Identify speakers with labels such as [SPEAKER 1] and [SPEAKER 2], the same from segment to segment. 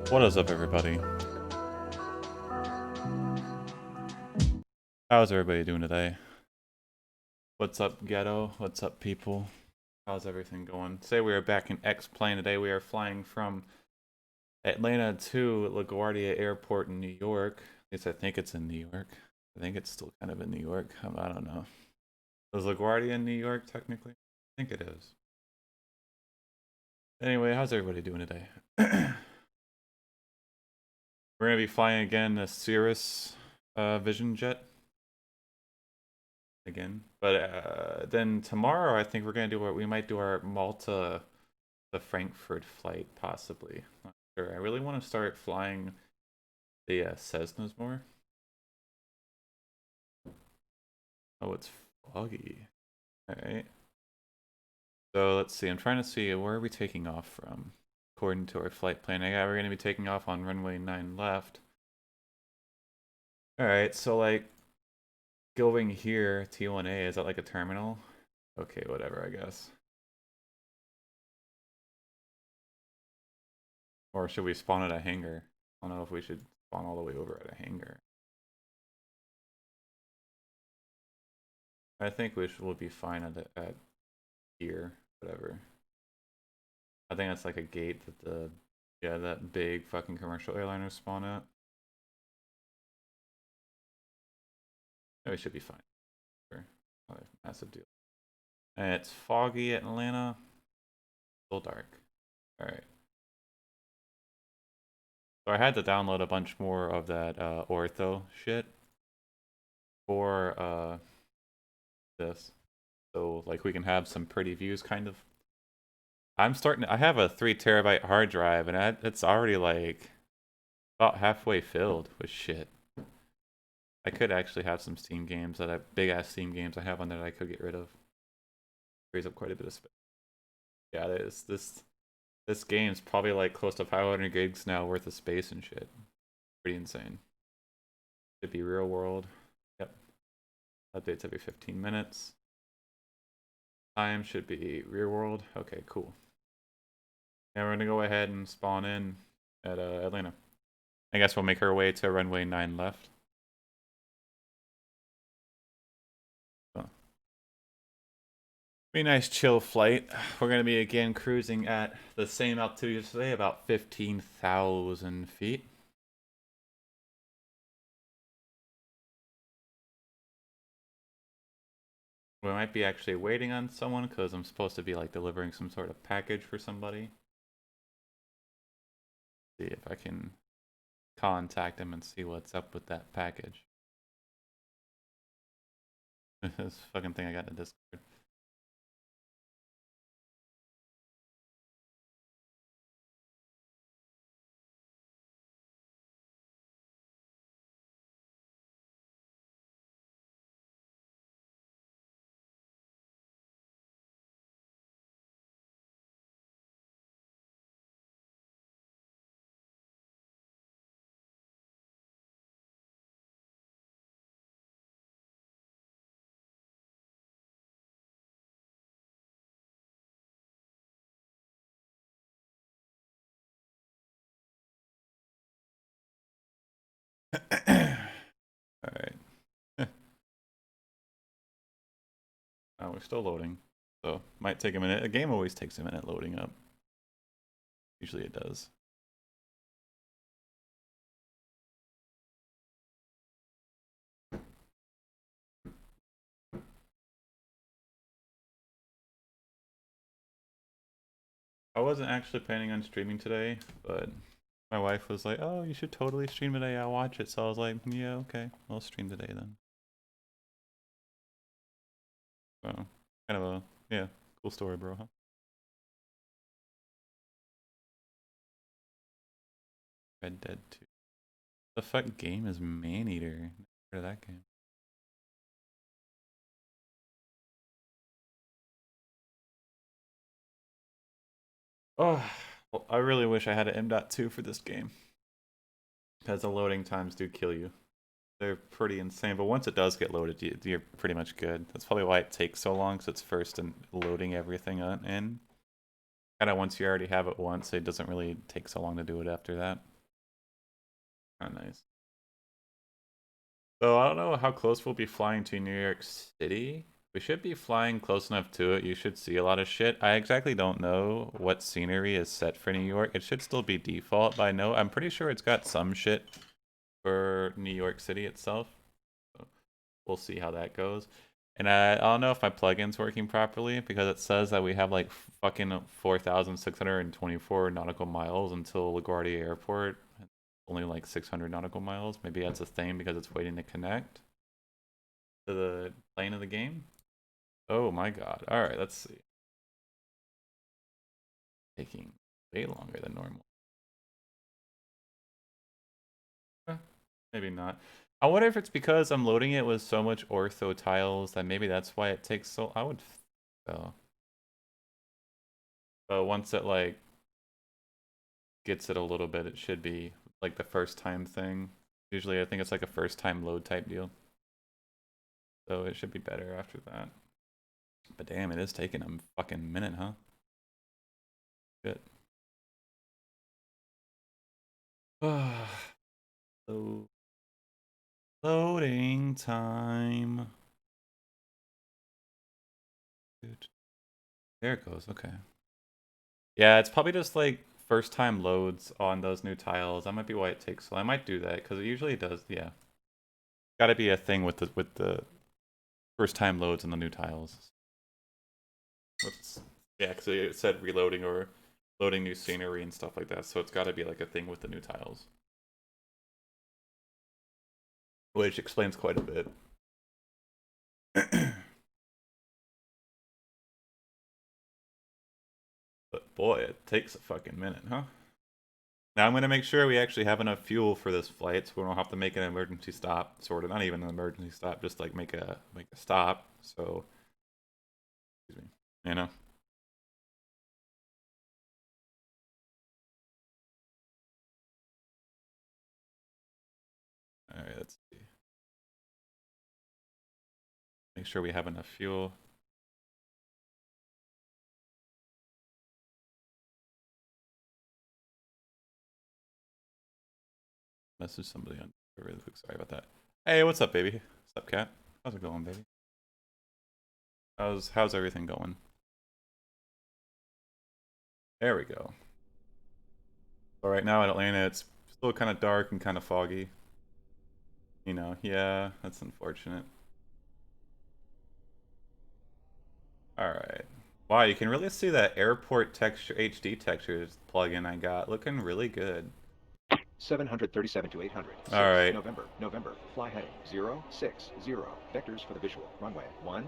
[SPEAKER 1] What is up, everybody? How's everybody doing today? What's up, ghetto? What's up, people? How's everything going? Today we are back in X-Plane. Today we are flying from Atlanta to LaGuardia Airport in New York. At least I think it's in New York. I think it's still kind of in New York. I don't know. Is LaGuardia in New York, technically? I think it is. Anyway, how's everybody doing today? We're going to be flying again a Cirrus Vision Jet. Again. But then tomorrow, I think we're gonna do we might do our Malta to Frankfurt flight, possibly. Not sure. I really want to start flying the Cessnas more. Oh, it's foggy. All right. So let's see. I'm trying to see where are we taking off from, according to our flight plan. Yeah, we're gonna be taking off on runway 9 left. All right. So like going here, T1A, is that like a terminal? Okay, whatever, I guess. Or should we spawn at a hangar? I don't know if we should spawn all the way over at a hangar. I think we'll be fine at here, whatever. I think that's like a gate that that big fucking commercial airliners spawn at. Yeah, we should be fine. Not a massive deal. And it's foggy at Atlanta. Still dark. Alright. So I had to download a bunch more of that ortho shit for this. So like we can have some pretty views kind of. I have a 3 terabyte hard drive and it's already like about halfway filled with shit. I could actually have some Steam games big ass Steam games I have on there that I could get rid of. Frees up quite a bit of space. Yeah, it is. This game's probably like close to 500 gigs now worth of space and shit. Pretty insane. Should be real world. Yep. Updates every 15 minutes. Time should be real world. Okay, cool. Now we're gonna go ahead and spawn in at Atlanta. I guess we'll make our way to runway 9 left. Be a nice chill flight. We're going to be again cruising at the same altitude as today, about 15,000 feet. We might be actually waiting on someone because I'm supposed to be like delivering some sort of package for somebody. See if I can contact them and see what's up with that package. This fucking thing I got in the Discord. Alright. We're still loading. So, might take a minute. A game always takes a minute loading up. Usually it does. I wasn't actually planning on streaming today, but my wife was like, "Oh, you should totally stream today. I'll watch it." So I was like, "Yeah, okay, I'll stream today then." So kind of cool story, bro. Huh? Red Dead 2. The fuck game is Maneater? Never heard of that game. Oh, well, I really wish I had an M.2 for this game, because the loading times do kill you. They're pretty insane, but once it does get loaded, you're pretty much good. That's probably why it takes so long, because it's first in loading everything in. Kind of once you already have it once, it doesn't really take so long to do it after that. Kind of nice. So I don't know how close we'll be flying to New York City. We should be flying close enough to it. You should see a lot of shit. I exactly don't know what scenery is set for New York. It should still be default, but I know I'm pretty sure it's got some shit for New York City itself. So we'll see how that goes. And I don't know if my plugin's working properly because it says that we have like fucking 4,624 nautical miles until LaGuardia Airport. Only like 600 nautical miles. Maybe that's a thing because it's waiting to connect to the plane of the game. Oh my god. Alright, let's see. Taking way longer than normal. Maybe not. I wonder if it's because I'm loading it with so much ortho tiles that maybe that's why it takes so. I would. So. But once it like gets it a little bit, it should be like the first time thing. Usually, I think it's like a first time load type deal. So it should be better after that. But damn, it is taking a fucking minute, huh? Shit. So loading time. There it goes. Okay. Yeah, it's probably just like first time loads on those new tiles. That might be why it takes so. I might do that because it usually does. Yeah, got to be a thing with the first time loads on the new tiles. Yeah, because it said reloading or loading new scenery and stuff like that. So it's got to be like a thing with the new tiles, which explains quite a bit. But boy, it takes a fucking minute, huh? Now I'm gonna make sure we actually have enough fuel for this flight, so we don't have to make an emergency stop. Sort of, not even an emergency stop, just like make a stop. So, excuse me, you know. All right, let's see. Make sure we have enough fuel. Message somebody on really quick. Sorry about that. Hey, what's up, baby? What's up, cat? How's it going, baby? How's everything going? There we go. So right now in Atlanta, it's still kind of dark and kind of foggy. You know, yeah, that's unfortunate. All right. Wow, you can really see that airport texture HD textures plugin I got looking really good.
[SPEAKER 2] 737 to 800.
[SPEAKER 1] All right.
[SPEAKER 2] November. Fly heading 060. Vectors for the visual. Runway 10.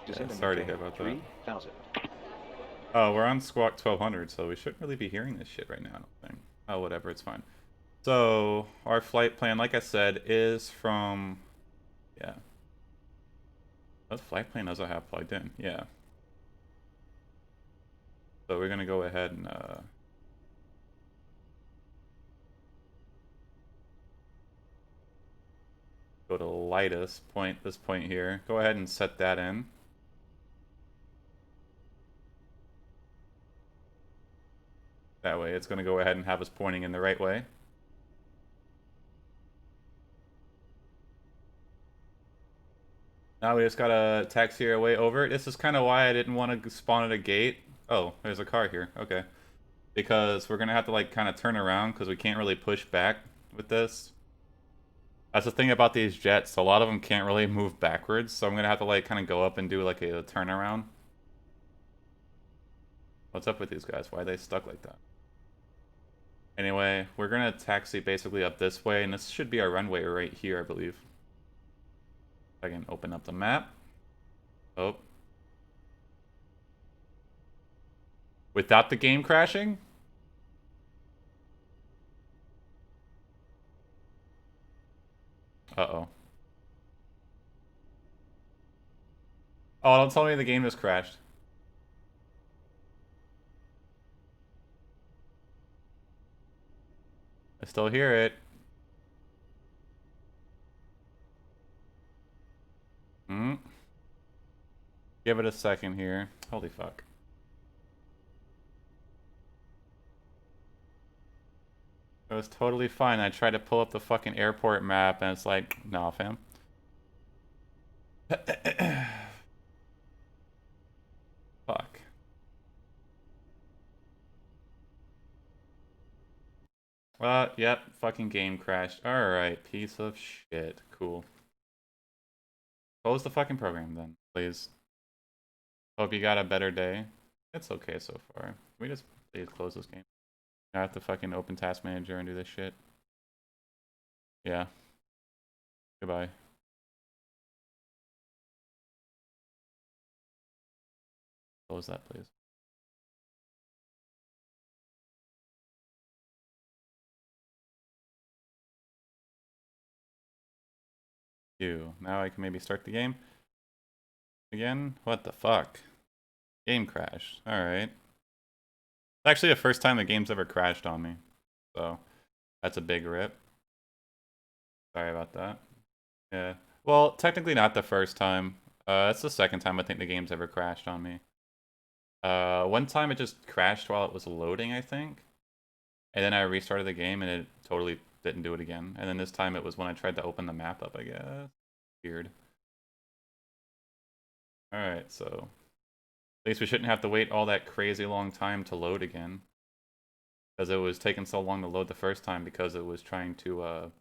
[SPEAKER 2] Descend and
[SPEAKER 1] Sorry to
[SPEAKER 2] maintain
[SPEAKER 1] hear about that.
[SPEAKER 2] 3000.
[SPEAKER 1] Oh, we're on Squawk 1200, so we shouldn't really be hearing this shit right now, I don't think. Oh, whatever, it's fine. So, our flight plan, like I said, is from... Yeah. What flight plan does I have plugged in? Yeah. So we're gonna go ahead and, go to lightest point, this point here. Go ahead and set that in. That way it's gonna go ahead and have us pointing in the right way. Now we just gotta taxi our way over. This is kind of why I didn't want to spawn at a gate. Oh, there's a car here. Okay. Because we're gonna have to like kind of turn around because we can't really push back with this. That's the thing about these jets. A lot of them can't really move backwards, so I'm gonna have to like kind of go up and do like a turnaround. What's up with these guys? Why are they stuck like that? Anyway, we're gonna taxi basically up this way, and this should be our runway right here, I believe. If I can open up the map. Oh. Without the game crashing? Uh-oh. Oh, don't tell me the game just crashed. I still hear it. Hmm. Give it a second here. Holy fuck. It was totally fine. I tried to pull up the fucking airport map, and it's like, nah, fam. Fuck. Yep, fucking game crashed. Alright, piece of shit. Cool. Close the fucking program then, please. Hope you got a better day. It's okay so far. Can we just please close this game? I have to fucking open Task Manager and do this shit. Yeah. Goodbye. Close that, please. Now I can maybe start the game again. What the fuck? Game crashed. Alright. It's actually the first time the game's ever crashed on me. So, that's a big rip. Sorry about that. Yeah. Well, technically not the first time. It's the second time I think the game's ever crashed on me. One time it just crashed while it was loading, I think. And then I restarted the game and it totally didn't do it again. And then this time it was when I tried to open the map up, I guess. Weird. Alright, so at least we shouldn't have to wait all that crazy long time to load again. Because it was taking so long to load the first time because it was trying to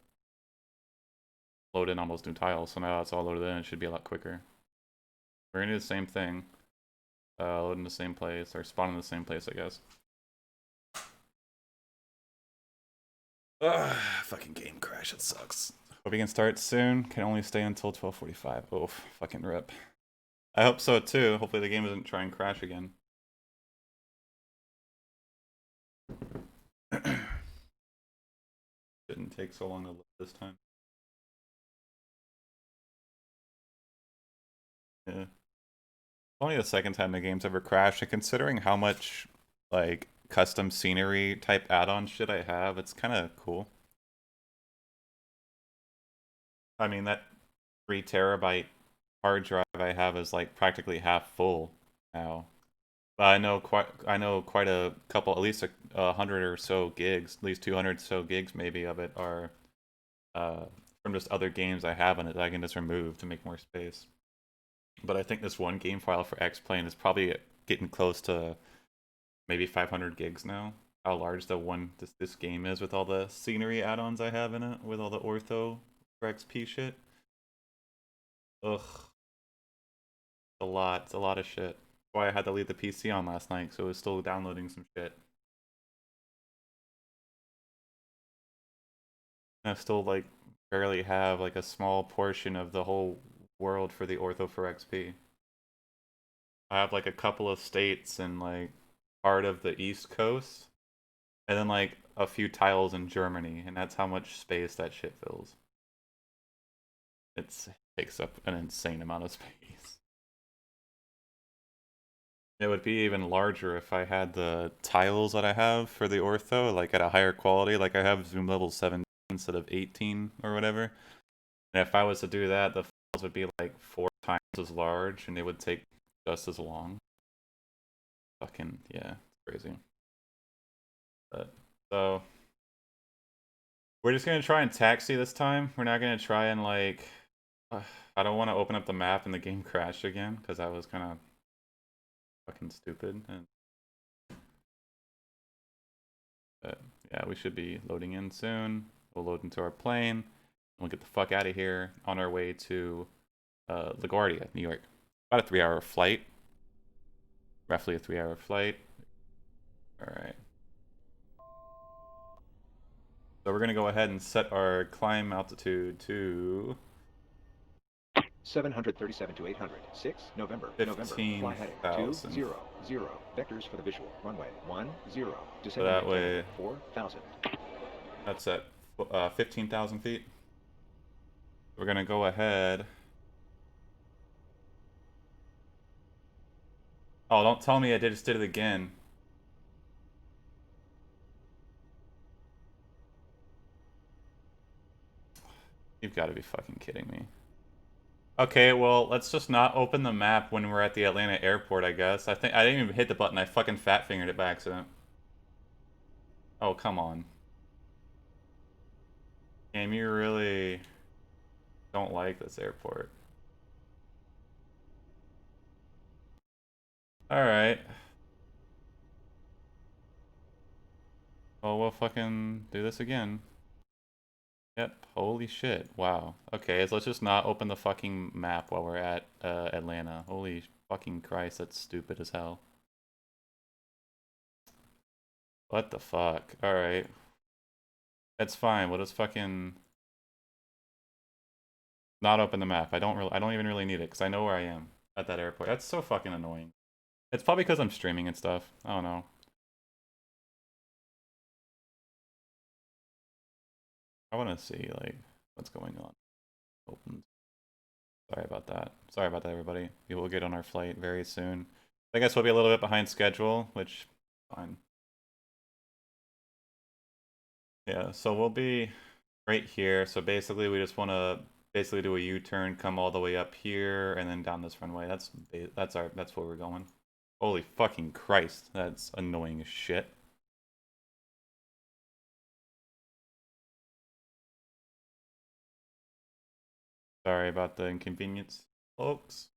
[SPEAKER 1] load in almost new tiles. So now it's all loaded in, it should be a lot quicker. We're gonna do the same thing. Load in the same place, or spawn in the same place, I guess. Ugh, fucking game crash, it sucks. Hope we can start soon. Can only stay until 12:45. Oh, fucking rip. I hope so too. Hopefully the game doesn't try and crash again. Didn't take so long to load this time. Yeah. Only the second time the game's ever crashed, and considering how much, like, custom scenery type add-on shit I have, it's kind of cool. I mean, that 3 terabyte hard drive I have is like practically half full now. But I know quite a couple, at least a hundred or so gigs, at least 200 so gigs maybe of it are from just other games I have on it that I can just remove to make more space. But I think this one game file for X-Plane is probably getting close to maybe 500 gigs now. How large this game is with all the scenery add-ons I have in it, with all the ortho for XP shit. Ugh. A lot. It's a lot of shit. That's why I had to leave the PC on last night, so it was still downloading some shit. And I still, like, barely have, like, a small portion of the whole world for the Ortho for XP. I have, like, a couple of states and, like, part of the East Coast, and then, like, a few tiles in Germany, and that's how much space that shit fills. It takes up an insane amount of space. It would be even larger if I had the tiles that I have for the ortho, like at a higher quality. Like I have zoom level 17 instead of 18 or whatever. And if I was to do that, the files would be like 4 times as large and they would take just as long. Fucking, yeah, it's crazy. So, we're just gonna try and taxi this time. We're not gonna try and like, I don't want to open up the map and the game crash again, because that was kind of fucking stupid. But yeah, we should be loading in soon. We'll load into our plane. We'll get the fuck out of here on our way to LaGuardia, New York. About a 3-hour flight. Roughly a 3-hour flight. Alright. So we're going to go ahead and set our climb altitude to
[SPEAKER 2] 737 to 800. 6 November. November. Fly heading
[SPEAKER 1] 15,000.
[SPEAKER 2] 200. Vectors for the visual. Runway 10.
[SPEAKER 1] So
[SPEAKER 2] Descending
[SPEAKER 1] that way,
[SPEAKER 2] 4,000.
[SPEAKER 1] that's at 15,000 feet. We're going to go ahead. Oh, don't tell me I just did it again. You've got to be fucking kidding me. Okay, well, let's just not open the map when we're at the Atlanta airport, I guess. I think I didn't even hit the button. I fucking fat fingered it by accident. Oh, come on. Game, you really don't like this airport. Alright. Well, we'll fucking do this again. Yep, holy shit. Wow. Okay, so let's just not open the fucking map while we're at Atlanta. Holy fucking Christ, that's stupid as hell. What the fuck? Alright. That's fine, we'll just fucking not open the map. I don't even really need it, because I know where I am at that airport. That's so fucking annoying. It's probably because I'm streaming and stuff. I don't know. I want to see, like, what's going on. Open. Sorry about that. Sorry about that, everybody. We will get on our flight very soon. I guess we'll be a little bit behind schedule, which, fine. Yeah, so we'll be right here. So basically, we just want to basically do a U-turn, come all the way up here, and then down this runway. That's where we're going. Holy fucking Christ, that's annoying as shit. Sorry about the inconvenience, folks.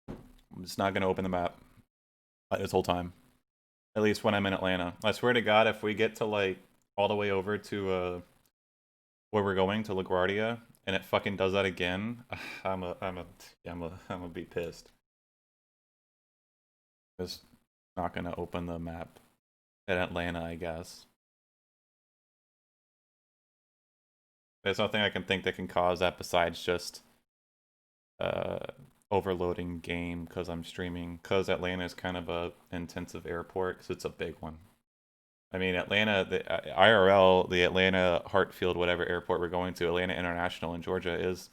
[SPEAKER 1] I'm just not gonna open the map this whole time. At least when I'm in Atlanta. I swear to God, if we get to like all the way over to where we're going to LaGuardia, and it fucking does that again, I'm gonna be pissed. Just not gonna open the map in Atlanta, I guess. There's nothing I can think that can cause that besides just uh, overloading game because I'm streaming. Because Atlanta is kind of a intensive airport because it's a big one. I mean, Atlanta, the IRL, the Atlanta Hartfield, whatever airport we're going to, Atlanta International in Georgia is.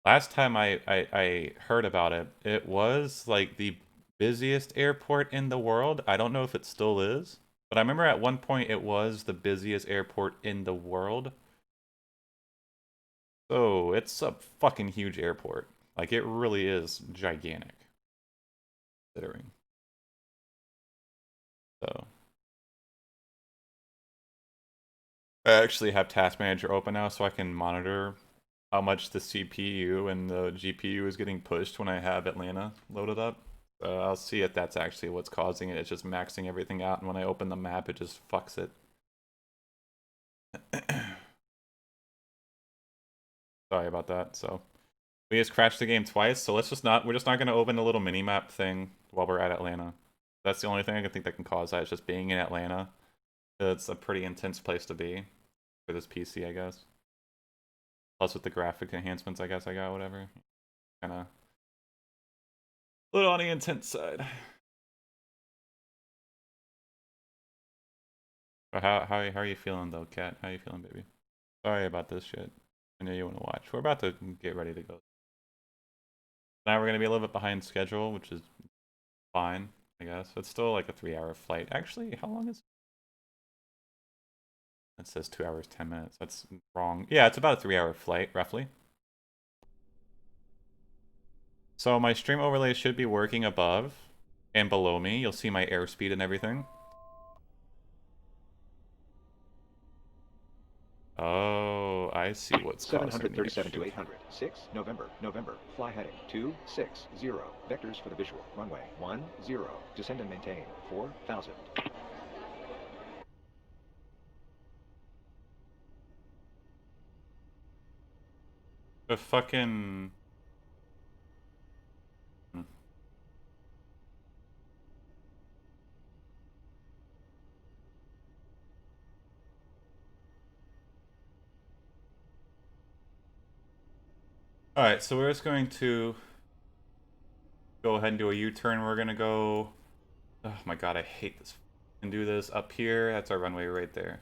[SPEAKER 1] Last time I heard about it, it was like the busiest airport in the world. I don't know if it still is, but I remember at one point it was the busiest airport in the world. So it's a fucking huge airport. Like it really is gigantic. Considering. So I actually have Task Manager open now so I can monitor how much the CPU and the GPU is getting pushed when I have Atlanta loaded up. I'll see if that's actually what's causing it. It's just maxing everything out, and when I open the map, it just fucks it. Sorry about that. So we just crashed the game twice, so we're just not gonna open the little mini map thing while we're at Atlanta. That's the only thing I can think that can cause that, is just being in Atlanta. It's a pretty intense place to be for this PC, I guess. Plus with the graphic enhancements, I guess I got, whatever. Kinda a little on the intense side. But how are you feeling though, Kat? How you feeling, baby? Sorry about this shit. I know you want to watch. We're about to get ready to go. Now we're gonna be a little bit behind schedule, which is fine, I guess. It's still like a 3-hour flight. Actually, how long is it? It says 2 hours 10 minutes. That's wrong. Yeah, it's about a 3-hour flight, roughly. So my stream overlay should be working above and below me. You'll see my airspeed and everything. Oh, I see what's causing the
[SPEAKER 2] 737 to
[SPEAKER 1] issue.
[SPEAKER 2] 800. 6 November. Fly heading 260. Vectors for the visual. Runway 10. Descend and maintain 4000.
[SPEAKER 1] The fucking... Hmm. Alright, so we're just going to go ahead and do a U-turn. We're gonna go... Oh my god, I hate this. And do this up here. That's our runway right there.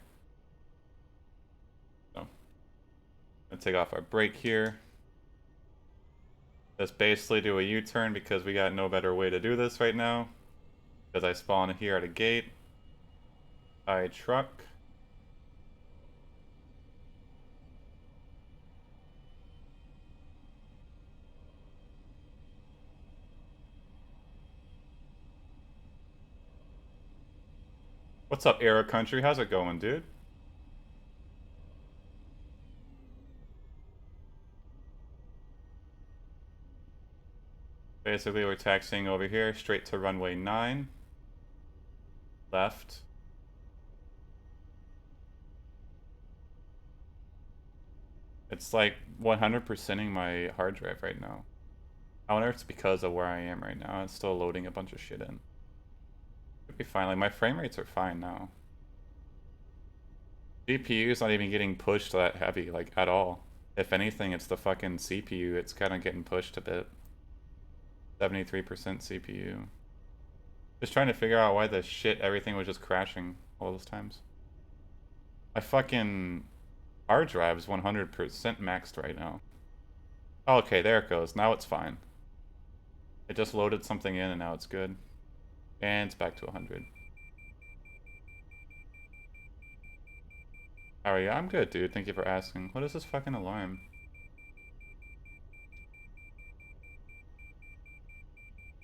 [SPEAKER 1] So, gonna take off our brake here. Just basically do a U-turn because we got no better way to do this right now. Because I spawn here at a gate. I truck. What's up, Aero Country? How's it going, dude? Basically, we're taxiing over here, straight to runway 9. Left. It's like 100%ing my hard drive right now. I wonder if it's because of where I am right now. It's still loading a bunch of shit in. Should be fine. Like, my frame rates are fine now. GPU is not even getting pushed that heavy, like, at all. If anything, it's the fucking CPU. It's kind of getting pushed a bit. 73% CPU. Just trying to figure out why the shit everything was just crashing all those times. My fucking hard drive is 100% maxed right now. Oh, okay, there it goes. Now it's fine. It just loaded something in and now it's good. And it's back to 100. How are you? I'm good, dude. Thank you for asking. What is this fucking alarm?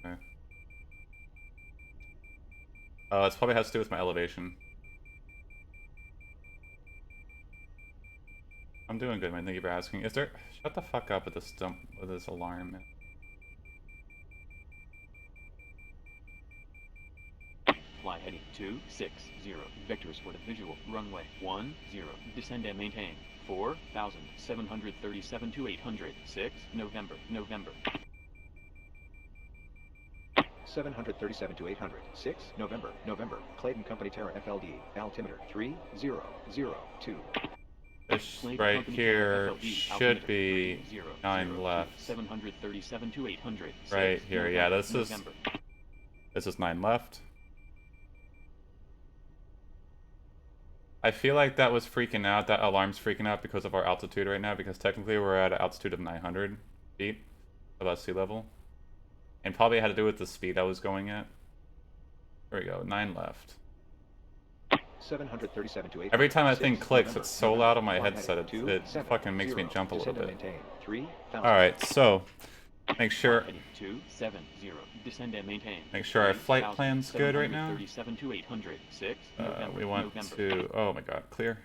[SPEAKER 1] Okay. Oh, it probably has to do with my elevation. I'm doing good, man. Thank you for asking. Is there... Shut the fuck up with this dump... with this alarm, man.
[SPEAKER 3] Fly heading 260. Vectors for the visual. Runway 10. Descend and maintain. 4,737 to 800. 6 November.
[SPEAKER 2] 737 to 800. 6 November. Clayton Company Terra FLD. Altimeter 3002.
[SPEAKER 1] This right here should be 9 left.
[SPEAKER 3] 737 to 800.
[SPEAKER 1] Right here, yeah, this is 9 left. I feel like that was freaking out, that alarm's freaking out because of our altitude right now, because technically we're at an altitude of 900 feet above sea level. And probably had to do with the speed I was going at. There we go, 9 left.
[SPEAKER 2] 737 to 800.
[SPEAKER 1] Every time that thing clicks,
[SPEAKER 2] November,
[SPEAKER 1] it's so loud on my
[SPEAKER 2] Fly
[SPEAKER 1] headset,
[SPEAKER 2] heading
[SPEAKER 1] it
[SPEAKER 2] 27,
[SPEAKER 1] fucking makes me jump a little
[SPEAKER 2] Descend and
[SPEAKER 1] bit.
[SPEAKER 2] maintain. 3,000.
[SPEAKER 1] Alright, so, make sure...
[SPEAKER 3] 270. Descend and maintain.
[SPEAKER 1] Make sure our flight plan's good right now.
[SPEAKER 3] 37 to 800. 6
[SPEAKER 1] We want to... Oh my god, clear.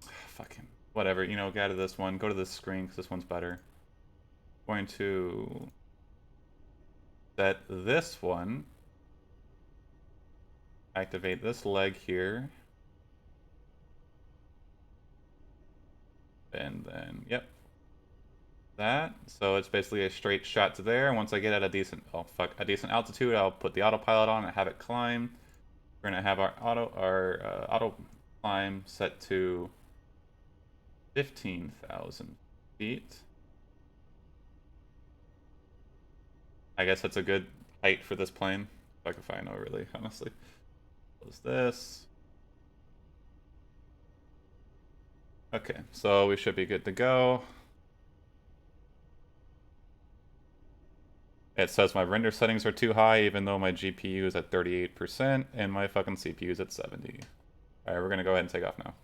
[SPEAKER 1] Fucking... Whatever, you know, get out of this one. Go to this screen, because this one's better. Going to... set this one. Activate this leg here. And then, yep. That. So it's basically a straight shot to there. And once I get at a decent, a decent altitude, I'll put the autopilot on and have it climb. We're gonna have our auto climb set to 15,000 feet. I guess that's a good height for this plane. Like if I know really, honestly. Close this. Okay, so we should be good to go. It says my render settings are too high, even though my GPU is at 38% and my fucking CPU is at 70. Alright, we're gonna go ahead and take off now.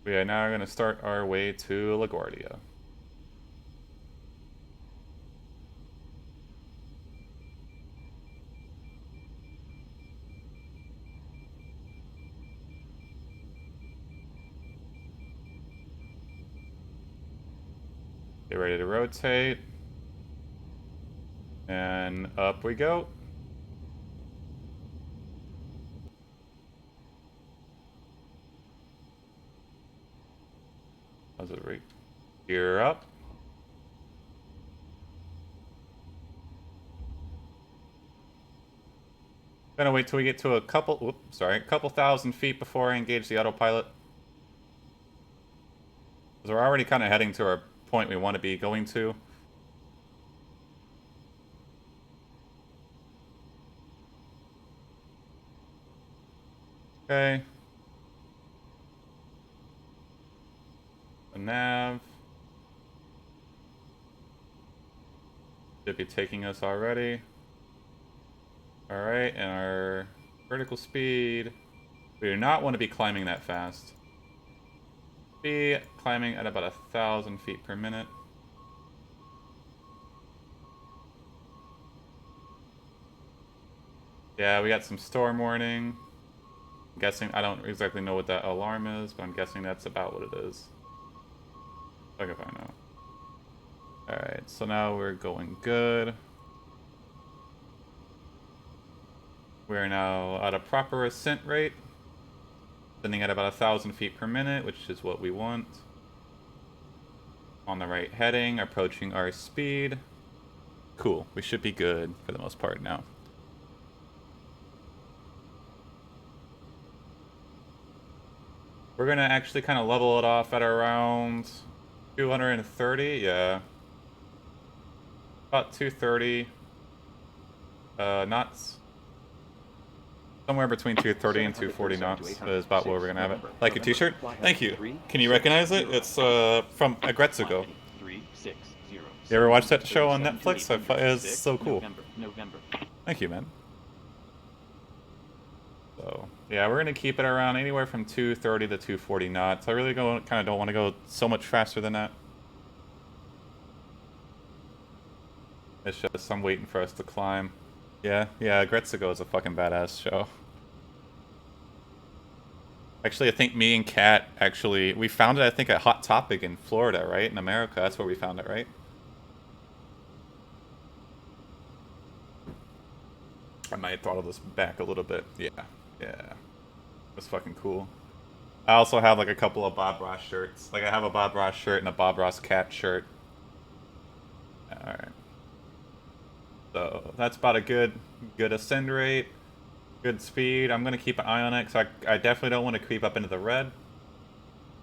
[SPEAKER 1] We are now gonna start our way to LaGuardia. Get ready to rotate. And up we go. How's it rate? Gear up. Gonna wait till we get to a couple thousand feet before I engage the autopilot. Because we're already kind of heading to our point we want to be going to. Okay. The nav should be taking us already. Alright, and our vertical speed. We do not want to be climbing that fast. Be climbing at about 1,000 feet per minute. Yeah, we got some storm warning. I'm guessing, I don't exactly know what that alarm is, but I'm guessing that's about what it is. Fuck if I know. Alright, so now we're going good. We're now at a proper ascent rate. Ascending at about 1,000 feet per minute, which is what we want. On the right heading, approaching our speed. Cool, we should be good for the most part now. We're gonna actually kind of level it off at around 230, yeah. About 230 knots. Somewhere between 230 and 240 knots is about where we're gonna have it. Like a t-shirt? Thank you. Can you recognize it? It's from Agretsugo. You ever watch that show on Netflix? It's so cool. Thank you, man. So, yeah, we're gonna keep it around anywhere from 230 to 240 knots. I really kind of don't want to go so much faster than that. It's just I'm waiting for us to climb. Yeah, Agretsugo is a fucking badass show. Actually, I think me and Kat we found it, I think, at Hot Topic in Florida, right? In America, that's where we found it, right? I might throttle this back a little bit. Yeah. That's fucking cool. I also have, like, a couple of Bob Ross shirts. Like, I have a Bob Ross shirt and a Bob Ross Cat shirt. Alright. So, that's about a good ascend rate. Good speed. I'm going to keep an eye on it, because I definitely don't want to creep up into the red.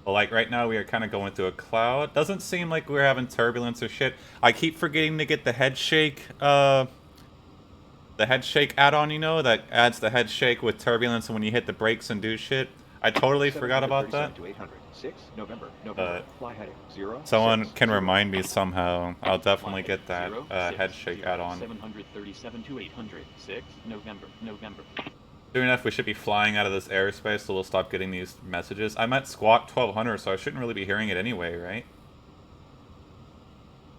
[SPEAKER 1] But, like, right now we are kind of going through a cloud. Doesn't seem like we're having turbulence or shit. I keep forgetting to get the head shake, the head shake add-on, you know, that adds the head shake with turbulence and when you hit the brakes and do shit. I totally forgot about that. Someone can remind me somehow. I'll definitely get that head shake add-on.
[SPEAKER 3] 737 to 800. 6 November.
[SPEAKER 1] Soon enough, we should be flying out of this airspace, so we'll stop getting these messages. I'm at Squawk 1200, so I shouldn't really be hearing it anyway, right?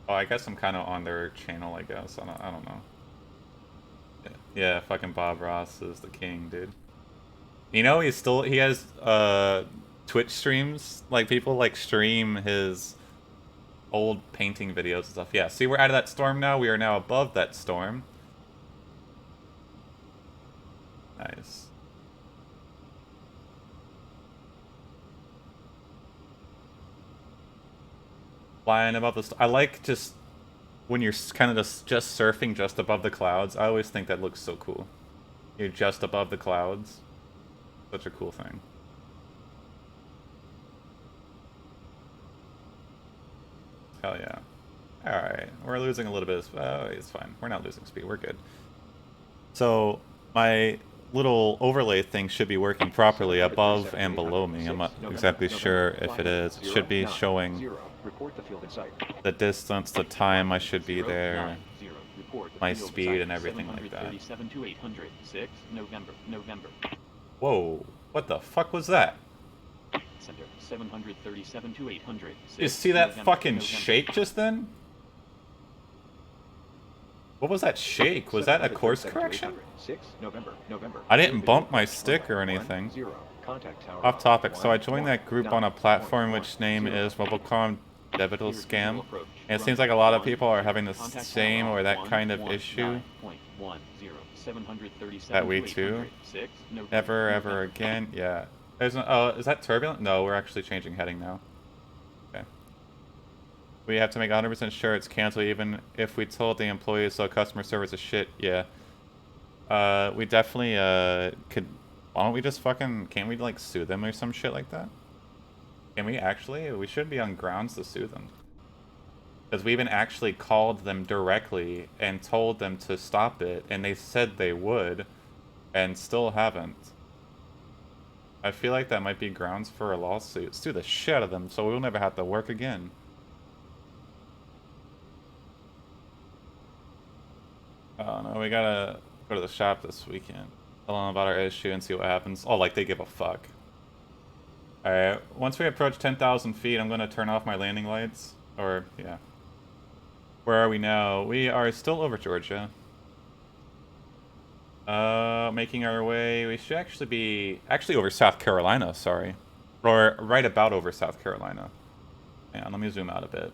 [SPEAKER 1] Oh, I guess I'm kind of on their channel, I guess. I don't know. Yeah, fucking Bob Ross is the king, dude. You know, he has Twitch streams. Like, people like stream his old painting videos and stuff. Yeah, see, we're out of that storm now. We are now above that storm. Nice. Flying above the I like just when you're kind of just surfing just above the clouds. I always think that looks so cool. You're just above the clouds. Such a cool thing. Hell yeah. Alright, we're losing a little bit of... Oh, it's fine. We're not losing speed. We're good. So, my little overlay thing should be working properly above and below me. I'm not exactly sure if it is. It should be showing the distance, the time I should be there, my speed, and everything like that. Whoa, what the fuck was that?
[SPEAKER 3] Center 737 to 800.
[SPEAKER 1] You see that fucking shake just then? What was that shake? Was that a course correction? I didn't bump my stick or anything. Off topic, so I joined that group on a platform which name is Robocom Debital Scam. And it seems like a lot of people are having the same or that kind of issue. That we too? Never ever again? Yeah. There's no, oh, is that turbulent? No, we're actually changing heading now. Okay. We have to make 100% sure it's canceled even if we told the employees so customer service is shit. Yeah. We definitely, could... Why don't we just fucking... Can't we, like, sue them or some shit like that? Can we actually? We should be on grounds to sue them. Because we even actually called them directly and told them to stop it, and they said they would, and still haven't. I feel like that might be grounds for a lawsuit. Sue the shit out of them so we'll never have to work again. Oh no, we gotta go to the shop this weekend. Tell them about our issue and see what happens. Oh, like they give a fuck. Alright, once we approach 10,000 feet, I'm gonna turn off my landing lights. Or, yeah. Where are we now? We are still over Georgia. Making our way. We should actually be over South Carolina. Sorry, or right about over South Carolina. Hang on, let me zoom out a bit.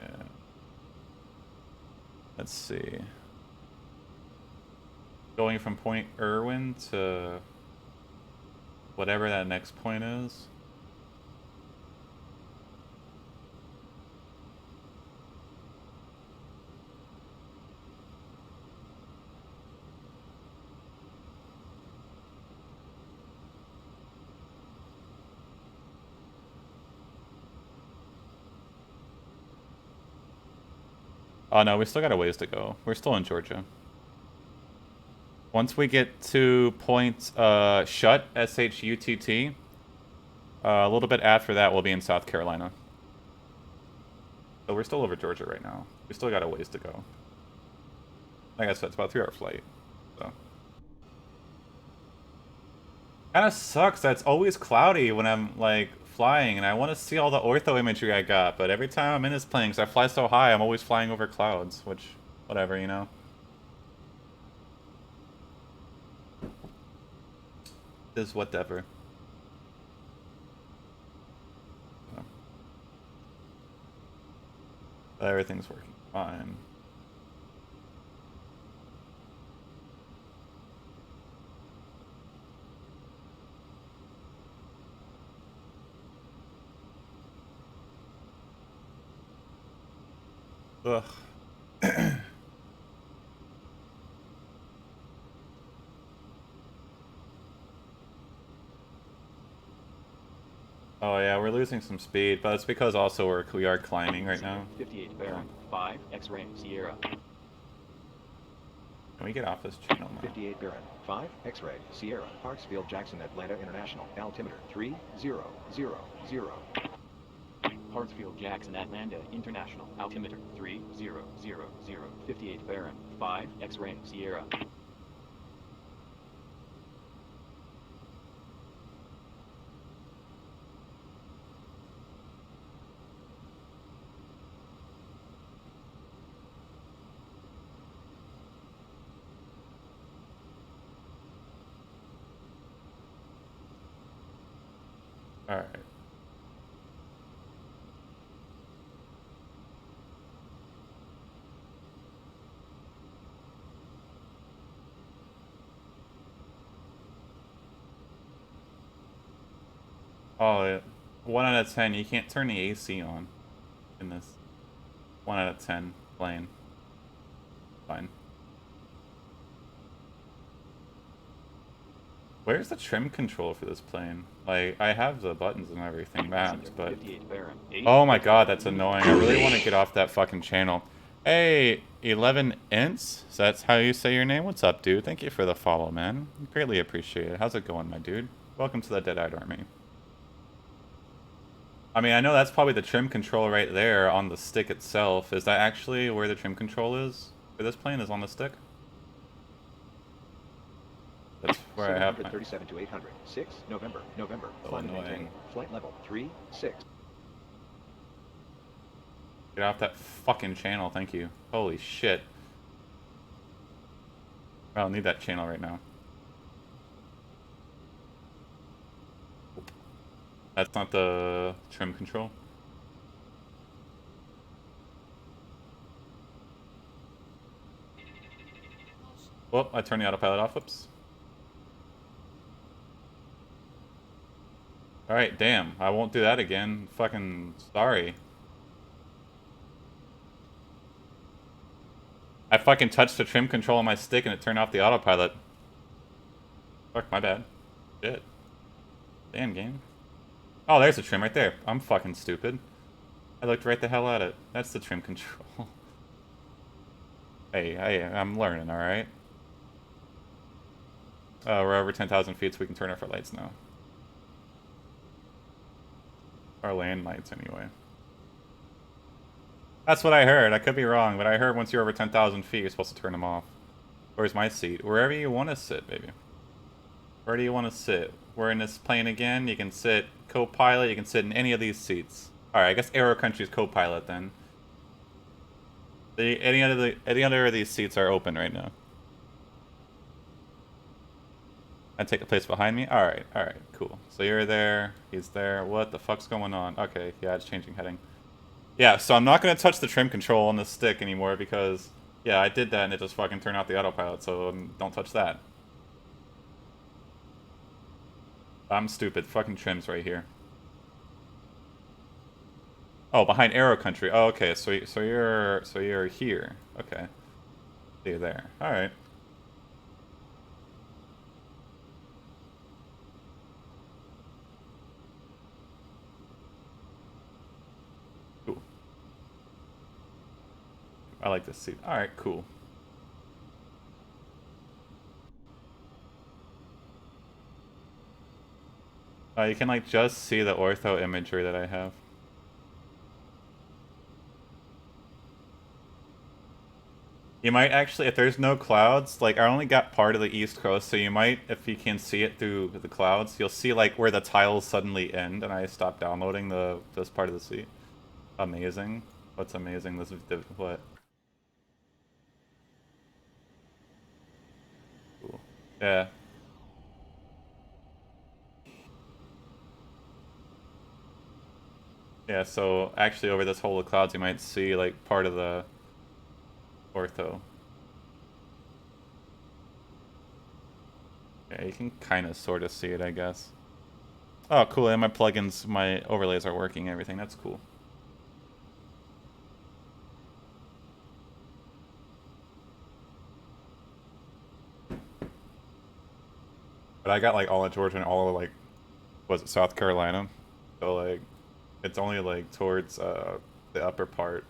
[SPEAKER 1] Yeah. Let's see. Going from Point Irwin to whatever that next point is. Oh no, we still got a ways to go. We're still in Georgia. Once we get to point Shut, S-H-U-T-T, a little bit after that we'll be in South Carolina. So we're still over Georgia right now. We still got a ways to go. Like I said, it's about a 3-hour flight. So. Kinda sucks that it's always cloudy when I'm like flying and I want to see all the ortho imagery I got, but every time I'm in this plane, because I fly so high, I'm always flying over clouds, which, whatever, you know? Is whatever. So. But everything's working fine. Ugh. Oh yeah, we're losing some speed, but it's because also we are climbing right now.
[SPEAKER 3] 58 Baron, 5 X-Ray Sierra.
[SPEAKER 1] Can we get off this channel now?
[SPEAKER 2] 58 Baron, 5 X-Ray Sierra, Parksfield Jackson Atlanta International, altimeter 3000.
[SPEAKER 3] Hartsfield Jackson Atlanta International, altimeter 3000. 58 Baron, 5 X-Ray Sierra.
[SPEAKER 1] Alright. Oh, yeah. 1 out of 10. You can't turn the AC on in this. 1 out of 10 plane. Fine. Where's the trim control for this plane? Like, I have the buttons and everything mapped, but... Oh my god, that's annoying. I really want to get off that fucking channel. Hey, 11 Ints? So that's how you say your name? What's up, dude? Thank you for the follow, man. Greatly appreciate it. How's it going, my dude? Welcome to the Dead-Eyed Army. I mean, I know that's probably the trim control right there on the stick itself. Is that actually where the trim control is for this plane, is on the stick? That's where I have my...
[SPEAKER 2] 37 to 800, 6 November, flight maintain, flight level 36.
[SPEAKER 1] Get off that fucking channel, thank you. Holy shit. I don't need that channel right now. That's not the trim control. Well, I turned the autopilot off. Whoops. Alright, damn. I won't do that again. Fucking sorry. I fucking touched the trim control on my stick and it turned off the autopilot. Fuck, my bad. Shit. Damn, game. Oh, there's the trim right there. I'm fucking stupid. I looked right the hell at it. That's the trim control. Hey, I'm learning, alright? We're over 10,000 feet, so we can turn off our lights now. Our land lights, anyway. That's what I heard. I could be wrong, but I heard once you're over 10,000 feet, you're supposed to turn them off. Where's my seat? Wherever you want to sit, baby. Where do you want to sit? We're in this plane again. You can sit co-pilot. You can sit in any of these seats. Alright, I guess Aero Country's co-pilot, then. Any other of these seats are open right now. And take a place behind me? Alright, cool. So you're there, he's there. What the fuck's going on? Okay, yeah, it's changing heading. Yeah, so I'm not gonna touch the trim control on the stick anymore because, yeah, I did that and it just fucking turned off the autopilot, so don't touch that. I'm stupid. Fucking trim's right here. Oh, behind Arrow Country. Oh, okay. So you're here. Okay. So you're there. All right. Cool. I like this seat. All right. Cool. You can like just see the ortho imagery that I have. You might actually, if there's no clouds, like I only got part of the East Coast, so you might, if you can see it through the clouds, you'll see like where the tiles suddenly end, and I stopped downloading this part of the seat. Amazing. What's amazing? What? Cool. Yeah. Yeah, so actually over this hole of clouds you might see like part of the ortho. Yeah, you can kind of sort of see it, I guess. Oh, cool, and my plugins, my overlays are working, everything, that's cool. But I got like all of Georgia and all of like, was it South Carolina? So like, it's only like towards the upper part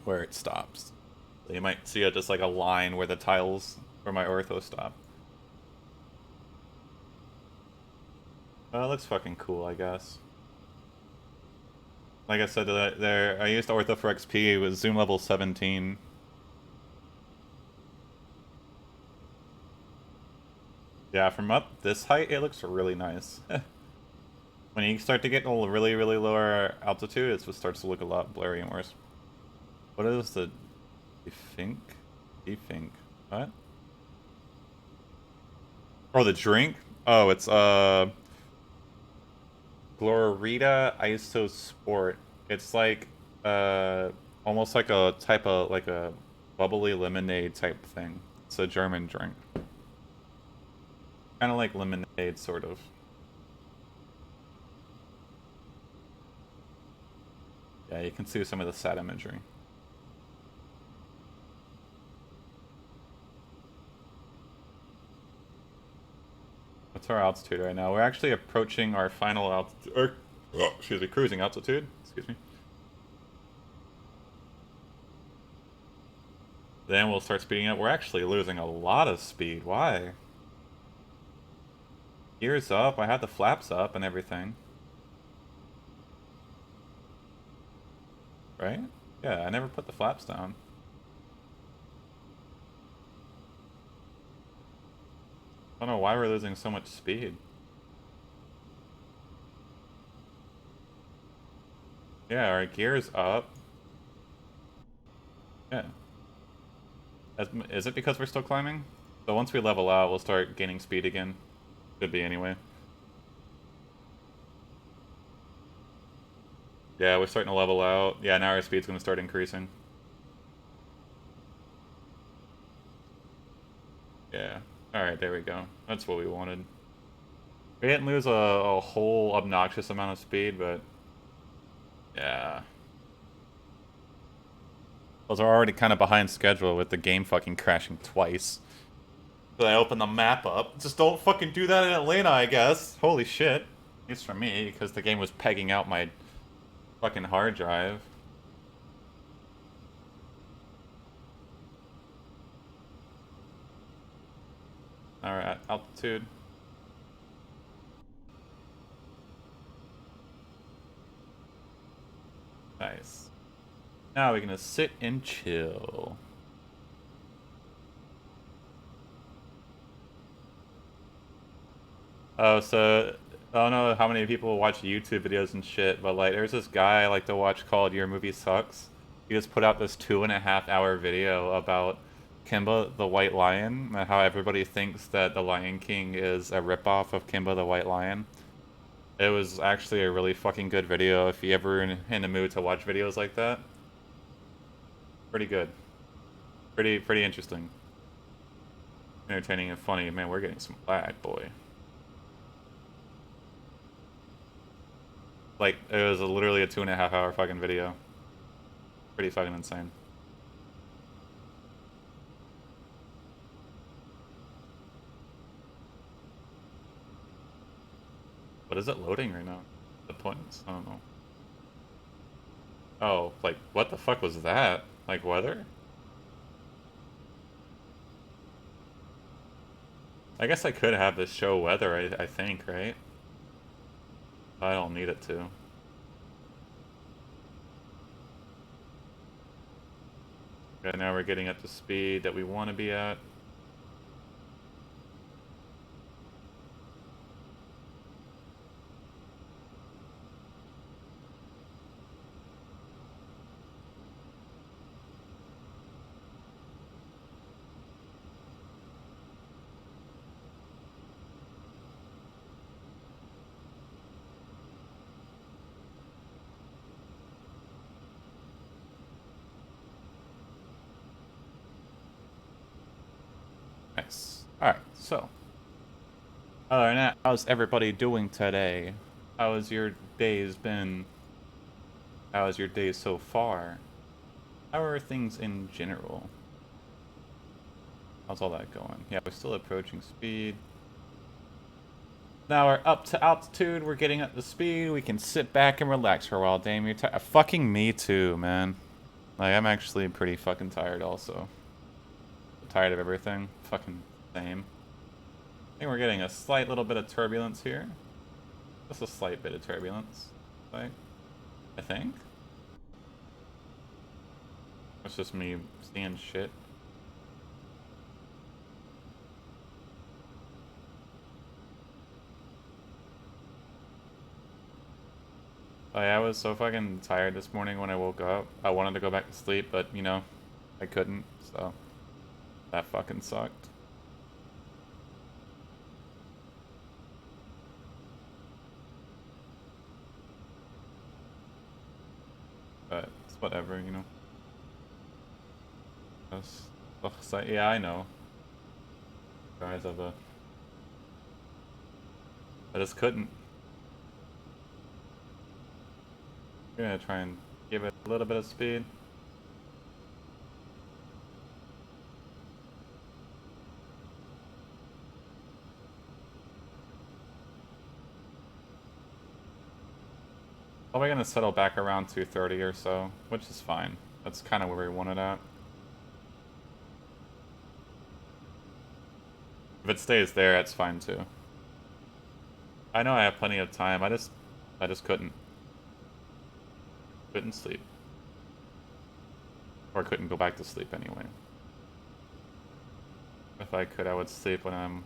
[SPEAKER 1] where it stops. So you might see it just like a line where the tiles where my ortho stop. Well, it looks fucking cool, I guess. Like I said, I used ortho for XP. It was zoom level 17. Yeah, from up this height, it looks really nice. When you start to get a really, really lower altitude, it just starts to look a lot blurry and worse. What is the defink? Defink. What? Oh, the drink? Oh, it's Glorita Iso Sport. It's like almost like a type of like a bubbly lemonade type thing. It's a German drink. Kind of like lemonade, sort of. Yeah, you can see some of the sad imagery. What's our altitude right now? We're actually approaching our final altitude, or, excuse me, cruising altitude. Excuse me. Then we'll start speeding up. We're actually losing a lot of speed. Why? Gears up. I had the flaps up and everything. Right? Yeah, I never put the flaps down. I don't know why we're losing so much speed. Yeah, our gear's up. Yeah. Is it because we're still climbing? So once we level out, we'll start gaining speed again. Could be anyway. Yeah, we're starting to level out. Yeah, now our speed's gonna start increasing. Yeah. Alright, there we go. That's what we wanted. We didn't lose a whole obnoxious amount of speed, but... yeah. Those are already kind of behind schedule with the game fucking crashing twice. So I opened the map up. Just don't fucking do that in Atlanta, I guess. Holy shit. At least for me, because the game was pegging out my fucking hard drive. Alright, altitude. Nice. Now we're gonna sit and chill. Oh, so I don't know how many people watch YouTube videos and shit, but like there's this guy I like to watch called Your Movie Sucks. He just put out this 2.5-hour video about Kimba the White Lion and how everybody thinks that the Lion King is a ripoff of Kimba the White Lion. It was actually a really fucking good video if you ever in the mood to watch videos like that. Pretty good. Pretty interesting. Entertaining and funny. Man, we're getting some lag, boy. Like, it was literally a 2.5-hour fucking video. Pretty fucking insane. What is it loading right now? The points? I don't know. Oh, like, what the fuck was that? Like, weather? I guess I could have this show weather, I think, right? I don't need it to. Okay, now we're getting at the speed that we want to be at. Nice. Alright, so. Other than that, how's everybody doing today? How has your days been? How has your day so far? How are things in general? How's all that going? Yeah, we're still approaching speed. Now we're up to altitude, we're getting up to speed, we can sit back and relax for a while. Damn, you're tired. Fucking me too, man. Like, I'm actually pretty fucking tired also. Tired of everything. Fucking same. I think we're getting a slight little bit of turbulence here. Just a slight bit of turbulence. Like, I think. It's just me seeing shit. Oh, yeah, I was so fucking tired this morning when I woke up. I wanted to go back to sleep, but, you know, I couldn't, so that fucking sucked. But it's whatever, you know. Ugh, so, yeah, I know. Guys of the... I just couldn't. I'm gonna try and give it a little bit of speed. Probably gonna settle back around 230 or so, which is fine. That's kind of where we want it at. If it stays there, that's fine too. I know I have plenty of time. I just couldn't. Couldn't sleep. Or couldn't go back to sleep anyway. If I could, I would sleep when I'm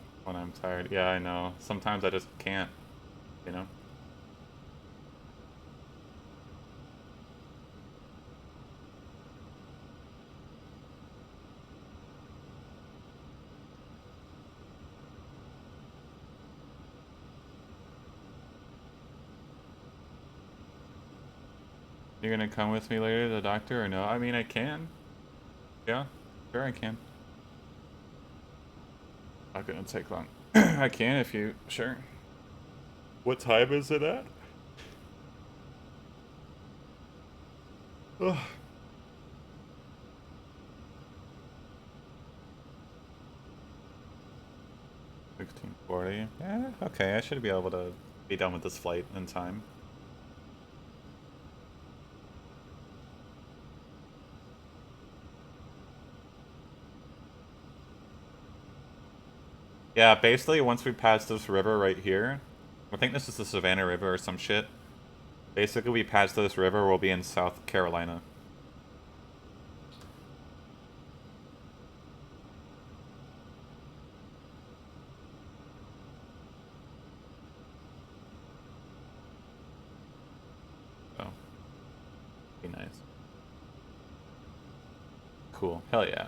[SPEAKER 1] tired. Yeah, I know. Sometimes I just can't, you know? You're gonna come with me later to the doctor or no? I mean, I can. Yeah, sure I can. Not gonna take long. I can if you... Sure. What time is it at? Ugh. 16:40. Yeah, okay, I should be able to be done with this flight in time. Yeah, basically once we pass this river right here, I think this is the Savannah River or some shit. Basically we pass this river, we'll be in South Carolina. So, be nice. Cool. Hell yeah.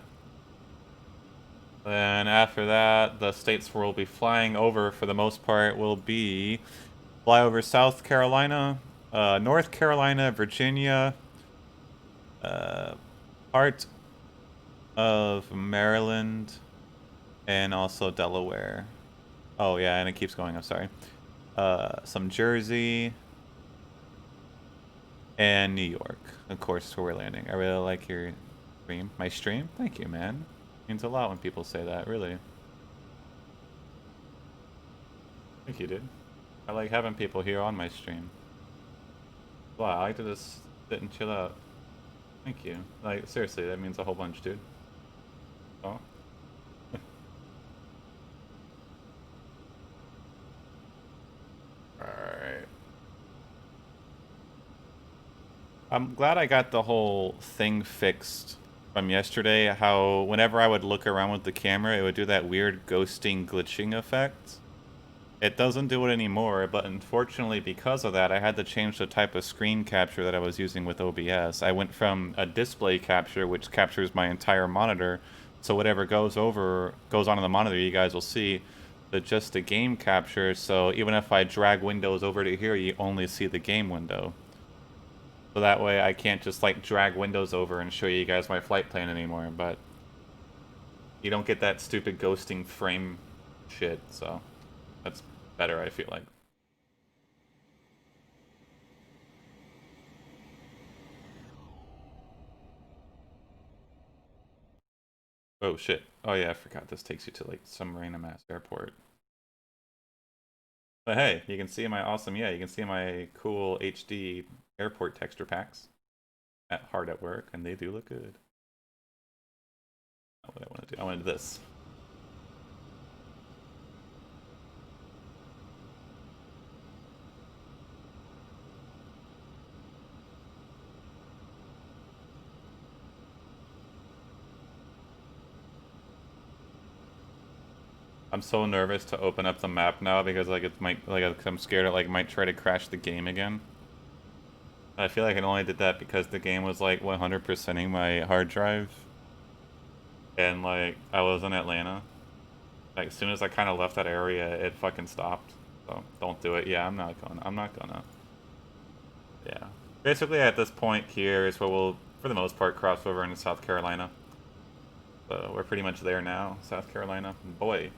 [SPEAKER 1] Then after that, the states we'll be flying over for the most part will be fly over South Carolina, North Carolina, Virginia, part of Maryland, and also Delaware. Oh yeah, and it keeps going. I'm sorry. Some Jersey and New York, of course, where we're landing. I really like your stream. My stream? Thank you, man. Means a lot when people say that. Really. Thank you, dude. I like having people here on my stream. Wow, I like to just sit and chill out. Thank you. Like, seriously, that means a whole bunch, dude. Oh. Alright. I'm glad I got the whole thing fixed from yesterday, how whenever I would look around with the camera, it would do that weird ghosting glitching effect. It doesn't do it anymore, but unfortunately because of that, I had to change the type of screen capture that I was using with OBS. I went from a display capture, which captures my entire monitor, so whatever goes on the monitor, you guys will see, to just a game capture, so even if I drag windows over to here, you only see the game window. So that way I can't just like drag windows over and show you guys my flight plan anymore, but you don't get that stupid ghosting frame shit, so that's better, I feel like. Oh shit. Oh yeah, I forgot this takes you to like some random ass airport. But hey, you can see my awesome, yeah, you can see my cool HD airport texture packs at Hard at Work, and they do look good. Not what I want to do. I wanted this. I'm so nervous to open up the map now because like it might I'm scared it like might try to crash the game again. I feel like I only did that because the game was like 100%ing my hard drive, and like I was in Atlanta. Like as soon as I kind of left that area, it fucking stopped. So don't do it. Yeah, I'm not gonna. Yeah. Basically, at this point here is where we'll, for the most part, cross over into South Carolina. So we're pretty much there now, South Carolina. Boy.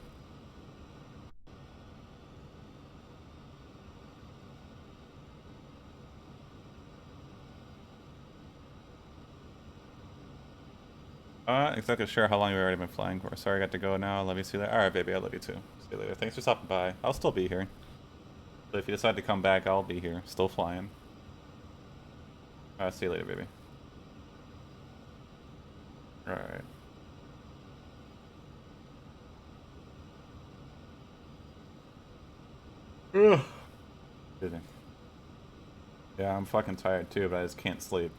[SPEAKER 1] Exactly sure how long we've already been flying for. Sorry I got to go now. Love you, see you later. Alright, baby, I love you too. See you later. Thanks for stopping by. I'll still be here. So if you decide to come back, I'll be here. Still flying. Alright, see you later, baby. Alright. Ugh. Excuse me. Yeah, I'm fucking tired too, but I just can't sleep.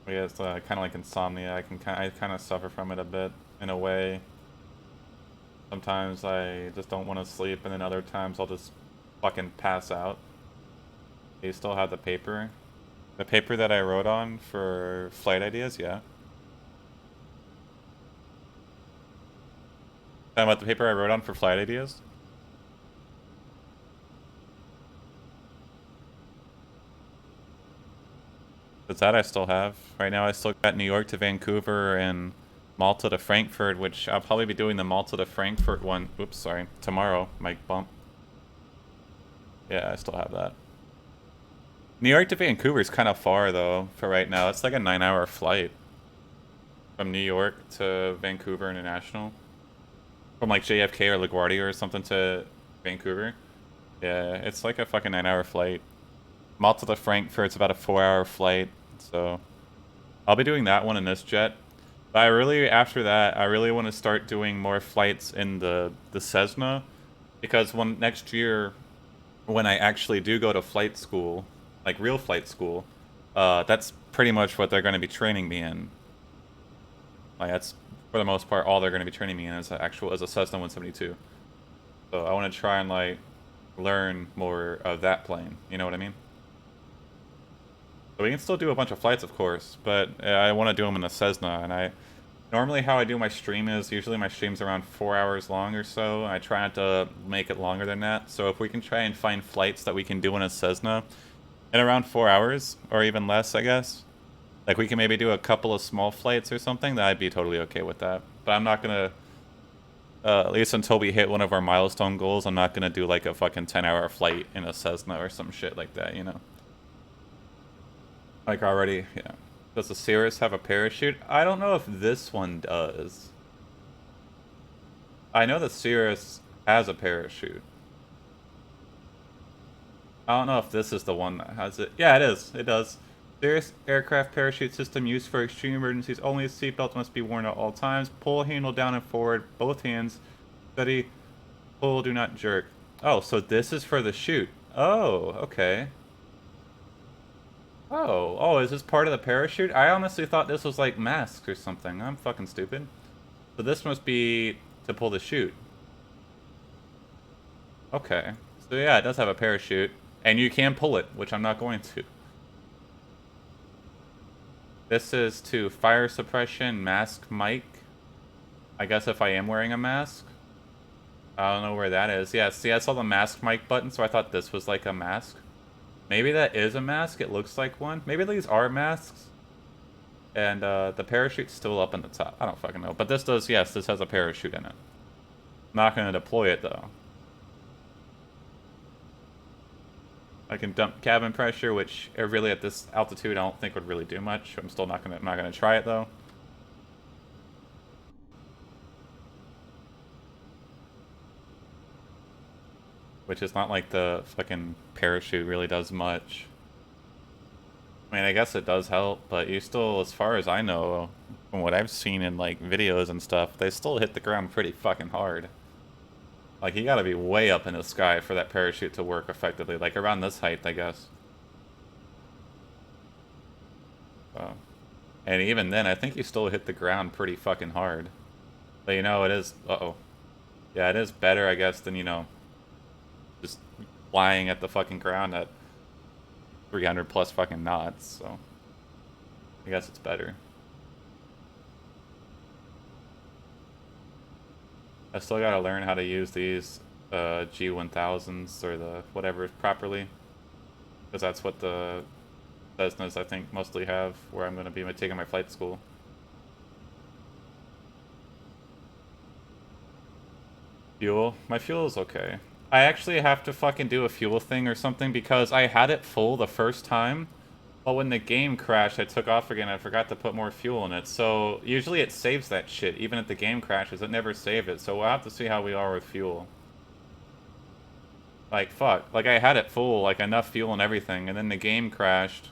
[SPEAKER 1] But yeah, it's kind of like insomnia. I kind of suffer from it a bit, in a way. Sometimes I just don't want to sleep, and then other times I'll just fucking pass out. You still have the paper? The paper that I wrote on for flight ideas, yeah. Talking about the paper I wrote on for flight ideas? That's that I still have. Right now I still got New York to Vancouver and Malta to Frankfurt, which I'll probably be doing the Malta to Frankfurt one. Oops, sorry. Tomorrow, mic bump. Yeah, I still have that. New York to Vancouver is kind of far, though, for right now. It's like a 9-hour flight from New York to Vancouver International. From like JFK or LaGuardia or something to Vancouver. Yeah, it's like a fucking 9-hour flight. Malta to Frankfurt's about a 4-hour flight, so I'll be doing that one in this jet. But after that, I really want to start doing more flights in the Cessna, because next year, when I actually do go to flight school, like real flight school, that's pretty much what they're going to be training me in. Like that's for the most part all they're going to be training me in as a Cessna 172. So I want to try and like learn more of that plane. You know what I mean? So we can still do a bunch of flights, of course, but I want to do them in a Cessna, and normally how I do my stream is, usually my stream's around 4 hours long or so. I try not to make it longer than that, so if we can try and find flights that we can do in a Cessna in around 4 hours, or even less, I guess. Like, we can maybe do a couple of small flights or something, then I'd be totally okay with that. But I'm not gonna, at least until we hit one of our milestone goals, I'm not gonna do like a fucking 10-hour flight in a Cessna or some shit like that, you know? Like already, yeah. Does the Cirrus have a parachute? I don't know if this one does. I know the Cirrus has a parachute. I don't know if this is the one that has it. Yeah, it is. It does. Cirrus aircraft parachute system used for extreme emergencies. Only seatbelt must be worn at all times. Pull handle down and forward. Both hands. Steady. Pull, do not jerk. Oh, so this is for the chute. Oh, okay. Oh, is this part of the parachute? I honestly thought this was like masks or something. I'm fucking stupid. So this must be to pull the chute. Okay. So yeah, it does have a parachute. And you can pull it, which I'm not going to. This is to fire suppression, mask mic. I guess if I am wearing a mask. I don't know where that is. Yeah, see, I saw the mask mic button, so I thought this was like a mask. Maybe that is a mask. It looks like one. Maybe these are masks. And the parachute's still up in the top. I don't fucking know. But this does, yes, this has a parachute in it. I'm not going to deploy it, though. I can dump cabin pressure, which really at this altitude I don't think would really do much. I'm still not gonna try it though. Which is not like the fucking parachute really does much. I mean, I guess it does help, but you still, as far as I know, from what I've seen in like videos and stuff, they still hit the ground pretty fucking hard. Like, you gotta be way up in the sky for that parachute to work effectively. Like, around this height, I guess. So. And even then, I think you still hit the ground pretty fucking hard. But, you know, it is... Uh-oh. Yeah, it is better, I guess, than, you know, just flying at the fucking ground at 300 plus fucking knots, so... I guess it's better. I still gotta learn how to use these G1000s or the whatever properly. Because that's what the Cessnas, I think, mostly have, where I'm going to be taking my flight school. Fuel? My fuel is okay. I actually have to fucking do a fuel thing or something because I had it full the first time. But when the game crashed, I took off again. I forgot to put more fuel in it. So usually it saves that shit. Even if the game crashes, it never saved it. So we'll have to see how we are with fuel. Like, fuck. Like, I had it full, like, enough fuel and everything. And then the game crashed.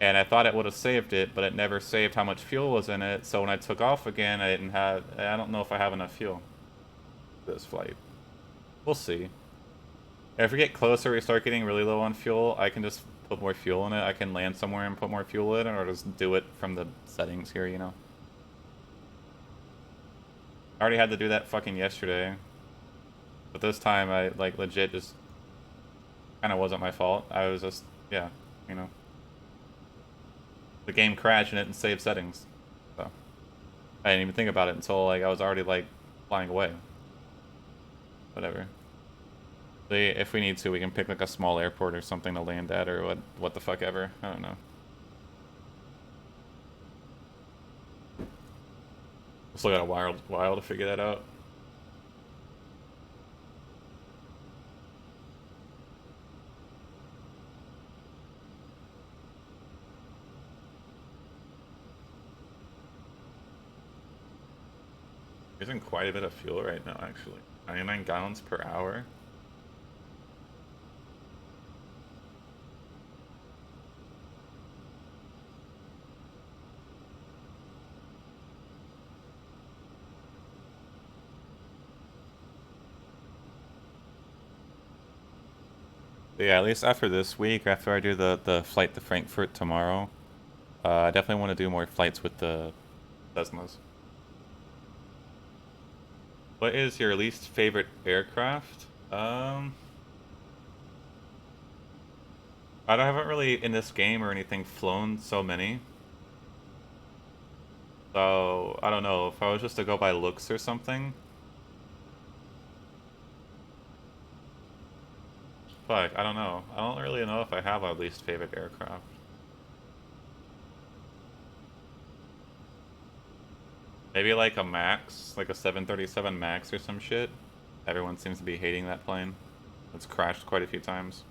[SPEAKER 1] And I thought it would have saved it, but it never saved how much fuel was in it. So when I took off again, I didn't have... I don't know if I have enough fuel for this flight. We'll see. If we get closer, we start getting really low on fuel, I can just put more fuel in it. I can land somewhere and put more fuel in it, or just do it from the settings here, you know? I already had to do that fucking yesterday. But this time, I, like, legit just... kind of wasn't my fault. I was just... yeah, you know? The game crashed and it didn't save settings. So... I didn't even think about it until, like, I was already, like, flying away. Whatever. See, if we need to, we can pick, like, a small airport or something to land at, or what the fuck ever. I don't know. Still got a while to figure that out. Using quite a bit of fuel right now, actually. 99 gallons per hour. But yeah, at least after this week, after I do the flight to Frankfurt tomorrow, I definitely want to do more flights with the Cessnas. What is your least favorite aircraft? I haven't really, in this game or anything, flown so many. So, I don't know, if I was just to go by looks or something. Fuck, I don't know. I don't really know if I have a least favorite aircraft. Maybe like a Max, like a 737 Max or some shit. Everyone seems to be hating that plane. It's crashed quite a few times.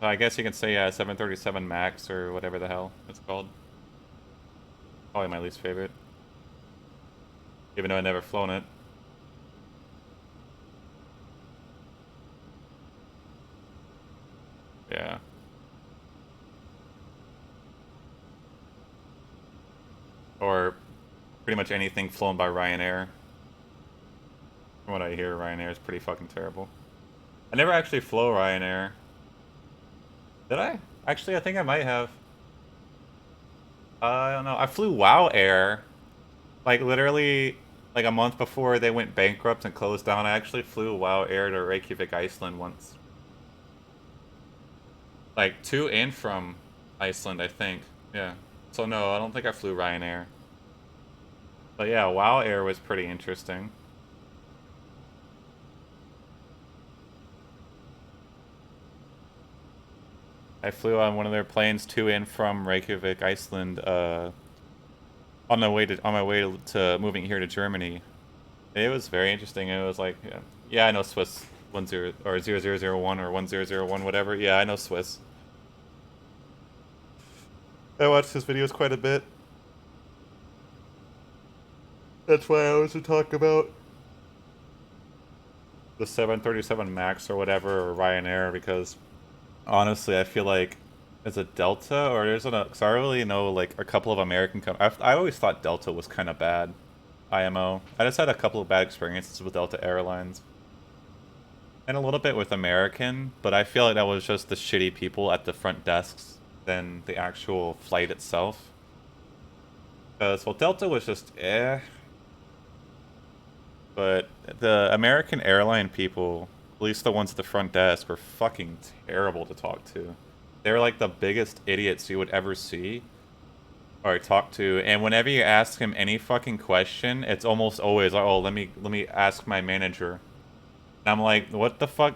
[SPEAKER 1] So I guess you can say 737 Max or whatever the hell it's called. Probably my least favorite. Even though I've never flown it. Yeah. Or pretty much anything flown by Ryanair. From what I hear, Ryanair is pretty fucking terrible. I never actually flew Ryanair. Did I? Actually, I think I might have. I don't know. I flew WoW Air. Like, literally, like a month before they went bankrupt and closed down, I actually flew WoW Air to Reykjavik, Iceland once. Like, to and from Iceland, I think. Yeah. So no, I don't think I flew Ryanair. But yeah, WoW Air was pretty interesting. I flew on one of their planes to and from Reykjavik, Iceland, on my way to moving here to Germany. It was very interesting. It was like, yeah, I know Swiss 10 or 0001 or 1001, whatever. Yeah, I know Swiss. I watched his videos quite a bit. That's why I was to talk about the 737 Max or whatever, or Ryanair, because honestly, I feel like it's a Delta, or there's a, because I really know like a couple of American companies. I always thought Delta was kind of bad. IMO. I just had a couple of bad experiences with Delta Airlines. And a little bit with American, but I feel like that was just the shitty people at the front desks than the actual flight itself. Because, well, Delta was just eh. But the American airline people, at least the ones at the front desk, were fucking terrible to talk to. They were like the biggest idiots you would ever see or talk to, and whenever you ask him any fucking question, it's almost always like, oh, let me ask my manager. And I'm like, what the fuck?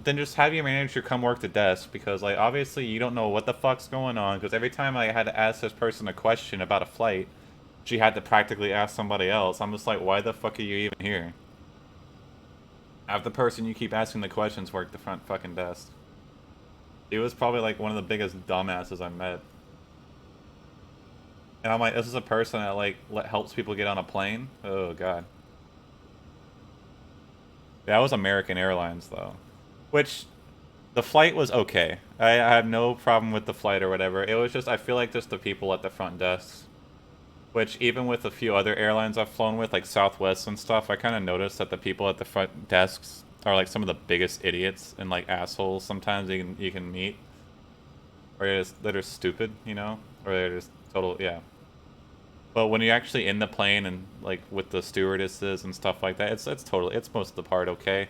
[SPEAKER 1] Then just have your manager come work the desk, because like obviously you don't know what the fuck's going on. Because every time I had to ask this person a question about a flight, she had to practically ask somebody else. I'm just like, why the fuck are you even here? Have the person you keep asking the questions work the front fucking desk. He was probably like one of the biggest dumbasses I met. And I'm like, this is a person that like helps people get on a plane? Oh god. That was American Airlines though. Which, the flight was okay. I have no problem with the flight or whatever. It was just, I feel like just the people at the front desks. Which, even with a few other airlines I've flown with, like Southwest and stuff, I kind of noticed that the people at the front desks are like some of the biggest idiots and like assholes sometimes you can meet. Or they're just stupid, you know? Or they're just total, yeah. But when you're actually in the plane and like with the stewardesses and stuff like that, it's most of the part okay.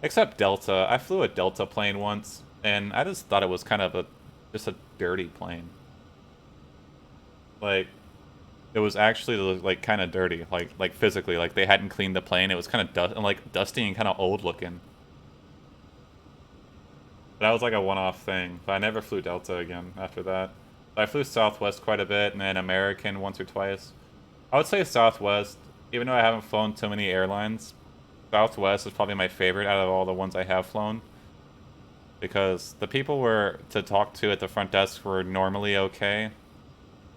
[SPEAKER 1] Except Delta. I flew a Delta plane once, and I just thought it was kind of just a dirty plane. Like, it was actually like kind of dirty, like physically, like they hadn't cleaned the plane. It was kind of dusty and kind of old looking. But that was like a one-off thing. But I never flew Delta again after that. I flew Southwest quite a bit, and then American once or twice. I would say Southwest, even though I haven't flown too many airlines. Southwest is probably my favorite out of all the ones I have flown. Because the people were to talk to at the front desk were normally okay.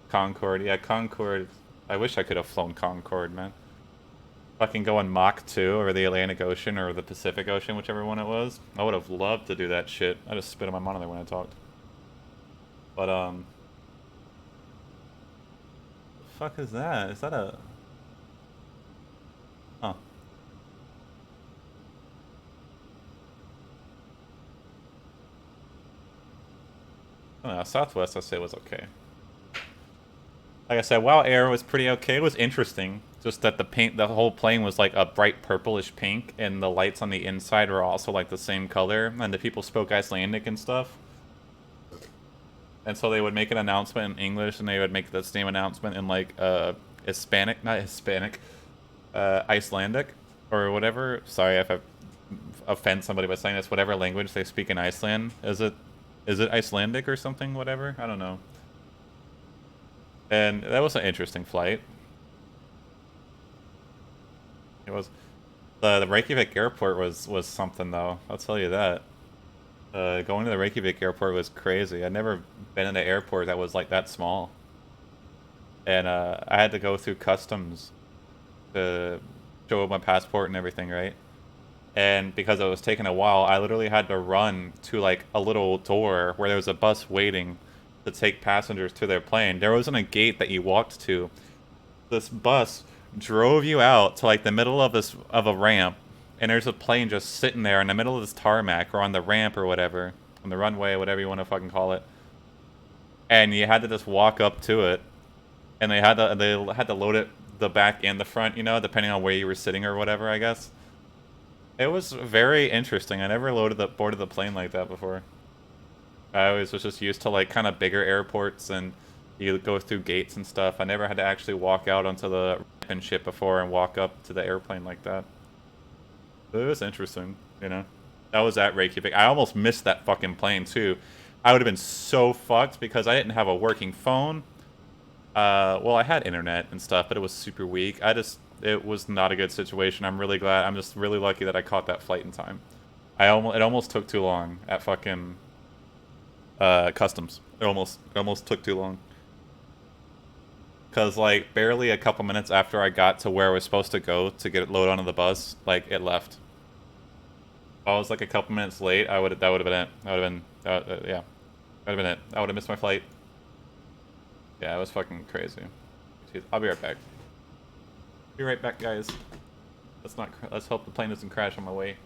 [SPEAKER 1] Concorde, yeah, Concorde. I wish I could have flown Concorde, man. Fucking going Mach 2 over the Atlantic Ocean or the Pacific Ocean, whichever one it was. I would have loved to do that shit. I just spit on my monitor when I talked. But, the fuck is that? Is that a... Huh. I don't know, Southwest, I say, was okay. Like I said, WoW Air was pretty okay. It was interesting. Just that the whole plane was like a bright purplish pink, and the lights on the inside were also like the same color, and the people spoke Icelandic and stuff. And so they would make an announcement in English, and they would make the same announcement in like Hispanic, not Hispanic, Icelandic or whatever. Sorry if I offend somebody by saying this. Whatever language they speak in Iceland, is it Icelandic or something? Whatever, I don't know. And that was an interesting flight. It was. The Reykjavik airport was something though. I'll tell you that. Going to the Reykjavik airport was crazy. I'd never been in an airport that was like that small. And I had to go through customs to show my passport and everything, right? And because it was taking a while, I literally had to run to like a little door where there was a bus waiting to take passengers to their plane. There wasn't a gate that you walked to. This bus drove you out to like the middle of a ramp, and there's a plane just sitting there in the middle of this tarmac or on the ramp or whatever, on the runway, whatever you want to fucking call it. And you had to just walk up to it, and they had to load it the back and the front, you know, depending on where you were sitting or whatever, I guess. It was very interesting. I never boarded the plane like that before. I always was just used to like kind of bigger airports and you go through gates and stuff. I never had to actually walk out onto the ramp and shit before and walk up to the airplane like that. But it was interesting, you know. That was at Reykjavik. I almost missed that fucking plane too. I would have been so fucked because I didn't have a working phone. Well, I had internet and stuff, but it was super weak. It was not a good situation. I'm really glad. I'm just really lucky that I caught that flight in time. It almost took too long at fucking customs. It almost took too long. Cause like barely a couple minutes after I got to where I was supposed to go to get it loaded onto the bus, like it left. If I was like a couple minutes late, that would have been it. That would have been yeah, that would have been it. I would have missed my flight. Yeah, it was fucking crazy. I'll be right back. Be right back, guys. Let's hope the plane doesn't crash on my way.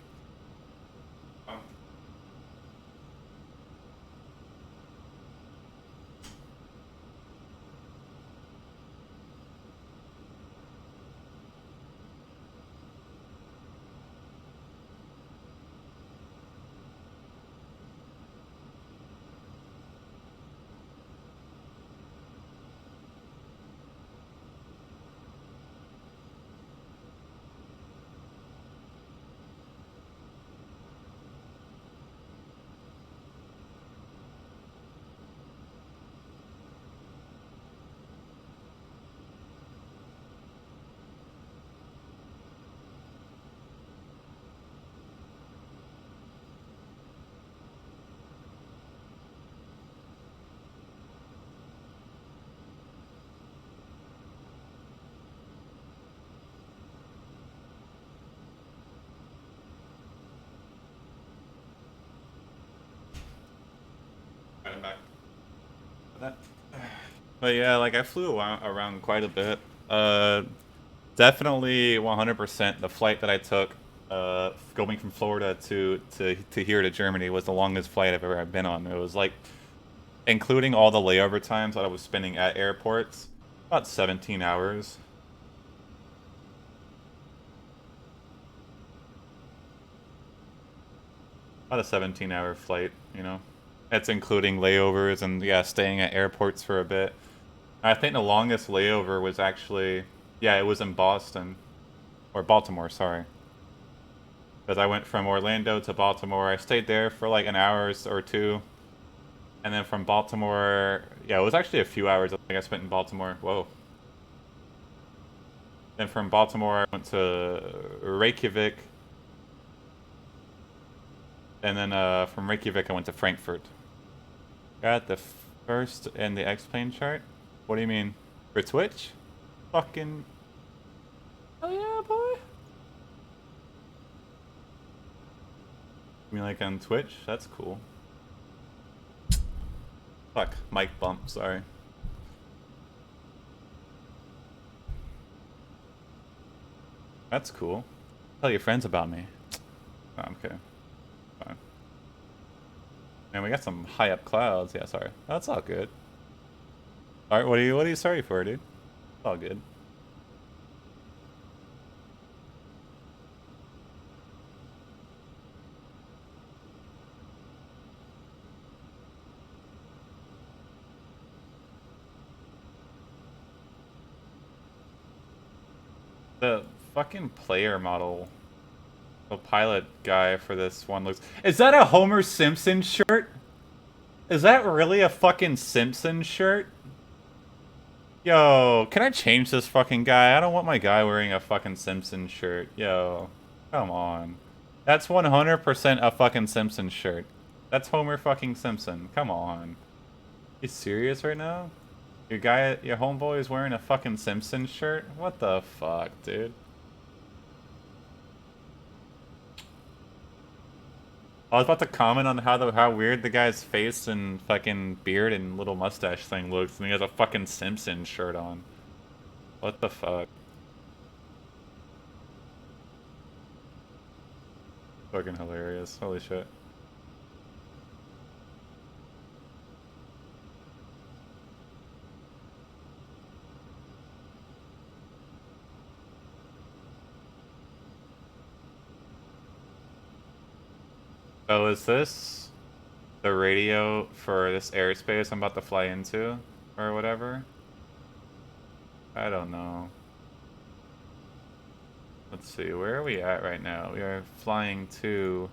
[SPEAKER 1] I'm back. But yeah, like I flew around quite a bit. Definitely 100% the flight that I took going from Florida to here to Germany was the longest flight I've ever been on. It was like, including all the layover times that I was spending at airports, about 17 hours. About a 17-hour flight, you know. That's including layovers and, yeah, staying at airports for a bit. I think the longest layover was actually, yeah, it was in Boston. Or Baltimore, sorry. Because I went from Orlando to Baltimore. I stayed there for like an hour or two. And then from Baltimore, yeah, it was actually a few hours I think I spent in Baltimore. Whoa. Then from Baltimore, I went to Reykjavik. And then from Reykjavik, I went to Frankfurt. Got the first in the X-Plane chart? What do you mean? For Twitch? Fucking... Oh yeah, boy. You mean like on Twitch? That's cool. Fuck, mic bump, sorry. That's cool. Tell your friends about me. Oh, I'm kidding. Fine. Man, we got some high up clouds. Yeah, sorry. That's all good. Alright, what are you sorry for, dude? It's all good. The fucking player model, the pilot guy for this one looks... Is that a Homer Simpson shirt? Is that really a fucking Simpson shirt? Yo, can I change this fucking guy? I don't want my guy wearing a fucking Simpson shirt. Yo, come on. That's 100% a fucking Simpson shirt. That's Homer fucking Simpson. Come on. You serious right now? Your guy, your homeboy is wearing a fucking Simpson shirt? What the fuck, dude? I was about to comment on how weird the guy's face and fucking beard and little mustache thing looks, and he has a fucking Simpson shirt on. What the fuck? Fucking hilarious. Holy shit. So is this the radio for this airspace I'm about to fly into? Or whatever? I don't know. Let's see, where are we at right now? We are flying to...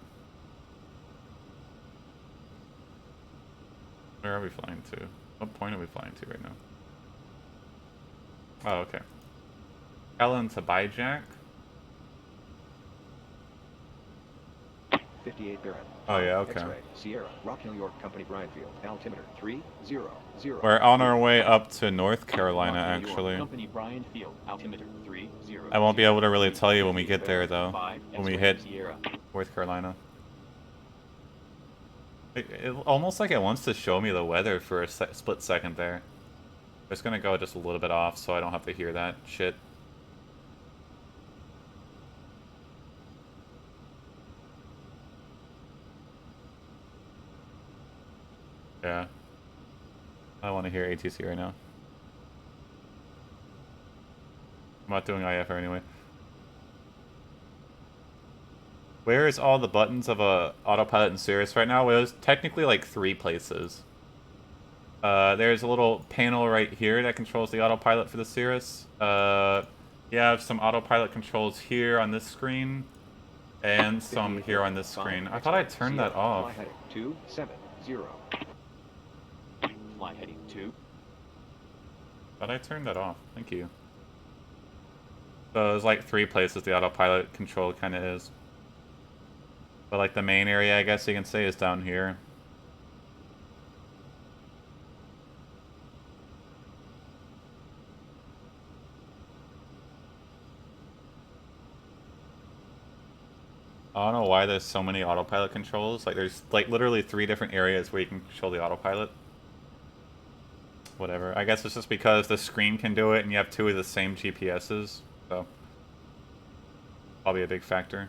[SPEAKER 1] Where are we flying to? What point are we flying to right now? Oh, okay. Ellen to Bijack?
[SPEAKER 2] 58 Baron.
[SPEAKER 1] Oh yeah, okay.
[SPEAKER 2] X-ray, Sierra, Rock Hill, York, Company, Bryanfield, altimeter 300.
[SPEAKER 1] We're on our way up to North Carolina,
[SPEAKER 3] Rock Hill, York,
[SPEAKER 1] actually.
[SPEAKER 3] Company Bryanfield, altimeter 30.
[SPEAKER 1] I won't be able to really tell you when we get there, though.
[SPEAKER 3] 5
[SPEAKER 1] When we
[SPEAKER 3] X-ray,
[SPEAKER 1] hit
[SPEAKER 3] Sierra.
[SPEAKER 1] North Carolina. It almost like it wants to show me the weather for a split second there. I'm just gonna go just a little bit off so I don't have to hear that shit. Yeah. I don't want to hear ATC right now. I'm not doing IFR anyway. Where is all the buttons of a autopilot in Cirrus right now? Well, there's technically like 3 places. There's a little panel right here that controls the autopilot for the Cirrus. You have some autopilot controls here on this screen, and some here on this screen. I thought I turned that off.
[SPEAKER 2] Fly heading 270.
[SPEAKER 3] Fly heading 2.
[SPEAKER 1] Thought I turned that off. Thank you. So there's like 3 places the autopilot control kind of is. But like the main area, I guess you can say, is down here. I don't know why there's so many autopilot controls. Like there's like literally 3 different areas where you can control the autopilot. Whatever. I guess it's just because the screen can do it and you have 2 of the same GPSs. So probably a big factor.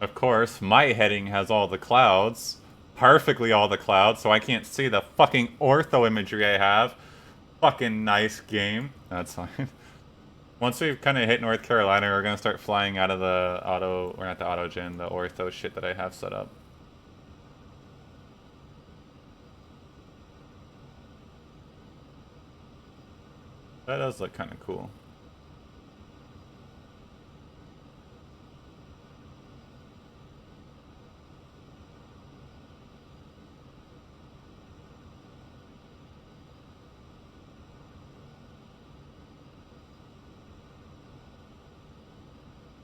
[SPEAKER 1] Of course, my heading has all the clouds. Perfectly all the clouds, so I can't see the fucking ortho imagery I have. Fucking nice game. That's fine. Once we've kind of hit North Carolina, we're going to start flying out of the auto, or not the autogen, the ortho shit that I have set up. That does look kind of cool.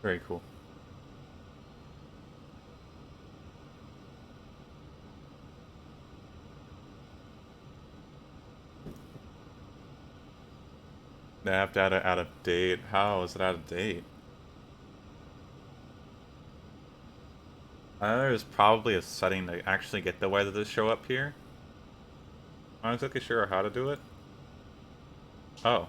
[SPEAKER 1] Very cool. Nav data out of date. How is it out of date? There's probably a setting to actually get the weather to show up here. I'm not exactly sure how to do it. Oh.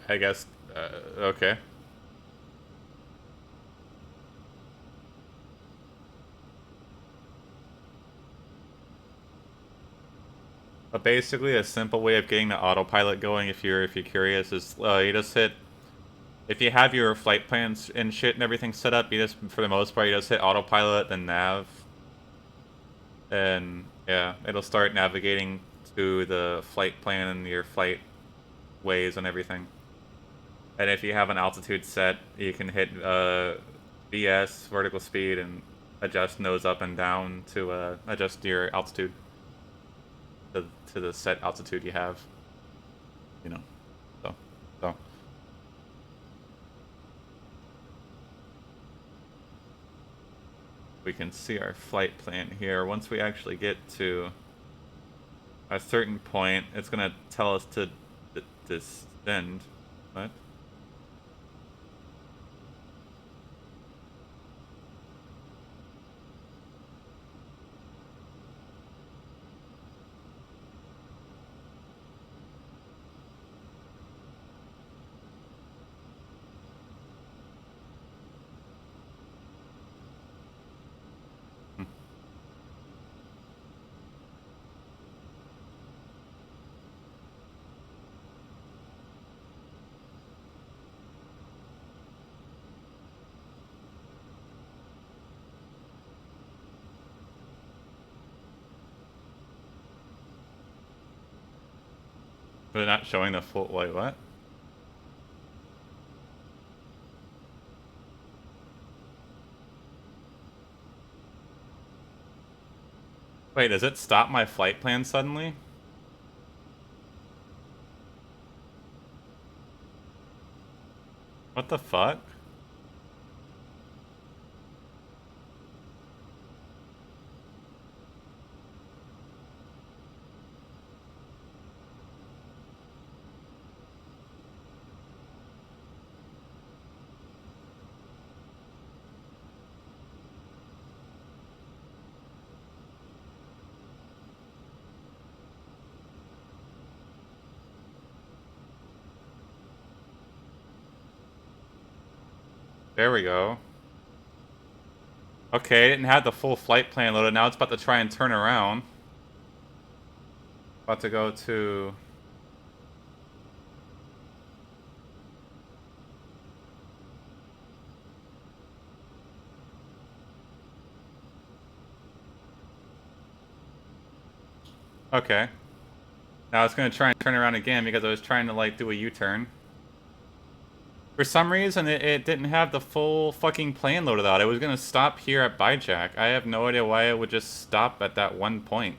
[SPEAKER 1] I guess, okay. But basically, a simple way of getting the autopilot going, if you're curious, is you just hit. If you have your flight plans and shit and everything set up, you just, for the most part, you just hit autopilot, then nav, and yeah, it'll start navigating to the flight plan and your flight ways and everything. And if you have an altitude set, you can hit VS, vertical speed, and adjust nose up and down to adjust your altitude to the set altitude you have. You know, so. We can see our flight plan here. Once we actually get to a certain point, it's gonna tell us to descend. What? They're not showing the full. Wait, what? Wait, does it stop my flight plan suddenly? What the fuck? There we go. Okay, it didn't have the full flight plan loaded. Now it's about to try and turn around. About to go to... Okay. Now it's gonna try and turn around again because I was trying to, like, do a U-turn. For some reason, it didn't have the full fucking plan loaded out. It was gonna stop here at Bijak. I have no idea why it would just stop at that one point.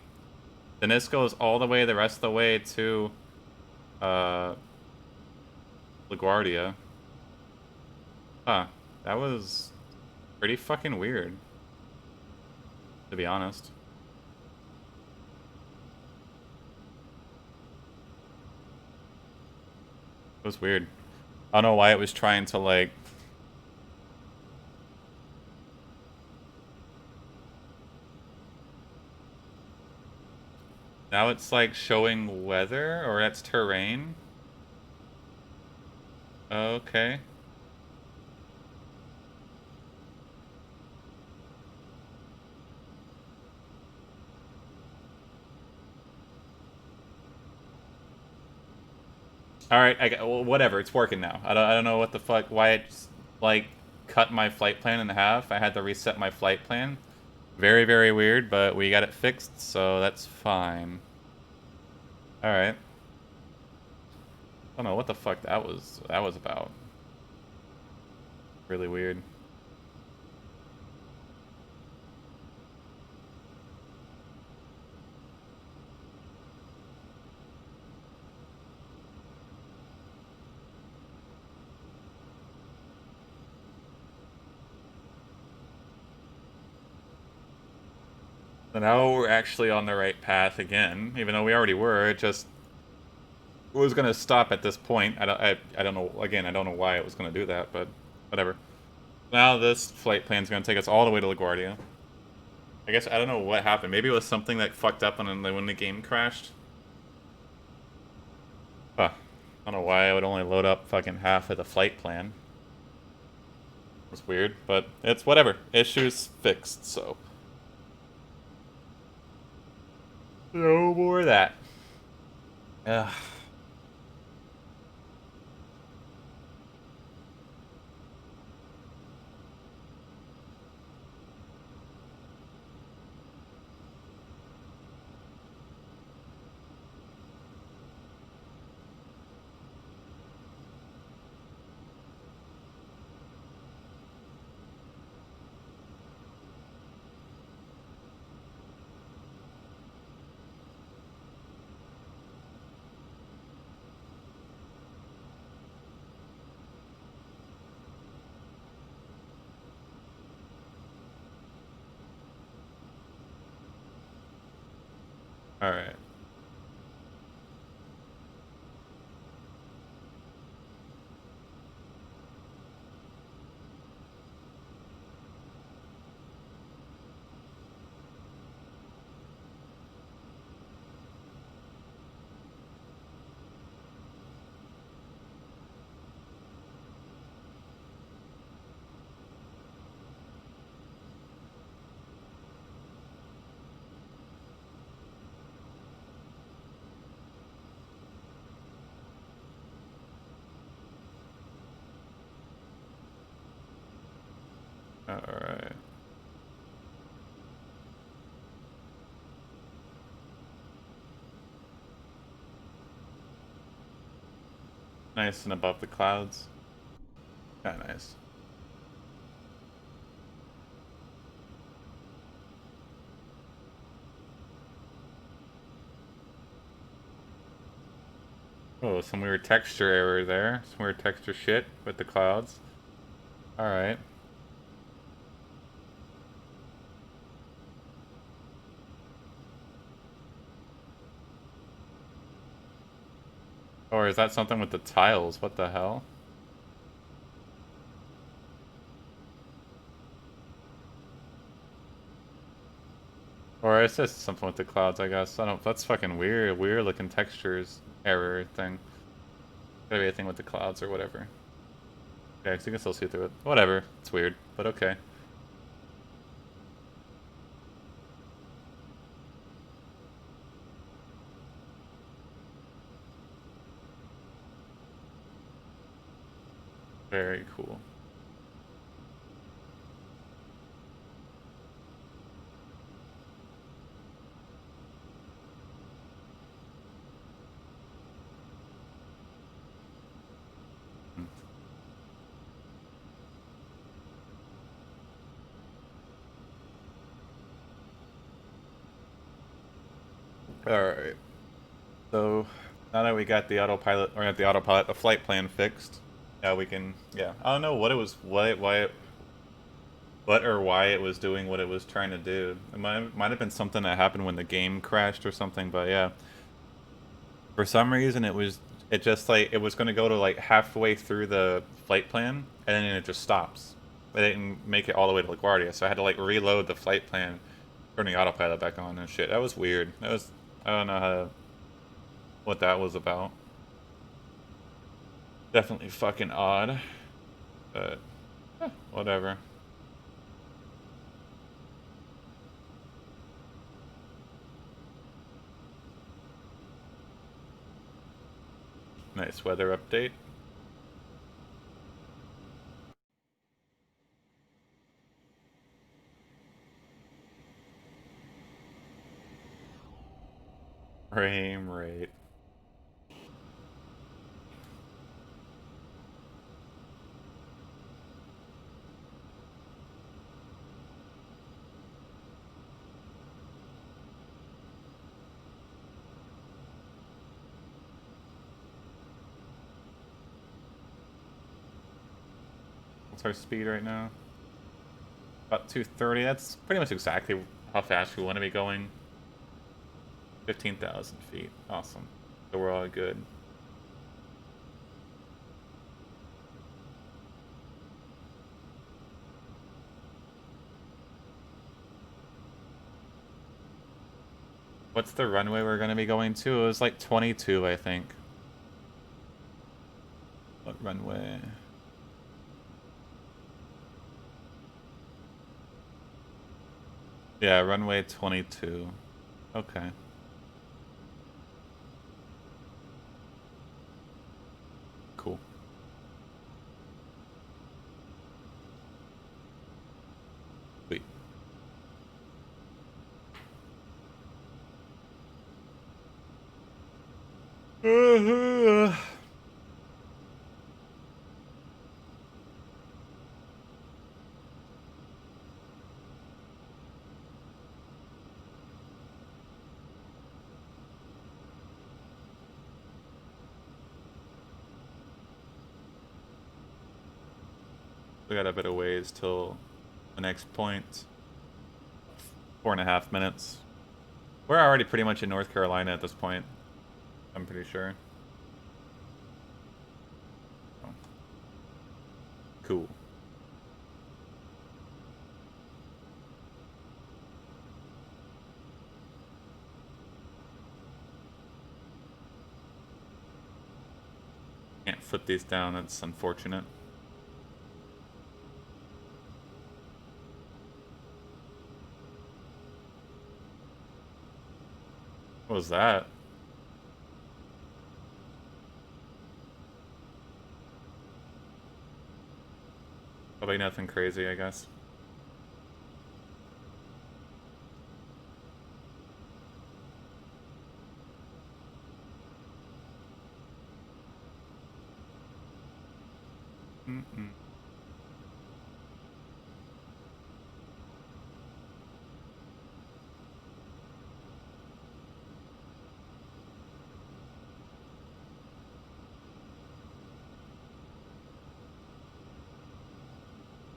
[SPEAKER 1] Then this goes all the way the rest of the way to, LaGuardia. Huh. That was pretty fucking weird, to be honest. It was weird. I don't know why it was trying to, like... Now it's, like, showing weather, or that's terrain. Okay. Alright, well, whatever, it's working now. I don't know what the fuck, why it, like, cut my flight plan in half. I had to reset my flight plan. Very, very weird, but we got it fixed, so that's fine. Alright. I don't know what the fuck that was about. Really weird. So now we're actually on the right path again, even though we already were. It just was gonna stop at this point. I don't know. Again, I don't know why it was gonna do that, but whatever. Now this flight plan's gonna take us all the way to LaGuardia. I guess I don't know what happened. Maybe it was something that fucked up when the game crashed. Huh. I don't know why I would only load up fucking half of the flight plan. It was weird, but it's whatever. Issues fixed, so. No more of that. Ugh. Alright. Alright. Nice and above the clouds. Kinda nice. Oh, some weird texture error there. Some weird texture shit with the clouds. Alright. Or is that something with the tiles? What the hell? Or it's just something with the clouds, I guess. I don't. That's fucking weird. Weird looking textures error thing. Gotta be a thing with the clouds or whatever. Okay, so you can still see through it. Whatever. It's weird, but okay. Very cool. Alright. So, now that we got the autopilot, or not the autopilot, the flight plan fixed, yeah, we can, yeah. I don't know what it was, what or why it was doing what it was trying to do. It might have been something that happened when the game crashed or something, but yeah. For some reason, it just like, it was going to go to like halfway through the flight plan, and then it just stops. It didn't make it all the way to LaGuardia, so I had to like reload the flight plan, turn the autopilot back on and shit. That was weird. That was, I don't know what that was about. Definitely fucking odd, but whatever. Nice weather update. Frame rate. What's our speed right now? About 230. That's pretty much exactly how fast we want to be going. 15,000 feet. Awesome. So we're all good. What's the runway we're going to be going to? It was like 22, I think. What runway? Yeah, runway 22. Okay. Cool. Sweet. We got a bit of ways till the next point. 4.5 minutes. We're already pretty much in North Carolina at this point. I'm pretty sure. Oh. Cool. Can't flip these down, that's unfortunate. What was that? Probably nothing crazy, I guess. Mm-mm.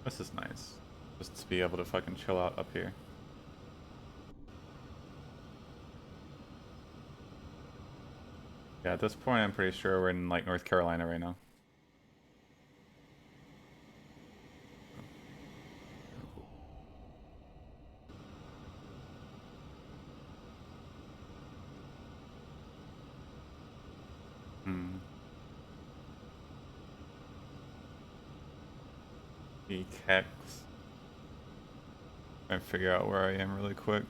[SPEAKER 1] This is nice. Just to be able to fucking chill out up here. Yeah, at this point I'm pretty sure we're in like North Carolina right now. Hmm. Ekex. Trying to figure out where I am really quick.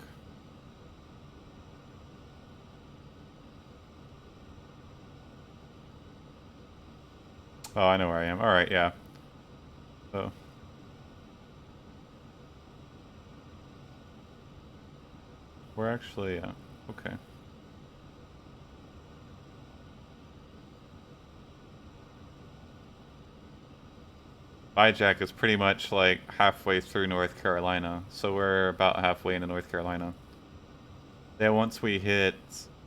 [SPEAKER 1] Oh, I know where I am. Alright, yeah. So. We're actually, okay. Hijack is pretty much like halfway through North Carolina, so we're about halfway into North Carolina. Then once we hit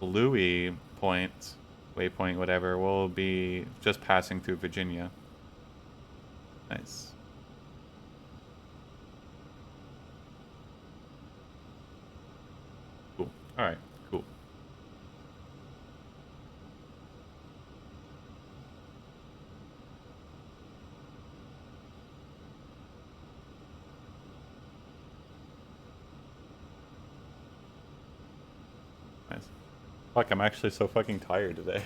[SPEAKER 1] Louis Point, waypoint, whatever, we'll be just passing through Virginia. Nice. Cool. Alright, cool. Nice. Fuck, I'm actually so fucking tired today.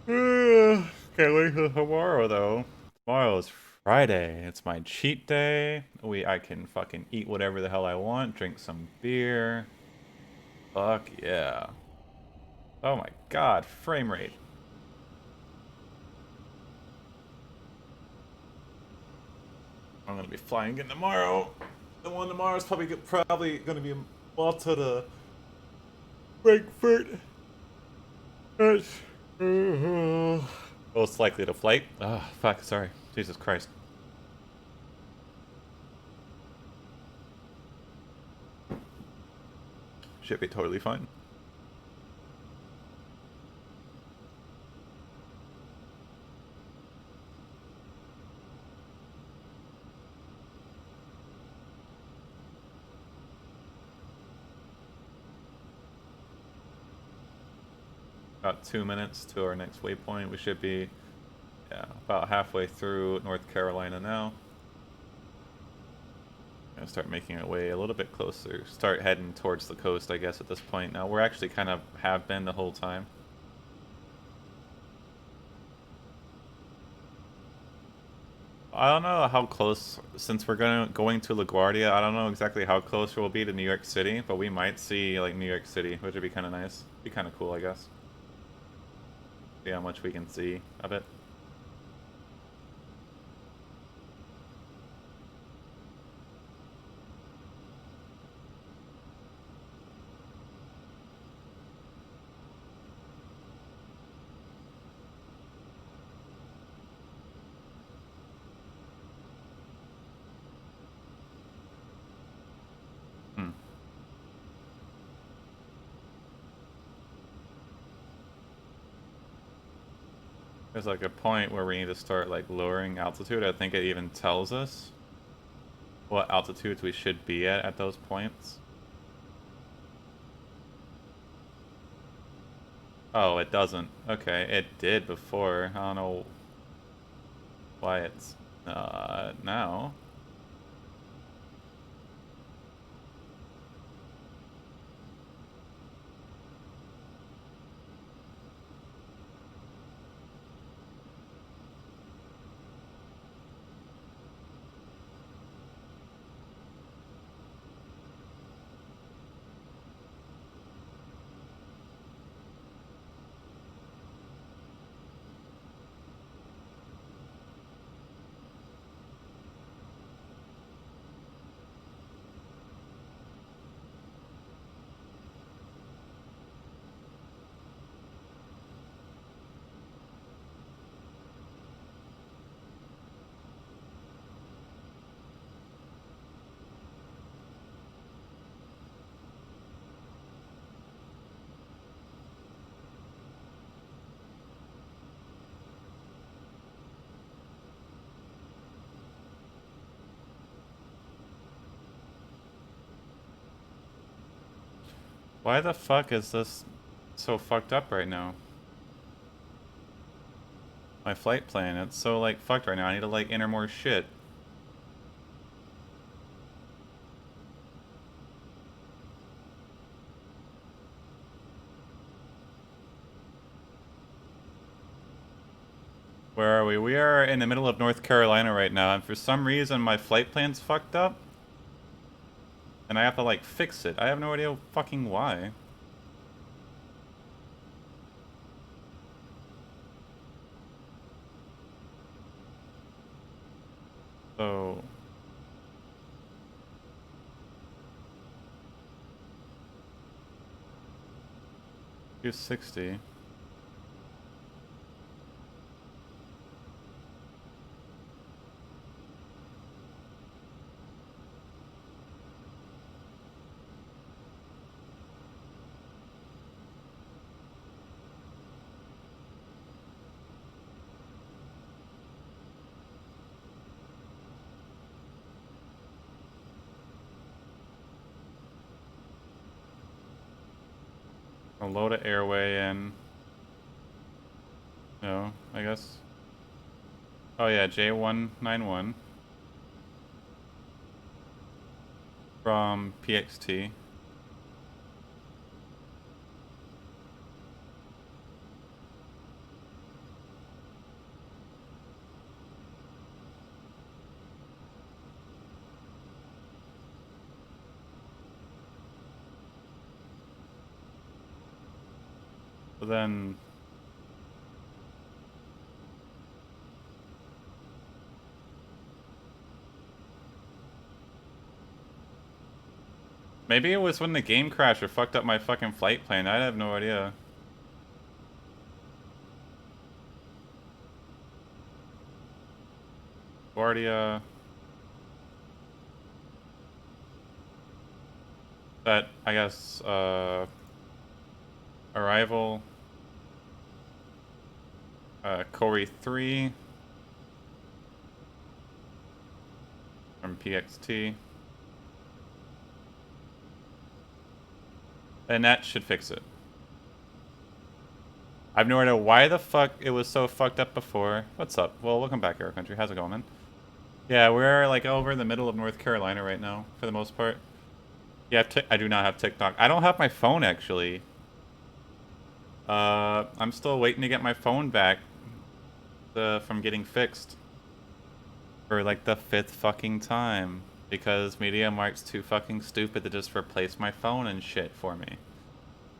[SPEAKER 1] Can't wait for tomorrow though. Tomorrow is Friday. It's my cheat day. I can fucking eat whatever the hell I want, drink some beer. Fuck yeah. Oh my god, frame rate. I'm gonna be flying again tomorrow. The one tomorrow is probably gonna be Malta to Frankfurt. That's most likely to flight. Oh, fuck, sorry. Jesus Christ. Should be totally fine. About 2 minutes to our next waypoint. We should be, yeah, about halfway through North Carolina now. Gonna start making our way a little bit closer. Start heading towards the coast, I guess, at this point. Now, we're actually kind of have been the whole time. I don't know how close, since we're going to LaGuardia, I don't know exactly how close we'll be to New York City, but we might see like New York City, which would be kind of nice. Be kind of cool, I guess. See how much we can see of it. Hmm. There's like a point where we need to start like lowering altitude. I think it even tells us what altitudes we should be at those points. Oh, it doesn't. Okay, it did before. I don't know why it's now. Why the fuck is this so fucked up right now? My flight plan, it's so like fucked right now. I need to like enter more shit. Where are we? We are in the middle of North Carolina right now, and for some reason my flight plan's fucked up. And I have to like fix it. I have no idea fucking why. So 260. I'll load an airway in. No, I guess. Oh yeah, J191 from PXT. But then maybe it was when the game crashed or fucked up my fucking flight plan. I have no idea. Guardia. That, I guess, arrival. Corey 3 from PXT. And that should fix it. I have no idea why the fuck it was so fucked up before. What's up? Well, welcome back, Air Country. How's it going, man? Yeah, we're like over in the middle of North Carolina right now, for the most part. Yeah, I do not have TikTok. I don't have my phone, actually. I'm still waiting to get my phone back from getting fixed. For like the 5th fucking time. Because MediaMarkt's too fucking stupid to just replace my phone and shit for me.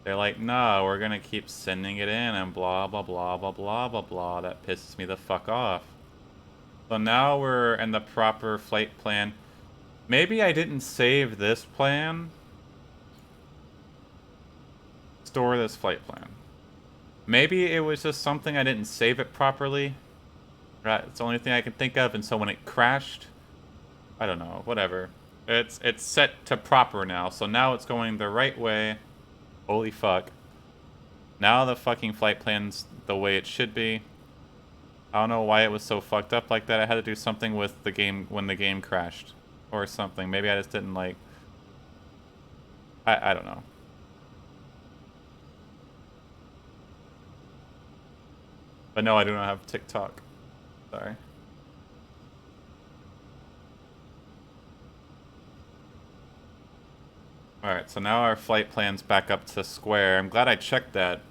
[SPEAKER 1] They're like, no, we're gonna keep sending it in and blah blah blah blah blah blah blah. That pisses me the fuck off. So now we're in the proper flight plan. Maybe I didn't save this plan. Store this flight plan. Maybe it was just something I didn't save it properly. Right, it's the only thing I can think of, and so when it crashed, I don't know, whatever. It's set to proper now, so now it's going the right way. Holy fuck. Now the fucking flight plan's the way it should be. I don't know why it was so fucked up like that. I had to do something with the game when the game crashed. Or something. Maybe I just didn't like... I don't know. But no, I do not have TikTok. Sorry. Alright, so now our flight plan's back up to square. I'm glad I checked that.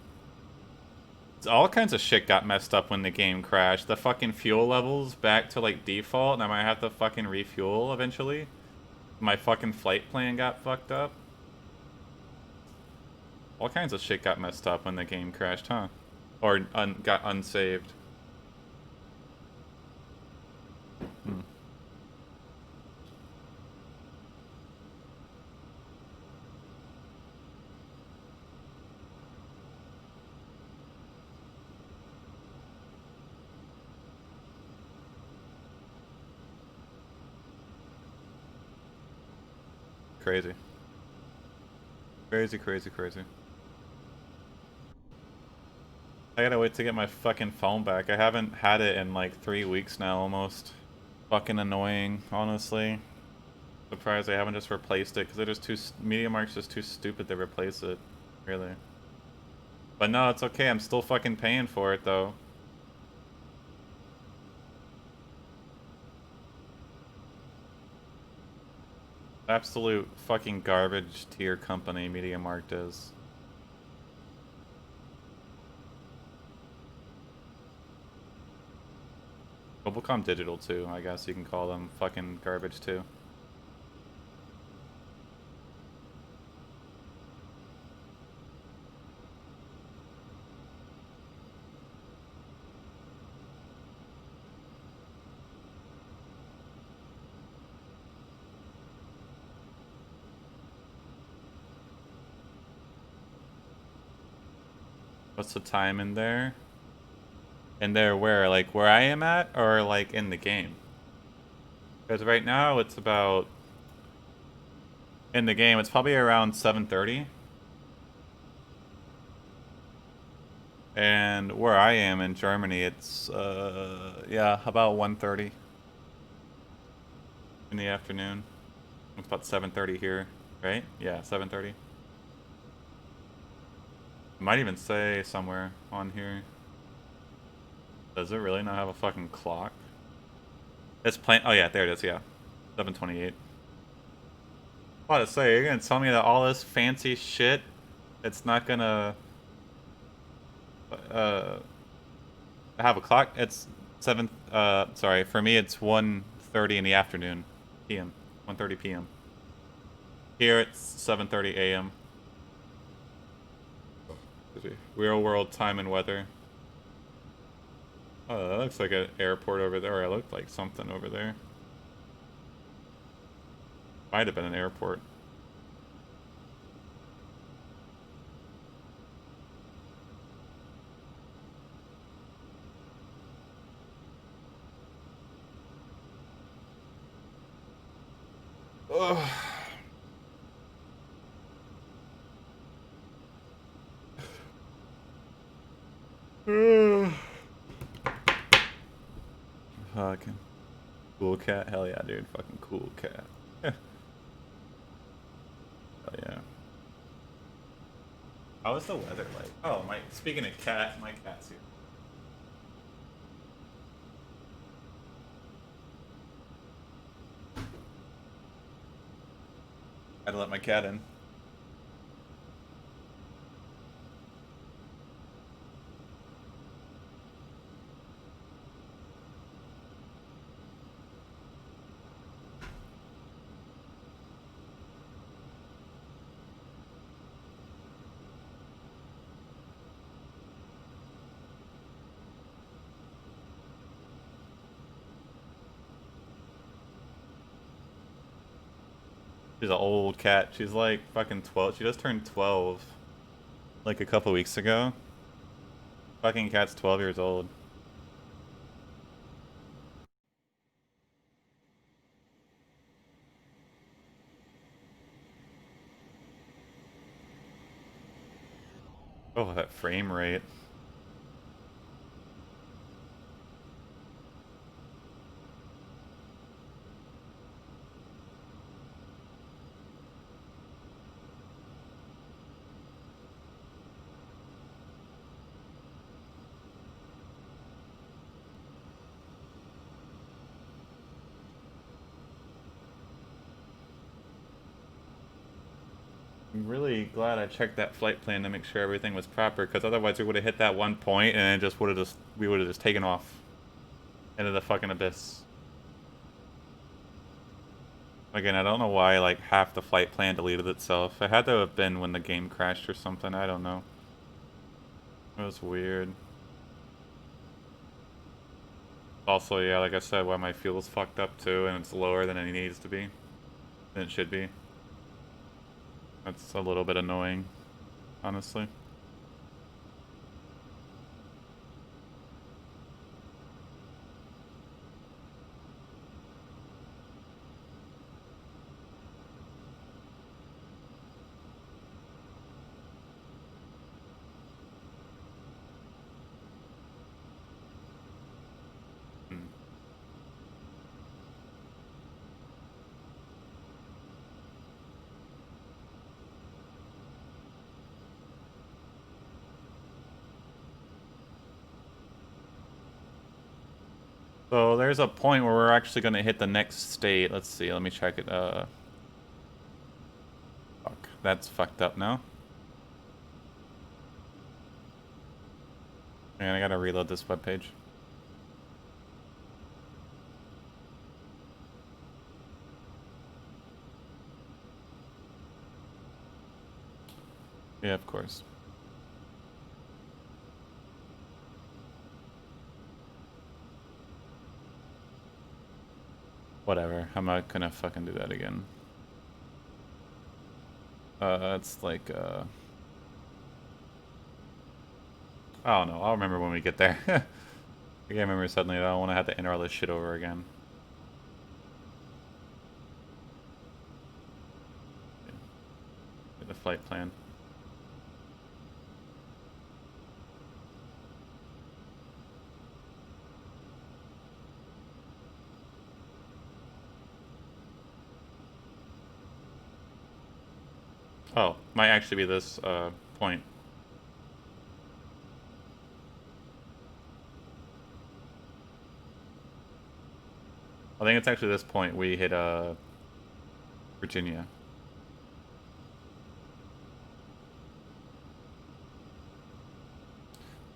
[SPEAKER 1] All kinds of shit got messed up when the game crashed. The fucking fuel levels back to like default, and I might have to fucking refuel eventually. My fucking flight plan got fucked up. All kinds of shit got messed up when the game crashed, huh? Or got unsaved. Hmm. Crazy. Crazy, crazy, crazy. I gotta wait to get my fucking phone back. I haven't had it in like 3 weeks now, almost. Fucking annoying, honestly. Surprised they haven't just replaced it, because they're just too... MediaMarkt's just too stupid to replace it. Really. But no, it's okay. I'm still fucking paying for it, though. Absolute fucking garbage tier company MediaMarkt is. Mobilecom Digital too, I guess you can call them fucking garbage too. What's the time in there? In there where? Like where I am at, or like in the game? Because right now it's about... In the game, it's probably around 7:30. And where I am in Germany, it's, yeah, about 1:30 in the afternoon. It's about 7:30 here, right? Yeah, 7:30. Might even say somewhere on here. Does it really not have a fucking clock? It's plain. Oh yeah, there it is. Yeah, 7:28. What to say? You're gonna tell me that all this fancy shit, it's not gonna uh have a clock? It's 7. Sorry. For me, it's 1:30 in the afternoon, p.m. 1:30 p.m. Here it's 7:30 a.m. Real world time and weather. Oh, that looks like an airport over there. Or it looked like something over there. Might have been an airport. Ugh. Fucking cool cat. Hell yeah, dude. Fucking cool cat. Hell yeah. How is the weather like? Oh, my. Speaking of cat, my cat's here. Had to let my cat in. She's an old cat. She's like fucking 12. She just turned 12 like a couple weeks ago. Fucking cat's 12 years old. Oh, that frame rate. I'm really glad I checked that flight plan to make sure everything was proper, because otherwise we would have hit that one point and it just would have we would have just taken off into the fucking abyss. Again, I don't know why like half the flight plan deleted itself. It had to have been when the game crashed or something. I don't know. It was weird. Also, yeah, like I said, why my fuel's fucked up too, and it's lower than it needs to be, than it should be. That's a little bit annoying, honestly. Hmm. So there's a point where we're actually gonna hit the next state. Let's see, let me check it. Fuck, that's fucked up now. And I gotta reload this webpage. Yeah, of course. Whatever, I'm not gonna fucking do that again. It's like, I don't know, I'll remember when we get there. I can't remember suddenly, I don't want to have to enter all this shit over again. Get the flight plan. Oh, might actually be this, point. I think it's actually this point we hit, Virginia.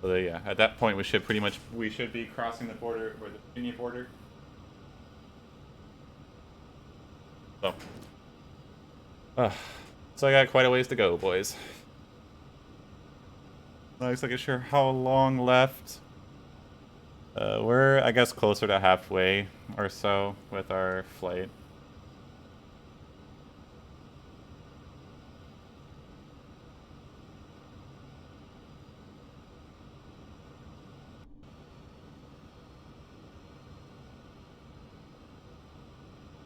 [SPEAKER 1] So yeah, at that point we should be crossing the border, or the Virginia border. So, so I got quite a ways to go, boys. Not exactly sure how long left. We're, I guess, closer to halfway or so with our flight.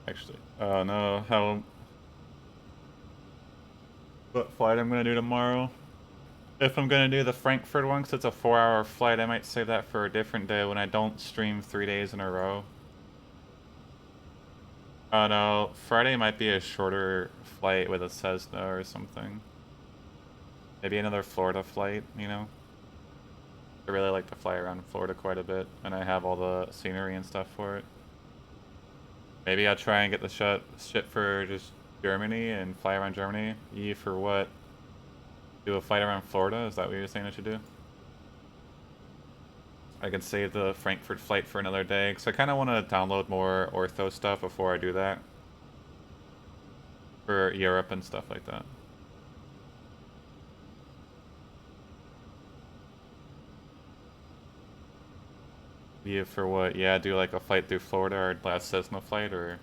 [SPEAKER 1] Actually, oh no, what flight I'm gonna do tomorrow? If I'm gonna do the Frankfurt one, 'cause it's a 4-hour flight, I might save that for a different day when I don't stream 3 days in a row. Oh no, Friday might be a shorter flight with a Cessna or something. Maybe another Florida flight, you know? I really like to fly around Florida quite a bit, and I have all the scenery and stuff for it. Maybe I'll try and get the shit for just Germany and fly around Germany. E for what? Do a flight around Florida? Is that what you're saying I should do? I can save the Frankfurt flight for another day, because I kind of want to download more ortho stuff before I do that. For Europe and stuff like that. Yeah, for what? Yeah, do like a flight through Florida or last Cessna flight, or...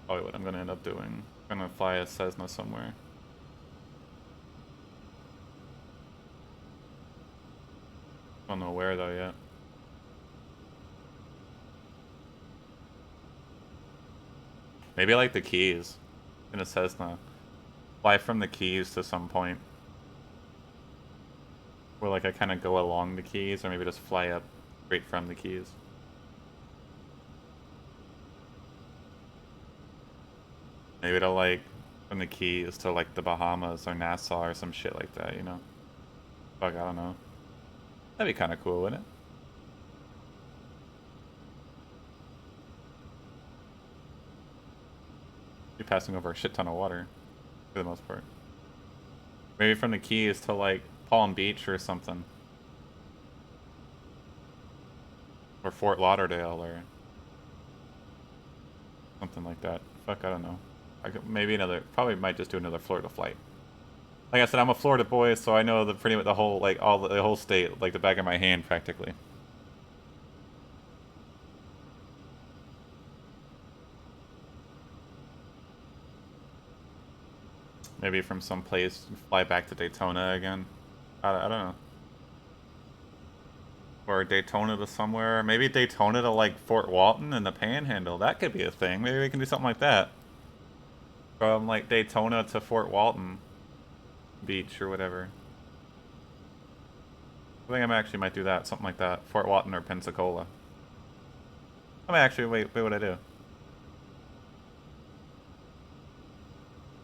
[SPEAKER 1] Probably what I'm gonna end up doing. I'm gonna fly a Cessna somewhere. Don't know where though yet. Maybe like the Keys in a Cessna. Fly from the Keys to some point. Where like I kind of go along the Keys, or maybe just fly up straight from the Keys. Maybe to like from the Keys to like the Bahamas or Nassau or some shit like that, you know? Fuck, I don't know. That'd be kind of cool, wouldn't it? Be passing over a shit ton of water, for the most part. Maybe from the Keys to like Palm Beach or something. Or Fort Lauderdale or something like that. Fuck, I don't know. I could, maybe another, probably might just do another Florida flight. Like I said, I'm a Florida boy, so I know the pretty much the whole, like, all the whole state, like the back of my hand, practically. Maybe from some place, fly back to Daytona again. I don't know. Or Daytona to somewhere. Maybe Daytona to, like, Fort Walton and the Panhandle. That could be a thing. Maybe we can do something like that. From, like, Daytona to Fort Walton Beach or whatever. I think I actually might do that. Something like that. Fort Walton or Pensacola. I mean, actually, wait, what I do?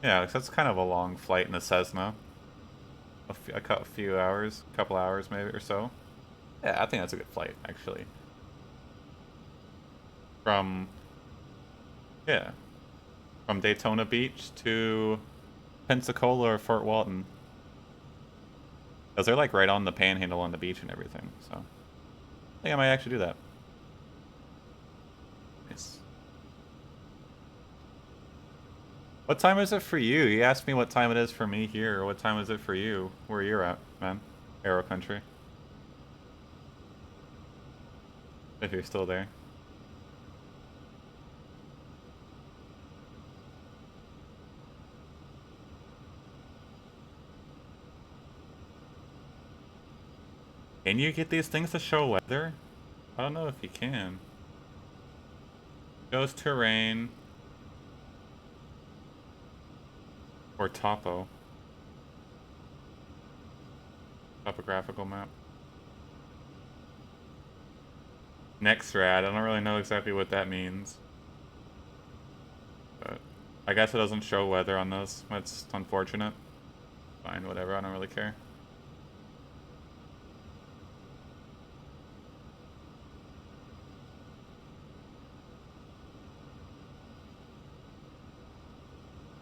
[SPEAKER 1] Yeah, 'cause that's kind of a long flight in a Cessna. A few hours, couple hours maybe or so. Yeah, I think that's a good flight, actually. From, yeah, from Daytona Beach to Pensacola or Fort Walton. Because they're like right on the Panhandle on the beach and everything, so I think I might actually do that. Nice. What time is it for you? You asked me what time it is for me here. What time is it for you? Where you're at, man? Aero Country. If you're still there. Can you get these things to show weather? I don't know if you can. Shows terrain. Or topo. Topographical map. Next rad, I don't really know exactly what that means. But I guess it doesn't show weather on this. That's unfortunate. Fine, whatever, I don't really care.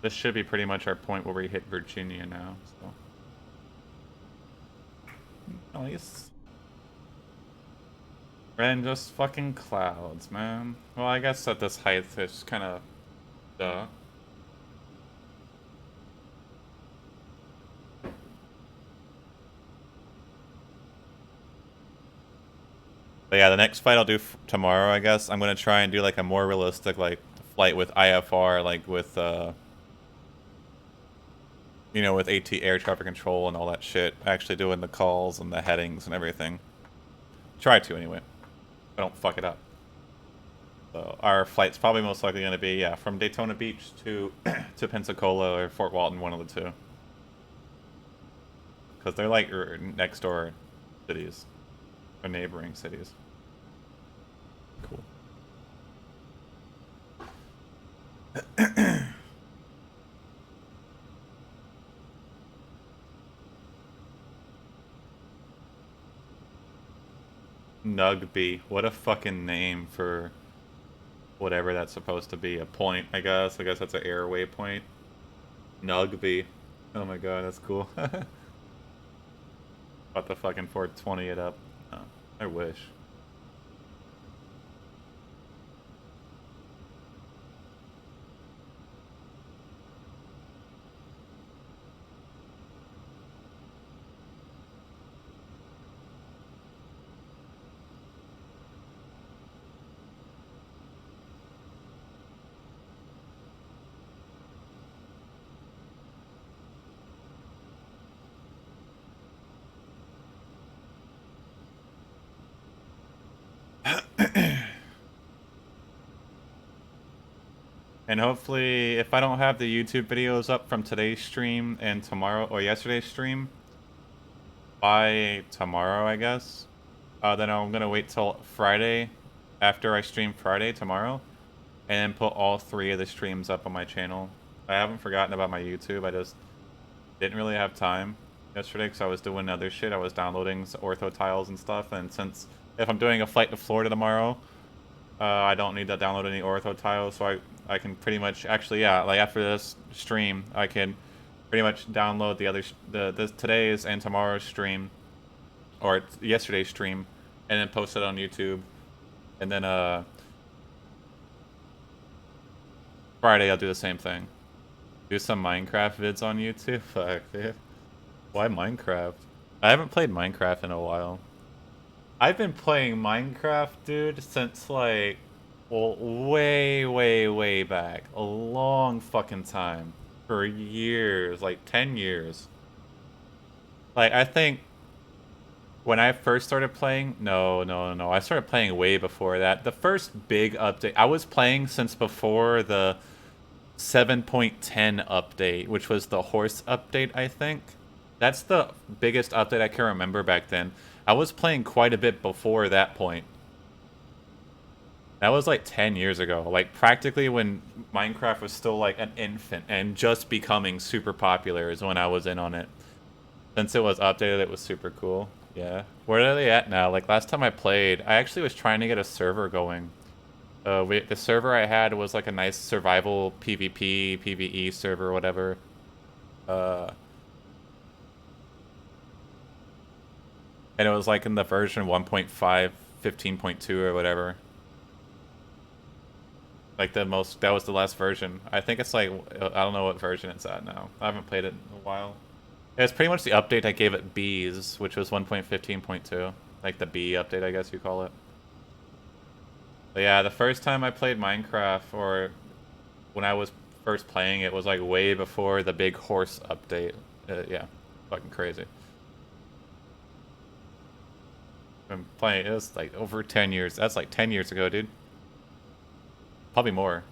[SPEAKER 1] This should be pretty much our point where we hit Virginia now, so. Nice. And just fucking clouds, man. Well, I guess at this height, it's kind of duh. But yeah, the next fight I'll do tomorrow, I guess, I'm gonna try and do like a more realistic like flight with IFR, like with you know, with AT air traffic control and all that shit. Actually doing the calls and the headings and everything. Try to anyway. I don't fuck it up. So our flight's probably most likely gonna be, yeah, from Daytona Beach to to Pensacola or Fort Walton, one of the two. Because they're like next door cities. Or neighboring cities. Cool. Nugby. What a fucking name for whatever that's supposed to be. A point, I guess. I guess that's an airway point. Nugby. Oh my god, that's cool. About to fucking 420 it up. Oh, I wish. And hopefully, if I don't have the YouTube videos up from today's stream and tomorrow or yesterday's stream by tomorrow, I guess, then I'm gonna wait till Friday after I stream Friday tomorrow, and then put all 3 of the streams up on my channel. I haven't forgotten about my YouTube. I just didn't really have time yesterday because I was doing other shit. I was downloading ortho tiles and stuff, and since if I'm doing a flight to Florida tomorrow, I don't need to download any ortho tiles, so I can pretty much actually, yeah, like after this stream, I can pretty much download the other today's and tomorrow's stream, or yesterday's stream, and then post it on YouTube, and then Friday I'll do the same thing. Do some Minecraft vids on YouTube. Fuck, dude. Why Minecraft? I haven't played Minecraft in a while. I've been playing Minecraft, dude, since like, well, way back. A long fucking time. For years, like 10 years. Like, I think when I first started playing, no. I started playing way before that. The first big update, I was playing since before the 7.10 update, which was the horse update, I think. That's the biggest update I can remember back then. I was playing quite a bit before that point. That was like 10 years ago. Like practically when Minecraft was still like an infant and just becoming super popular is when I was in on it. Since it was updated, it was super cool. Yeah. Where are they at now? Like last time I played, I actually was trying to get a server going. The server I had was like a nice survival PvP, PvE server, whatever. And it was like in the version 1.5, 15.2 or whatever. Like that was the last version. I think it's like, I don't know what version it's at now. I haven't played it in a while. It was pretty much the update I gave it B's, which was 1.15.2. Like the B update, I guess you call it. But yeah, the first time I played Minecraft, or when I was first playing it, was like way before the big horse update. Yeah, fucking crazy. Been playing it was like over 10 years. That's like 10 years ago, dude. Probably more.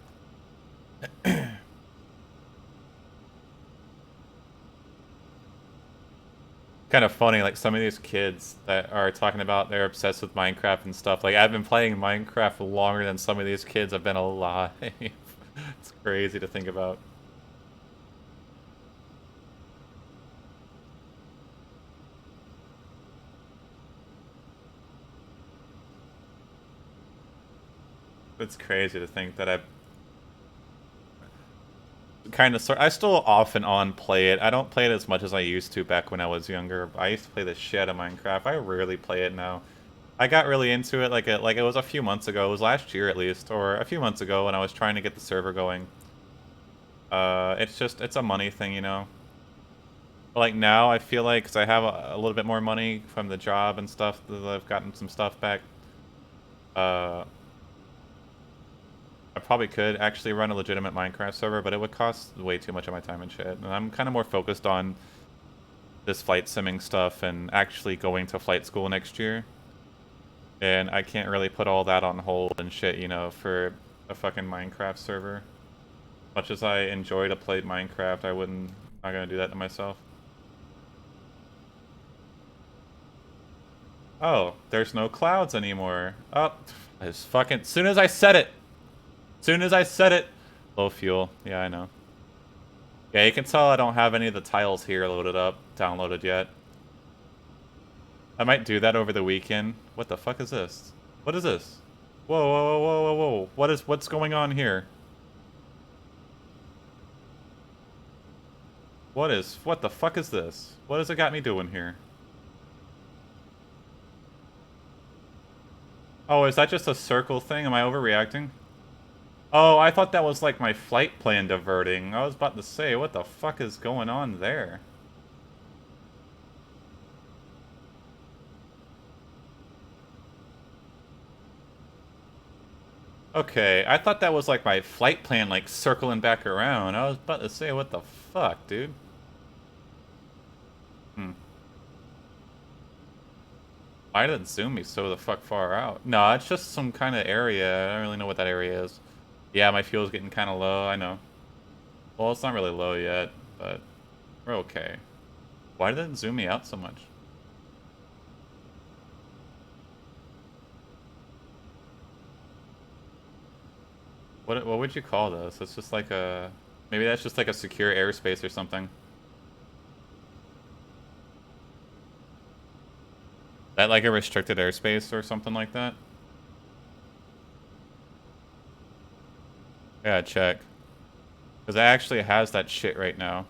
[SPEAKER 1] Kind of funny, like some of these kids that are talking about they're obsessed with Minecraft and stuff. Like I've been playing Minecraft longer than some of these kids have been alive. It's crazy to think about. It's crazy to think that I've I still off and on play it. I don't play it as much as I used to back when I was younger. I used to play the shit out of Minecraft. I rarely play it now. I got really into it like it was a few months ago. It was last year at least, or a few months ago when I was trying to get the server going. It's a money thing, you know. But like now, I feel like because I have a little bit more money from the job and stuff, that I've gotten some stuff back. I probably could actually run a legitimate Minecraft server, but it would cost way too much of my time and shit. And I'm kind of more focused on this flight simming stuff and actually going to flight school next year. And I can't really put all that on hold and shit, you know, for a fucking Minecraft server. Much as I enjoy to play Minecraft, I'm not gonna do that to myself. Oh, there's no clouds anymore. Oh, soon as I said it! Soon as I said it! Low fuel. Yeah, I know. Yeah, you can tell I don't have any of the tiles here downloaded yet. I might do that over the weekend. What the fuck is this? What is this? Whoa. What's going on here? What the fuck is this? What has it got me doing here? Oh, is that just a circle thing? Am I overreacting? Oh, I thought that was like my flight plan diverting. I was about to say, what the fuck is going on there? Okay, I thought that was like my flight plan, like circling back around. I was about to say, what the fuck, dude? Why did it zoom me so the fuck far out? No, it's just some kind of area. I don't really know what that area is. Yeah, my fuel's getting kind of low, I know. Well, it's not really low yet, but we're okay. Why did it zoom me out so much? What would you call this? It's just like a... Maybe that's just like a secure airspace or something. That like a restricted airspace or something like that? Yeah, check. Because it actually has that shit right now.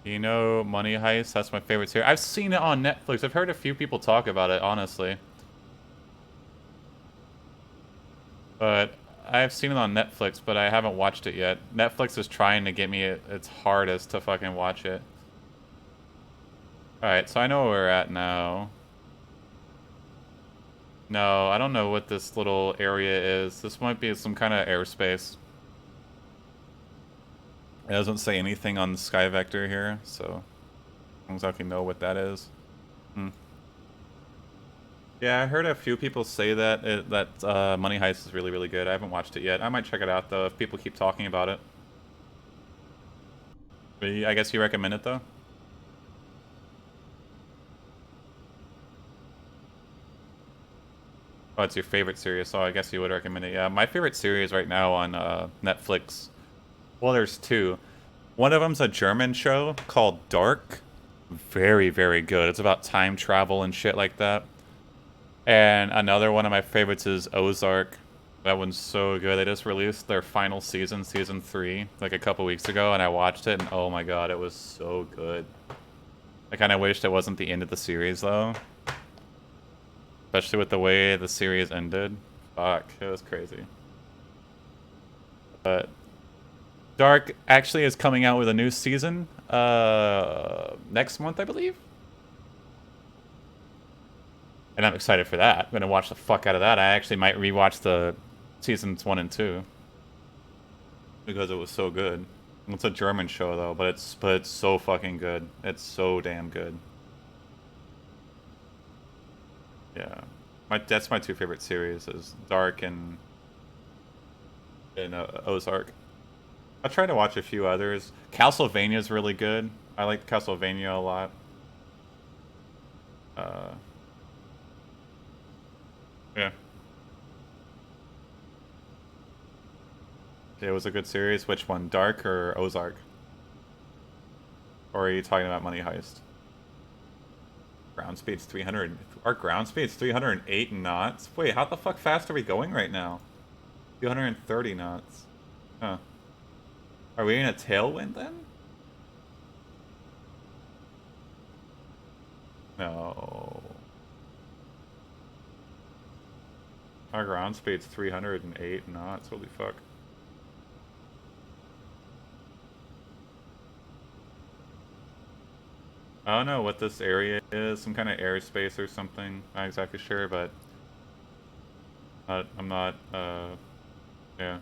[SPEAKER 1] You know Money Heist? That's my favorite series. I've seen it on Netflix. I've heard a few people talk about it, honestly. But I've seen it on Netflix, but I haven't watched it yet. Netflix is trying to get me its hardest to fucking watch it. Alright, so I know where we're at now. No, I don't know what this little area is. This might be some kind of airspace. It doesn't say anything on the sky vector here, so I don't exactly know what that is. Yeah, I heard a few people say that Money Heist is really, really good. I haven't watched it yet. I might check it out, though, if people keep talking about it. But I guess you recommend it, though? Oh, it's your favorite series, so I guess you would recommend it. Yeah, my favorite series right now on Netflix... Well, there's two. One of them's a German show called Dark. Very, very good. It's about time travel and shit like that. And another one of my favorites is Ozark. That one's so good. They just released their final season, season 3, like a couple weeks ago, and I watched it, and oh my god, it was so good. I kind of wished it wasn't the end of the series, though. Especially with the way the series ended. Fuck, it was crazy. But Dark actually is coming out with a new season next month, I believe. And I'm excited for that. I'm gonna watch the fuck out of that. I actually might rewatch the seasons 1 and 2 because it was so good. It's a German show though, but it's so fucking good. It's so damn good. Yeah, that's my two favorite series is Dark and Ozark. I tried to watch a few others. Castlevania is really good. I like Castlevania a lot. Uh, yeah. It was a good series. Which one, Dark or Ozark? Or are you talking about Money Heist? Ground speed's 300. Our ground speed's 308 knots. Wait, how the fuck fast are we going right now? 230 knots. Huh. Are we in a tailwind then? No. Our ground speed's 308 knots. Holy fuck. I don't know what this area is. Some kind of airspace or something. Not exactly sure, but I'm not, yeah.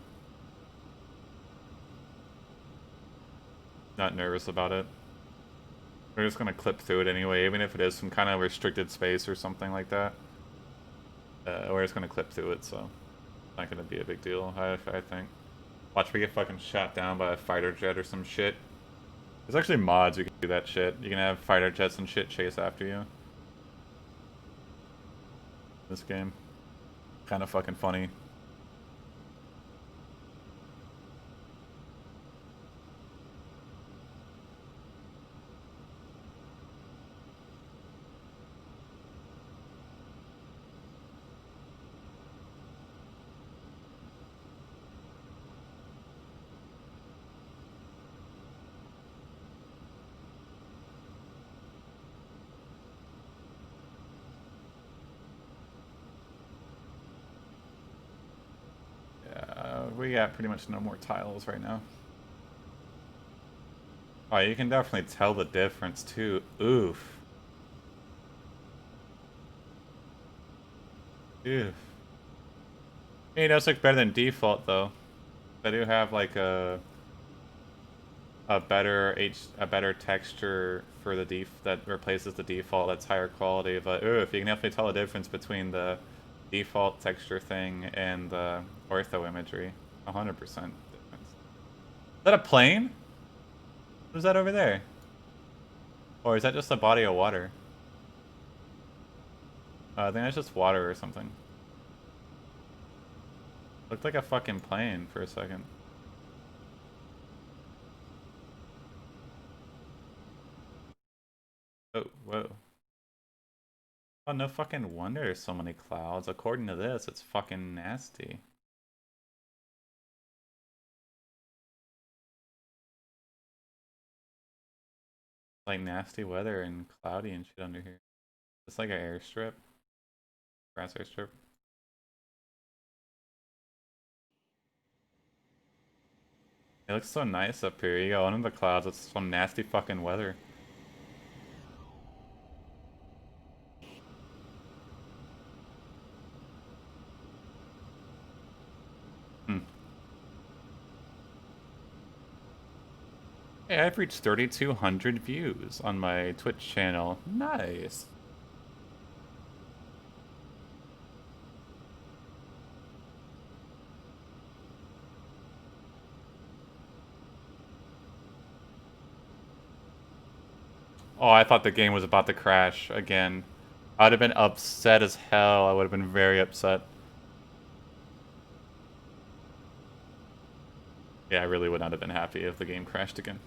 [SPEAKER 1] Not nervous about it. We're just gonna clip through it anyway, even if it is some kind of restricted space or something like that. We're just gonna clip through it, so not gonna be a big deal, I think. Watch me get fucking shot down by a fighter jet or some shit. There's actually mods you can do that shit. You can have fighter jets and shit chase after you. This game. Kind of fucking funny. We got pretty much no more tiles right now. Oh, you can definitely tell the difference too. Oof. Oof. It does look better than default though. I do have like a better texture for the that replaces the default that's higher quality, but oof, you can definitely tell the difference between the default texture thing and the ortho imagery. 100% difference. Is that a plane? Who's that over there? Or is that just a body of water? I think that's just water or something. Looked like a fucking plane for a second. Oh, whoa. Oh, no fucking wonder there's so many clouds. According to this, it's fucking nasty. Like nasty weather and cloudy and shit under here. It's like an airstrip. Grass airstrip. It looks so nice up here. You go under the clouds, it's some nasty fucking weather. Hmm. Hey, I've reached 3,200 views on my Twitch channel. Nice. Oh, I thought the game was about to crash again. I'd have been upset as hell. I would have been very upset. Yeah, I really would not have been happy if the game crashed again.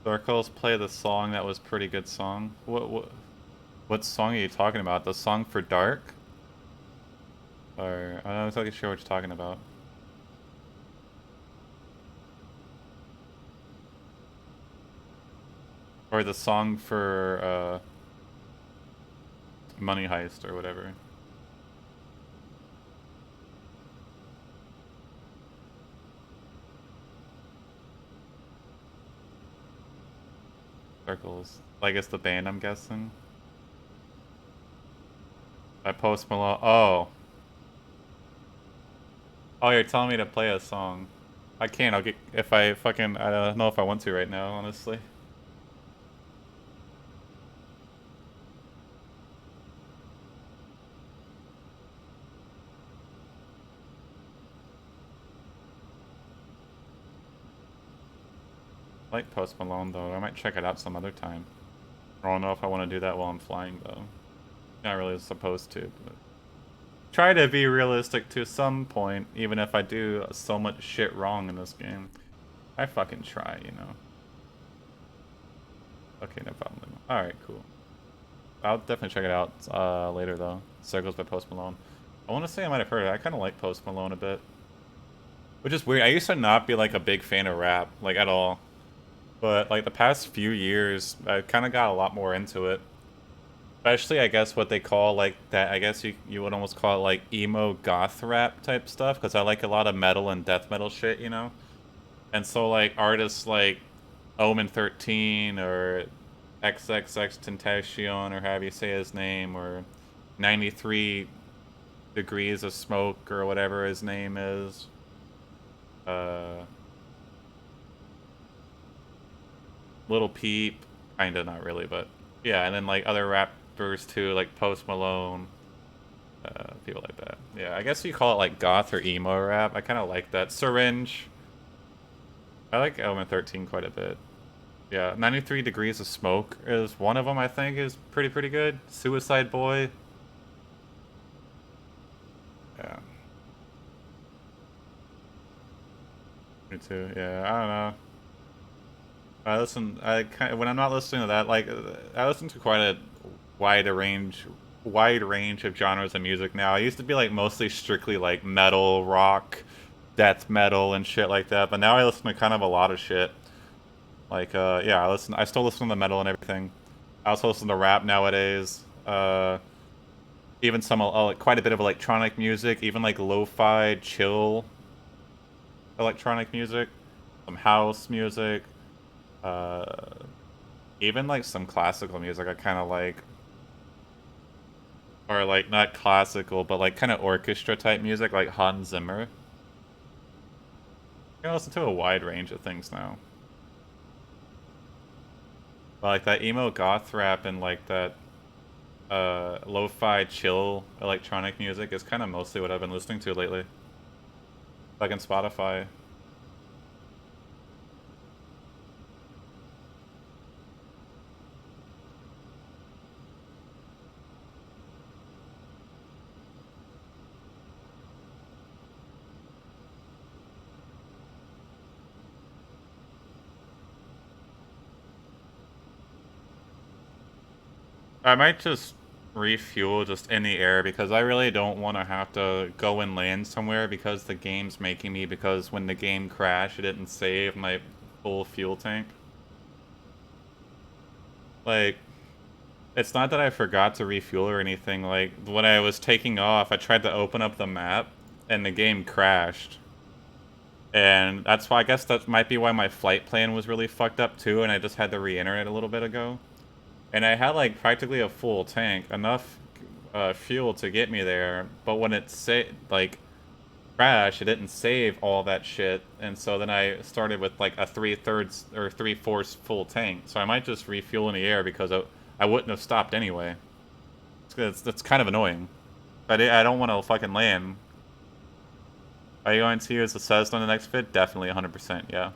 [SPEAKER 1] Circles play the song that was pretty good song. What song are you talking about? The song for Dark? Or I'm not exactly sure what you're talking about. Or the song for Money Heist or whatever. Circles. Like it's the band, I'm guessing. By Post Malone. Oh. Oh, you're telling me to play a song. I can't. I'll get if I fucking. I don't know if I want to right now, honestly. I like Post Malone though. I might check it out some other time. I don't know if I want to do that while I'm flying though. Not really supposed to, but try to be realistic to some point, even if I do so much shit wrong in this game. I fucking try, you know. Okay, no problem. Alright, cool. I'll definitely check it out later though. Circles by Post Malone. I want to say I might have heard it. I kind of like Post Malone a bit. Which is weird. I used to not be like a big fan of rap, like at all. But like the past few years, I kind of got a lot more into it. Especially, I guess, what they call like that. I guess you would almost call it like emo goth rap type stuff. Because I like a lot of metal and death metal shit, you know? And so like artists like Omen 13 or XXX Tentacion or however you say his name or 93 Degrees of Smoke or whatever his name is. Little Peep, kinda not really, but yeah, and then like other rappers too, like Post Malone, people like that. Yeah, I guess you call it like goth or emo rap. I kind of like that. Syringe. I like Element 13 quite a bit. Yeah, 93 Degrees of Smoke is one of them. I think is pretty good. Suicide Boy. Yeah. Me too. Yeah, I don't know. I listen. I kind of, when I'm not listening to that, like I listen to quite a wide range, wide range of genres of music now. I used to be like mostly strictly like metal, rock, death metal, and shit like that. But now I listen to kind of a lot of shit. Like yeah, I still listen to metal and everything. I also listen to rap nowadays. Even some like quite a bit of electronic music, even like lo-fi, chill electronic music, some house music. Uh, Even like some classical music I kind of like, or like not classical, but like kind of orchestra type music, like Hans Zimmer. can listen to a wide range of things now. But like that emo goth rap and like that lo-fi chill electronic music is kind of mostly what I've been listening to lately. Like in Spotify. I might just refuel just in the air because I really don't want to have to go and land somewhere because the game's making me, because when the game crashed it didn't save my full fuel tank. Like, it's not that I forgot to refuel or anything. Like, when I was taking off, I tried to open up the map and the game crashed. And that's why, I guess that might be why my flight plan was really fucked up too, and I just had to re-enter it a little bit ago. And I had like practically a full tank, enough fuel to get me there, but when it like crashed, it didn't save all that shit, and so then I started with like a 3/3 or 3/4 full tank. So I might just refuel in the air because I wouldn't have stopped anyway. It's kind of annoying. I don't want to fucking land. Are you going to use the Cessna in the next vid? Definitely 100%, yeah.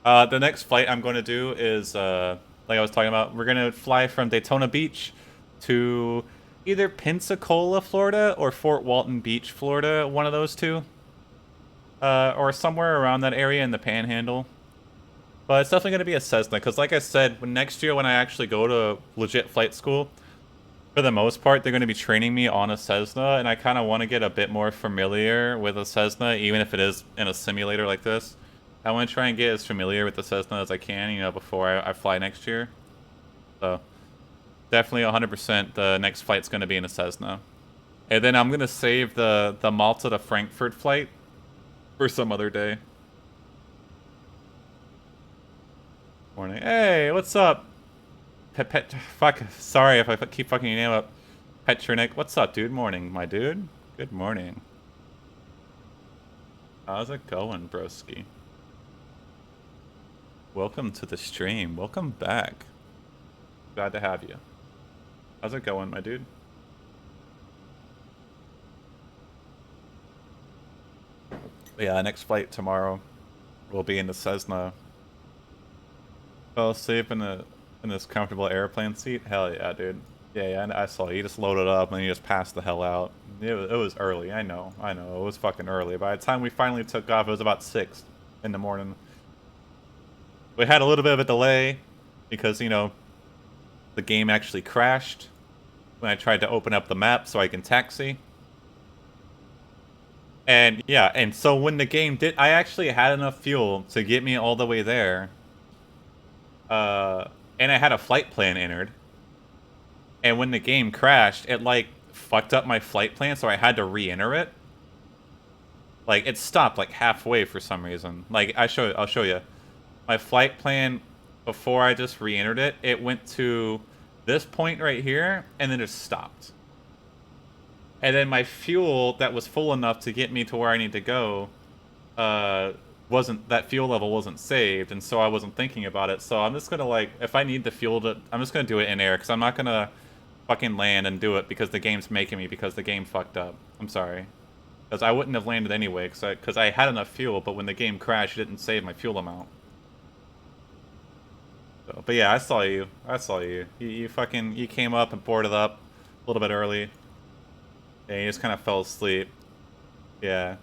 [SPEAKER 1] The next flight I'm going to do is, like I was talking about, we're going to fly from Daytona Beach to either Pensacola, Florida, or Fort Walton Beach, Florida, one of those two. Or somewhere around that area in the Panhandle. But it's definitely going to be a Cessna, because like I said, next year when I actually go to legit flight school, for the most part, they're going to be training me on a Cessna, and I kind of want to get a bit more familiar with a Cessna, even if it is in a simulator like this. I want to try and get as familiar with the Cessna as I can, you know, before I fly next year. So, definitely 100% the next flight's going to be in a Cessna. And then I'm going to save the Malta to Frankfurt flight for some other day. Morning. Hey, what's up? Fuck, sorry if I keep fucking your name up. Petronik, what's up, dude? Morning, my dude. Good morning. How's it going, broski? Welcome to the stream. Welcome back. Glad to have you. How's it going, my dude? Yeah, next flight tomorrow will be in the Cessna. Fell asleep in this comfortable airplane seat? Hell yeah, dude. Yeah, I saw you just loaded up and you just passed the hell out. It was early. I know. It was fucking early. By the time we finally took off, it was about 6 in the morning. We had a little bit of a delay because, you know, the game actually crashed when I tried to open up the map so I can taxi. And yeah, and so when the game did, I actually had enough fuel to get me all the way there. And I had a flight plan entered. And when the game crashed, it like fucked up my flight plan, so I had to re-enter it. Like it stopped like halfway for some reason. Like I'll show you. My flight plan before I just re-entered it, it went to this point right here and then it stopped. And then my fuel that was full enough to get me to where I need to go, that fuel level wasn't saved, and so I wasn't thinking about it. So I'm just gonna like, if I need the fuel to, I'm just gonna do it in air because I'm not gonna fucking land and do it because the game's making me, because the game fucked up. I'm sorry. Because I wouldn't have landed anyway because I had enough fuel, but when the game crashed, it didn't save my fuel amount. So, but yeah, I saw you. You came up and boarded up a little bit early. Yeah, you just kind of fell asleep. Yeah.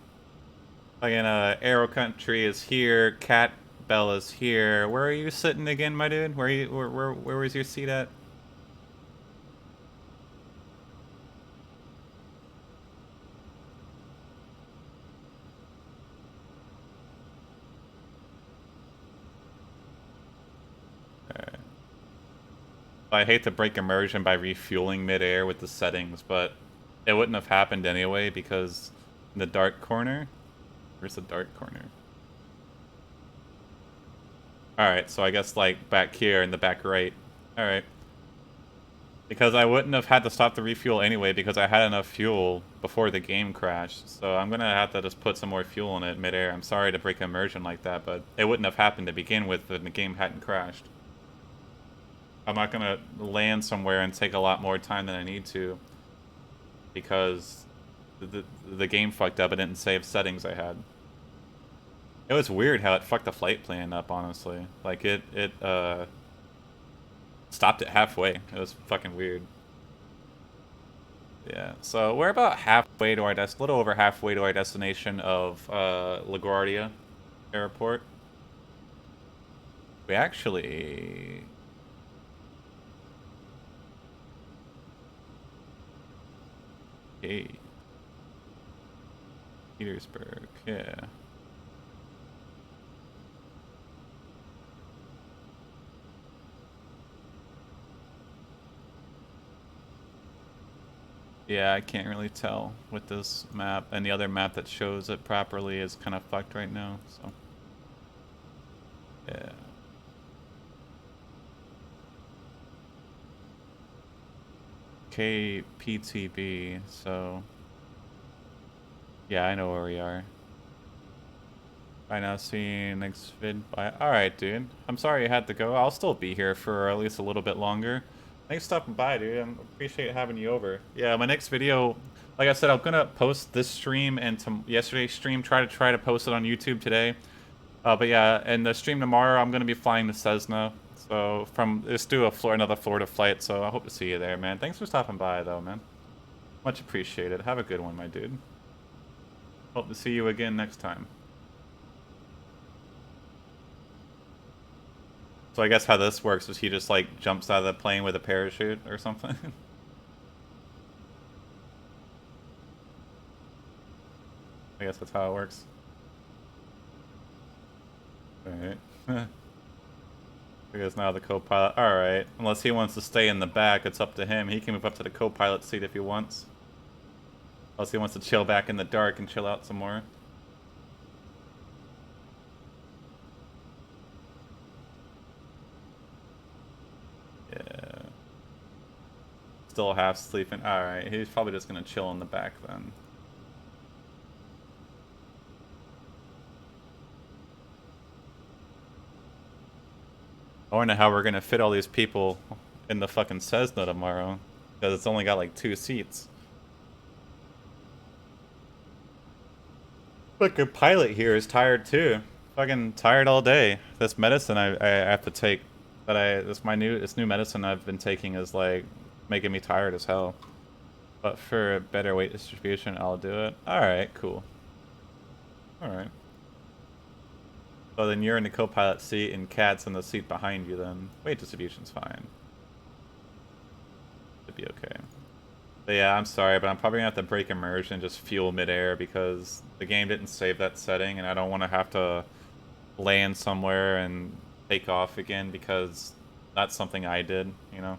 [SPEAKER 1] Fucking Arrow Country is here. Cat Bell is here. Where are you sitting again, my dude? Where was your seat at? I hate to break immersion by refueling midair with the settings, but it wouldn't have happened anyway because in the dark corner. Where's the dark corner? Alright, so I guess like back here in the back right. Alright. Because I wouldn't have had to stop the refuel anyway because I had enough fuel before the game crashed. So I'm gonna have to just put some more fuel in it midair. I'm sorry to break immersion like that, but it wouldn't have happened to begin with if the game hadn't crashed. I'm not gonna land somewhere and take a lot more time than I need to because the game fucked up and didn't save settings I had. It was weird how it fucked the flight plan up, honestly. Like it stopped it halfway. It was fucking weird. Yeah, so we're about halfway to our little over halfway to our destination of LaGuardia Airport. We actually... Hey. Petersburg, yeah. Yeah, I can't really tell with this map, and the other map that shows it properly is kind of fucked right now, so... Yeah. KPTB, so... Yeah, I know where we are. I now see next vid. Alright, dude. I'm sorry you had to go. I'll still be here for at least a little bit longer. Thanks for stopping by, dude. I appreciate having you over. Yeah, my next video, like I said, I'm gonna post this stream and yesterday's stream. Try to post it on YouTube today. But yeah, and the stream tomorrow, I'm gonna be flying to Cessna. So let's do another Florida flight. So I hope to see you there, man. Thanks for stopping by, though, man. Much appreciated. Have a good one, my dude. Hope to see you again next time. So I guess how this works is he just like jumps out of the plane with a parachute or something. I guess that's how it works. Alright. I guess now the co-pilot. Alright. Unless he wants to stay in the back, it's up to him. He can move up to the co-pilot seat if he wants. Unless he wants to chill back in the dark and chill out some more. Yeah. Still half sleeping. Alright, he's probably just gonna chill in the back then. I wonder how we're gonna fit all these people in the fucking Cessna tomorrow. Because it's only got like 2 seats. Look, a pilot here is tired too. Fucking tired all day. This medicine I have to take, this new medicine I've been taking is like making me tired as hell. But for a better weight distribution, I'll do it. Alright, cool. Alright. So then you're in the co-pilot seat and Kat's in the seat behind you then. Weight distribution's fine. Should be okay. But yeah, I'm sorry, but I'm probably gonna have to break immersion, just fuel midair because the game didn't save that setting and I don't want to have to land somewhere and take off again because that's something I did, you know?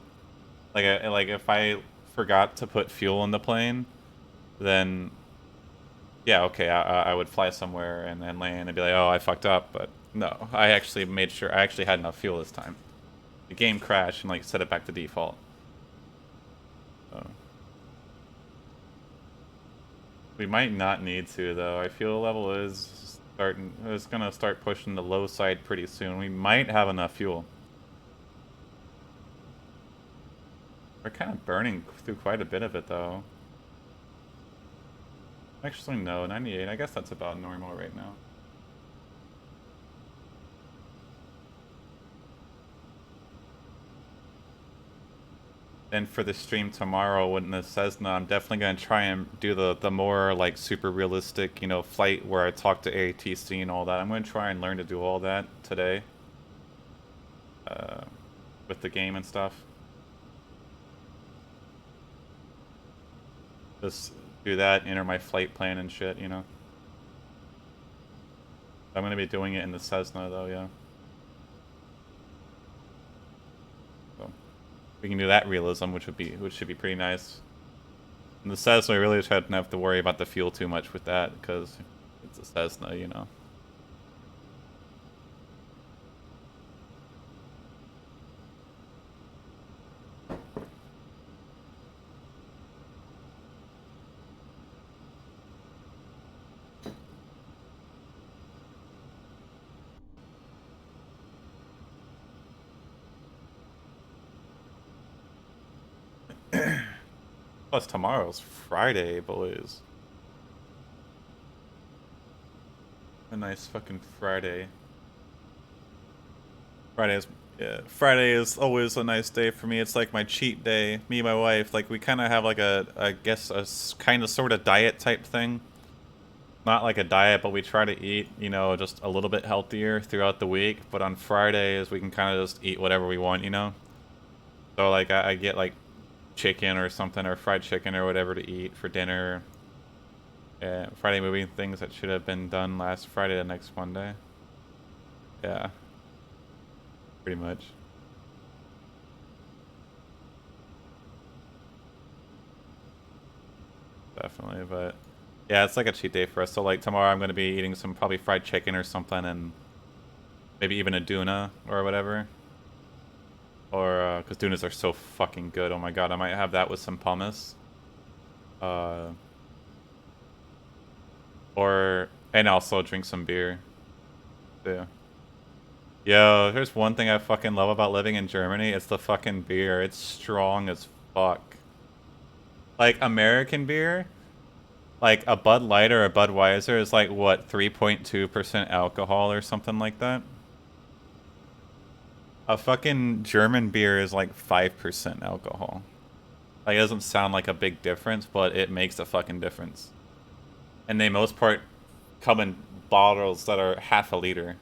[SPEAKER 1] Like if I forgot to put fuel in the plane, then yeah, okay, I would fly somewhere and then land and be like, oh, I fucked up, but no, I actually made sure I actually had enough fuel this time. The game crashed and like set it back to default. So. We might not need to though. Our fuel level is gonna start pushing the low side pretty soon. We might have enough fuel. We're kind of burning through quite a bit of it though. Actually, no, 98. I guess that's about normal right now. And for the stream tomorrow when the Cessna, I'm definitely going to try and do the more like super realistic, you know, flight where I talk to ATC and all that. I'm going to try and learn to do all that today. With the game and stuff. Just do that, enter my flight plan and shit, you know. I'm going to be doing it in the Cessna though, yeah. So we can do that realism, which should be pretty nice. And the Cessna, we really shouldn't have to worry about the fuel too much with that because it's a Cessna, you know. Plus tomorrow's Friday, boys. A nice fucking Friday. Friday is always a nice day for me. It's like my cheat day. Me and my wife, like we kind of have like I guess a kind of sort of diet type thing. Not like a diet, but we try to eat, you know, just a little bit healthier throughout the week. But on Fridays, we can kind of just eat whatever we want, you know? So like I get like chicken or something, or fried chicken or whatever to eat for dinner. Friday movie things that should have been done last Friday to next Monday. Yeah. Pretty much. Definitely, but yeah, it's like a cheat day for us. So like tomorrow I'm gonna be eating some probably fried chicken or something, and maybe even a tuna or whatever. Or because tunas are so fucking good. Oh my god, I might have that with some hummus. Uh, and also drink some beer. Yeah. Yo, there's one thing I fucking love about living in Germany. It's the fucking beer. It's strong as fuck. Like American beer, like a Bud Light or a Budweiser is like what, 3.2% alcohol or something like that. A fucking German beer is like 5% alcohol. Like, it doesn't sound like a big difference, but it makes a fucking difference. And they most part come in bottles that are half a liter.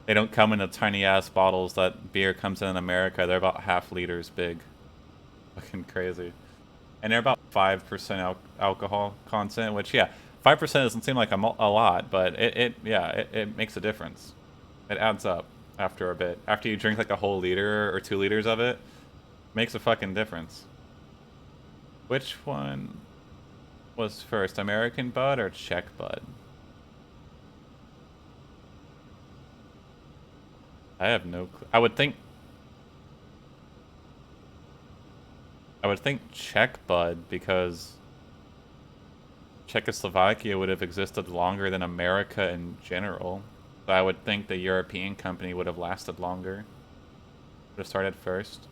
[SPEAKER 1] They don't come in the tiny ass bottles that beer comes in America. They're about half liters big. Fucking crazy. And they're about 5% alcohol content, which, yeah, 5% doesn't seem like a lot, but it makes a difference. It adds up after a bit. After you drink like a whole liter or 2 liters of it, makes a fucking difference. Which one was first, American Bud or Czech Bud? I have no clue. I would think Czech Bud, because Czechoslovakia would have existed longer than America in general. So I would think the European company would have lasted longer. Would have started first.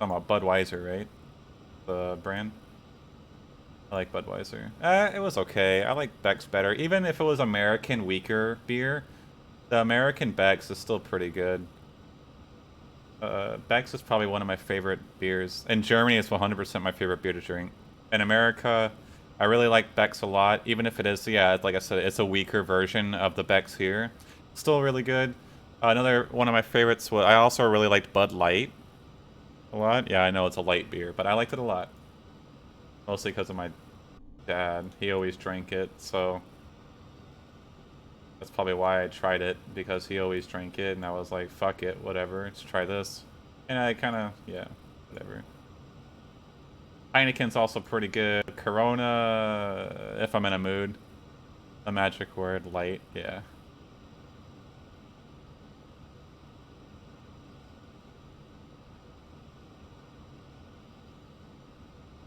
[SPEAKER 1] I'm about Budweiser, right? The brand. I like Budweiser. It was okay. I like Beck's better. Even if it was American weaker beer, the American Beck's is still pretty good. Beck's is probably one of my favorite beers. In Germany, it's 100% my favorite beer to drink. In America, I really like Beck's a lot, even if it is, yeah, like I said, it's a weaker version of the Beck's here. Still really good. Another one of my favorites, I also really liked Bud Light a lot. Yeah, I know it's a light beer, but I liked it a lot. Mostly because of my dad. He always drank it, so that's probably why I tried it, because he always drank it, and I was like, fuck it, whatever, let's try this. And I kind of, yeah, whatever. Heineken's also pretty good. Corona, if I'm in a mood. A magic word, light, yeah.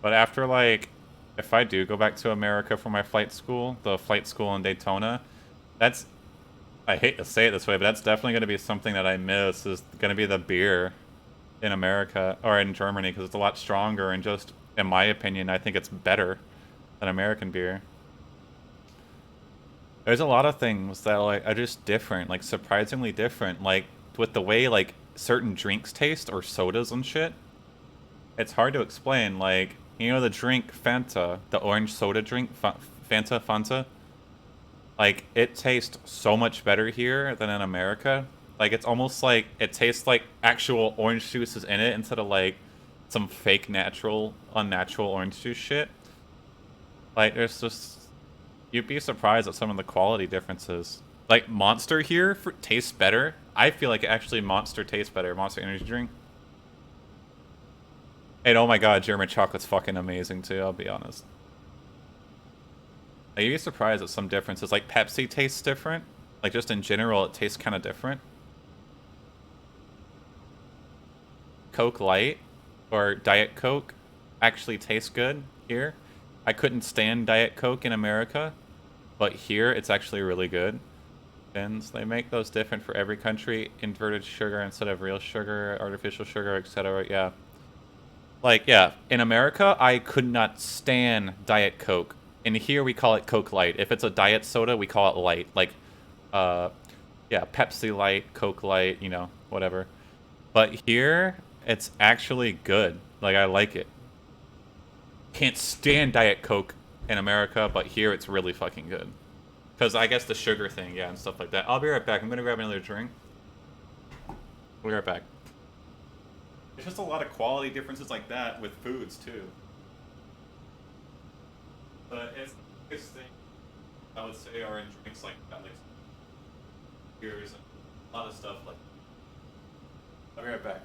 [SPEAKER 1] But after, like, if I do go back to America for my flight school, the flight school in Daytona, that's, I hate to say it this way, but that's definitely going to be something that I miss, is going to be the beer in America, or in Germany, because it's a lot stronger, and just, in my opinion, I think it's better than American beer. There's a lot of things that, like, are just different, like, surprisingly different, like, with the way, like, certain drinks taste, or sodas and shit. It's hard to explain, like, you know the drink Fanta, the orange soda drink, Fanta? Like, it tastes so much better here than in America. Like, it's almost like it tastes like actual orange juice is in it instead of, like, some fake unnatural orange juice shit. Like, there's just... You'd be surprised at some of the quality differences. Like, Monster here tastes better. I feel like actually Monster tastes better. Monster Energy drink. And oh my god, German chocolate's fucking amazing too, I'll be honest. Like, you'd be surprised at some differences. Like, Pepsi tastes different. Like, just in general, it tastes kind of different. Coke Light, or Diet Coke, actually tastes good here. I couldn't stand Diet Coke in America, but here it's actually really good. And they make those different for every country. Inverted sugar instead of real sugar, artificial sugar, etc. Yeah. Like, yeah, in America, I could not stand Diet Coke. And here we call it Coke Light. If it's a diet soda, we call it light. Like, uh, yeah, Pepsi Light, Coke Light, you know, whatever. But here, it's actually good. Like, I like it. Can't stand Diet Coke in America, but here it's really fucking good. Because I guess the sugar thing, yeah, and stuff like that. I'll be right back. I'm gonna grab another drink. We'll be right back. It's just a lot of quality differences like that with foods, too. But it's the biggest thing I would say are in drinks like that, like beers and a lot of stuff like that. I'll be right back.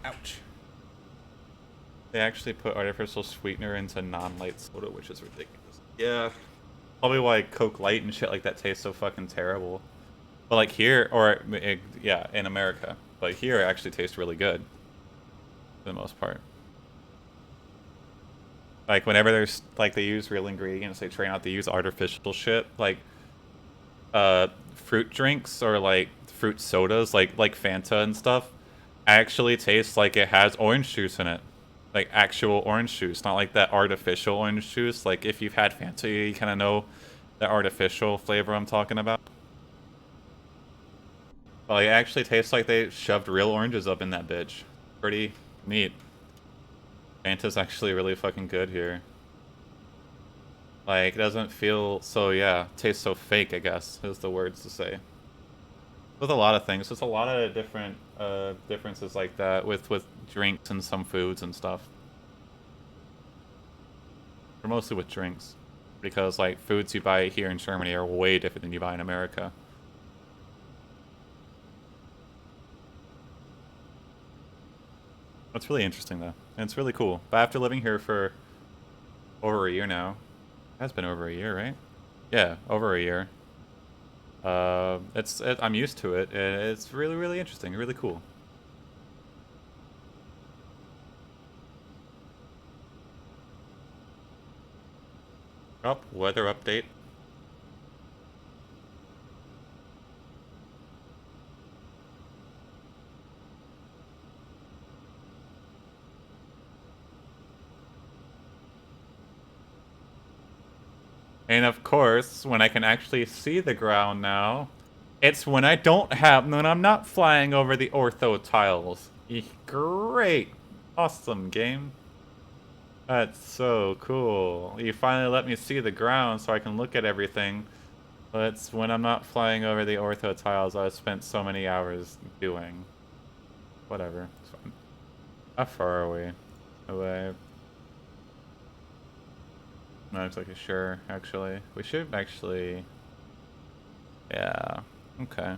[SPEAKER 1] Ouch. They actually put artificial sweetener into non-light soda, which is ridiculous. Yeah. Probably why Coke Light and shit like that tastes so fucking terrible. But like here, or yeah, in America. But here it actually tastes really good. For the most part. Like whenever there's, like they use real ingredients, they try not to use artificial shit. Like, fruit drinks or like fruit sodas, like Fanta and stuff, actually tastes like it has orange juice in it. Like actual orange juice, not like that artificial orange juice. Like if you've had Fanta, you kind of know the artificial flavor I'm talking about. Well, it actually tastes like they shoved real oranges up in that bitch. Pretty neat. Fanta's actually really fucking good here. Like, it doesn't feel so, yeah, tastes so fake, I guess, is the words to say. With a lot of things. There's a lot of different differences like that with drinks and some foods and stuff. Or mostly with drinks. Because, like, foods you buy here in Germany are way different than you buy in America. That's really interesting, though. And it's really cool. But after living here for over a year now, it has been over a year, right? Yeah, over a year. I'm used to it. It's really, really interesting, really cool. Oh, weather update. And of course, when I can actually see the ground now, it's when when I'm not flying over the ortho tiles. Great. Awesome game. That's so cool. You finally let me see the ground so I can look at everything. But it's when I'm not flying over the ortho tiles I've spent so many hours doing. Whatever. It's fine. How far are we away? No, looks like a sure, actually. We should actually... Yeah. Okay.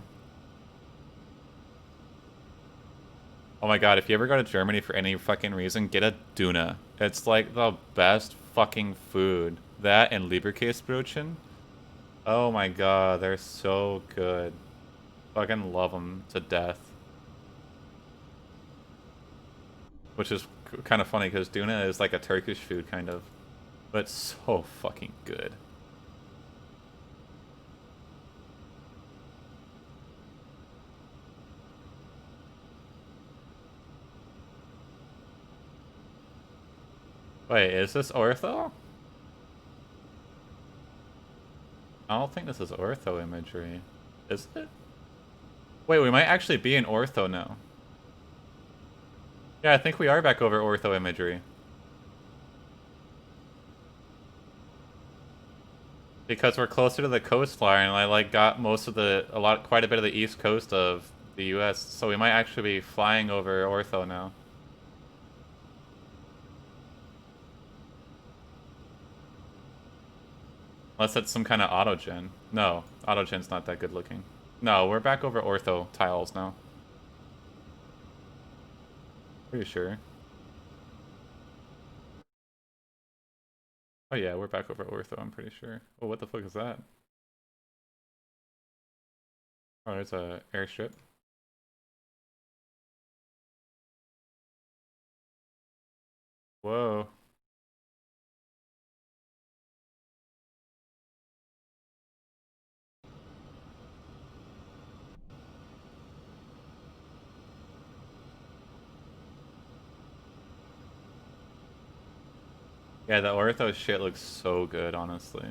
[SPEAKER 1] Oh my god, if you ever go to Germany for any fucking reason, get a Duna. It's like the best fucking food. That and Leberkäsebrötchen. Oh my god, they're so good. Fucking love them to death. Which is kind of funny because Duna is like a Turkish food, kind of. But so fucking good. Wait, is this ortho? I don't think this is ortho imagery. Is it? Wait, we might actually be in ortho now. Yeah, I think we are back over ortho imagery. Because we're closer to the coastline, and I like got most of quite a bit of the east coast of the U.S., so we might actually be flying over ortho now. Unless it's some kind of autogen. No, autogen's not that good looking. No, we're back over ortho tiles now. Pretty sure. Oh yeah, we're back over ortho, I'm pretty sure. Oh, what the fuck is that? Oh, there's a airstrip. Whoa. Yeah, the ortho shit looks so good, honestly.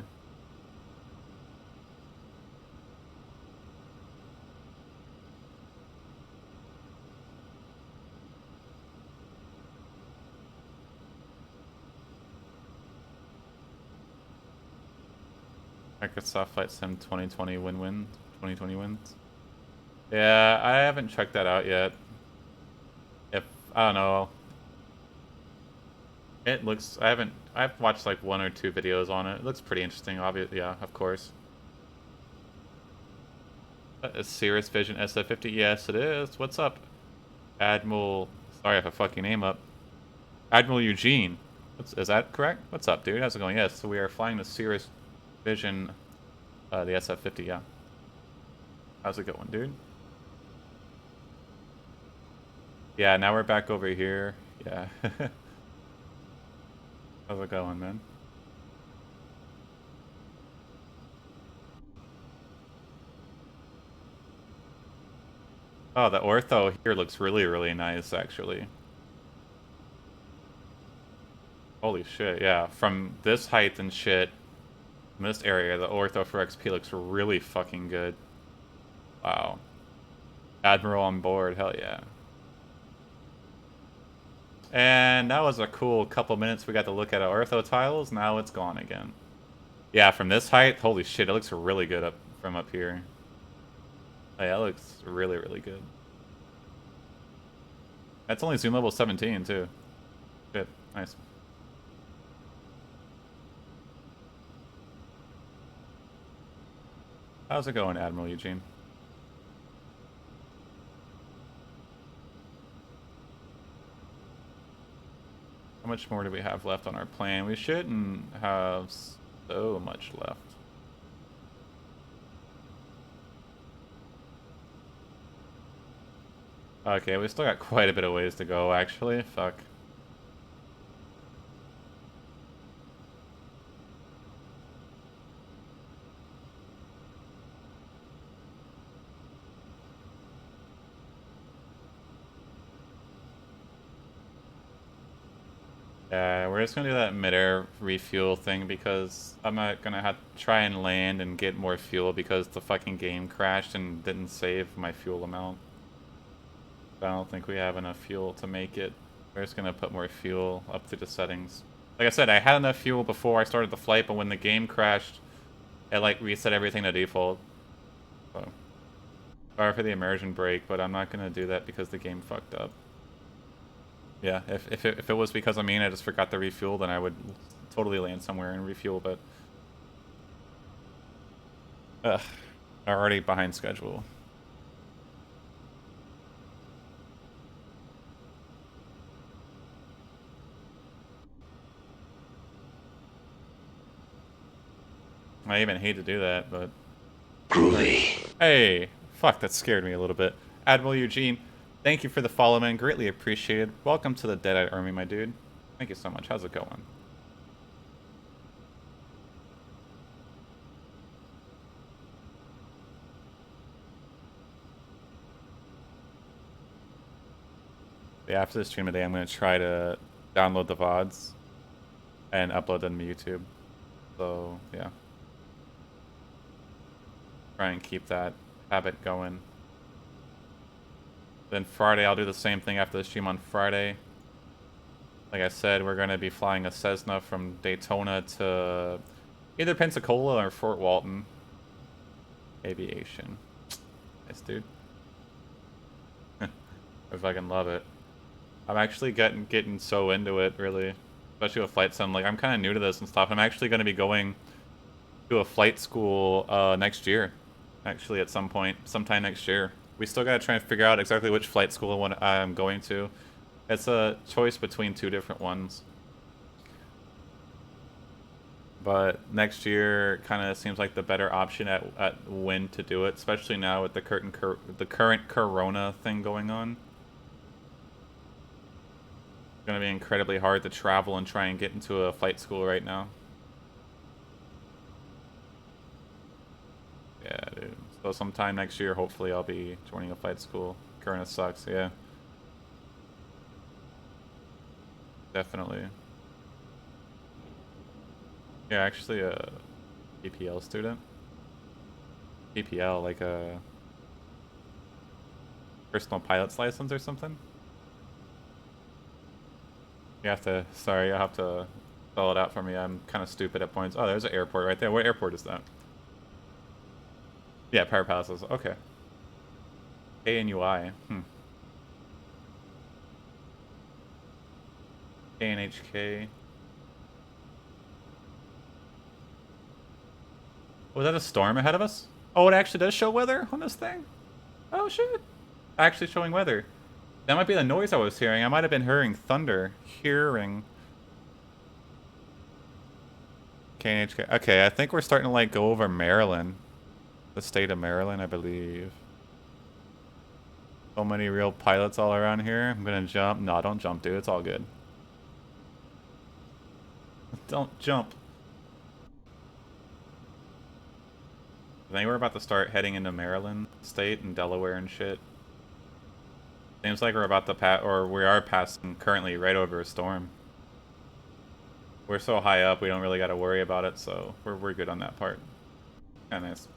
[SPEAKER 1] Microsoft Flight Sim 2020 win-win. 2020 wins. Yeah, I haven't checked that out yet. If I don't know. It looks I've watched like 1 or 2 videos on it. It looks pretty interesting, obviously. Yeah, of course. A Cirrus Vision SF50? Yes, it is. What's up? Admiral sorry if I fuck your name up. Admiral Eugene. Is that correct? What's up, dude? How's it going? Yes, so we are flying the Cirrus Vision the SF50, yeah. How's it going, dude? Yeah, now we're back over here. Yeah. How's it going, man? Oh, the ortho here looks really, really nice, actually. Holy shit, yeah. From this height and shit, from this area, the ortho for XP looks really fucking good. Wow. Admiral on board, hell yeah. And that was a cool couple minutes we got to look at our ortho tiles. Now it's gone again. Yeah, from this height, holy shit, it looks really good up from up here. Oh, yeah, it looks really, really good. That's only zoom level 17, too. Shit, nice. How's it going, Admiral Eugene? How much more do we have left on our plan? We shouldn't have so much left. Okay, we still got quite a bit of ways to go, actually. Fuck. Yeah, we're just gonna do that mid-air refuel thing because I'm not gonna have to try and land and get more fuel because the fucking game crashed and didn't save my fuel amount. I don't think we have enough fuel to make it. We're just gonna put more fuel up to the settings. Like I said, I had enough fuel before I started the flight, but when the game crashed, it like reset everything to default. So, sorry for the immersion break, but I'm not gonna do that because the game fucked up. Yeah, if it was because of me and I just forgot to refuel, then I would totally land somewhere and refuel, but... Ugh, I'm already behind schedule. I even hate to do that, but...
[SPEAKER 4] Groovy.
[SPEAKER 1] Hey! Fuck, that scared me a little bit. Admiral Eugene, thank you for the follow, man. Greatly appreciated. Welcome to the Deadeye Army, my dude. Thank you so much. How's it going? Yeah, after this stream today, I'm going to try to download the VODs and upload them to YouTube. So yeah, try and keep that habit going. Then Friday, I'll do the same thing after the stream on Friday. Like I said, we're going to be flying a Cessna from Daytona to either Pensacola or Fort Walton. Aviation. Nice, dude. I fucking love it. I'm actually getting so into it, really. Especially with flight sim. Like, I'm kind of new to this and stuff. I'm actually going to be going to a flight school next year. Actually, at some point. Sometime next year. We still got to try and figure out exactly which flight school I'm going to. It's a choice between 2 different ones. But next year kind of seems like the better option at when to do it, especially now with the current Corona thing going on. It's going to be incredibly hard to travel and try and get into a flight school right now. Yeah, dude. So sometime next year, hopefully I'll be joining a flight school. Corona sucks, yeah. Definitely. Yeah, actually a PPL student. PPL, like a personal pilot's license or something? You have to, sorry, you'll have to spell it out for me. I'm kind of stupid at points. Oh, there's an airport right there. What airport is that? Yeah, Power Palaces. Okay. KNUI. KNHK. Was that a storm ahead of us? Oh, it actually does show weather on this thing? Oh, shit. Actually showing weather. That might be the noise I was hearing. I might have been hearing thunder. KNHK. Okay, I think we're starting to, like, go over Maryland. The state of Maryland, I believe. So many real pilots all around here. I'm gonna jump. No, don't jump, dude. It's all good. Don't jump. I think we're about to start heading into Maryland state and Delaware and shit. Seems like we're about to pass, or we are passing currently right over a storm. We're so high up, we don't really got to worry about it, so we're good on that part. Kinda nice.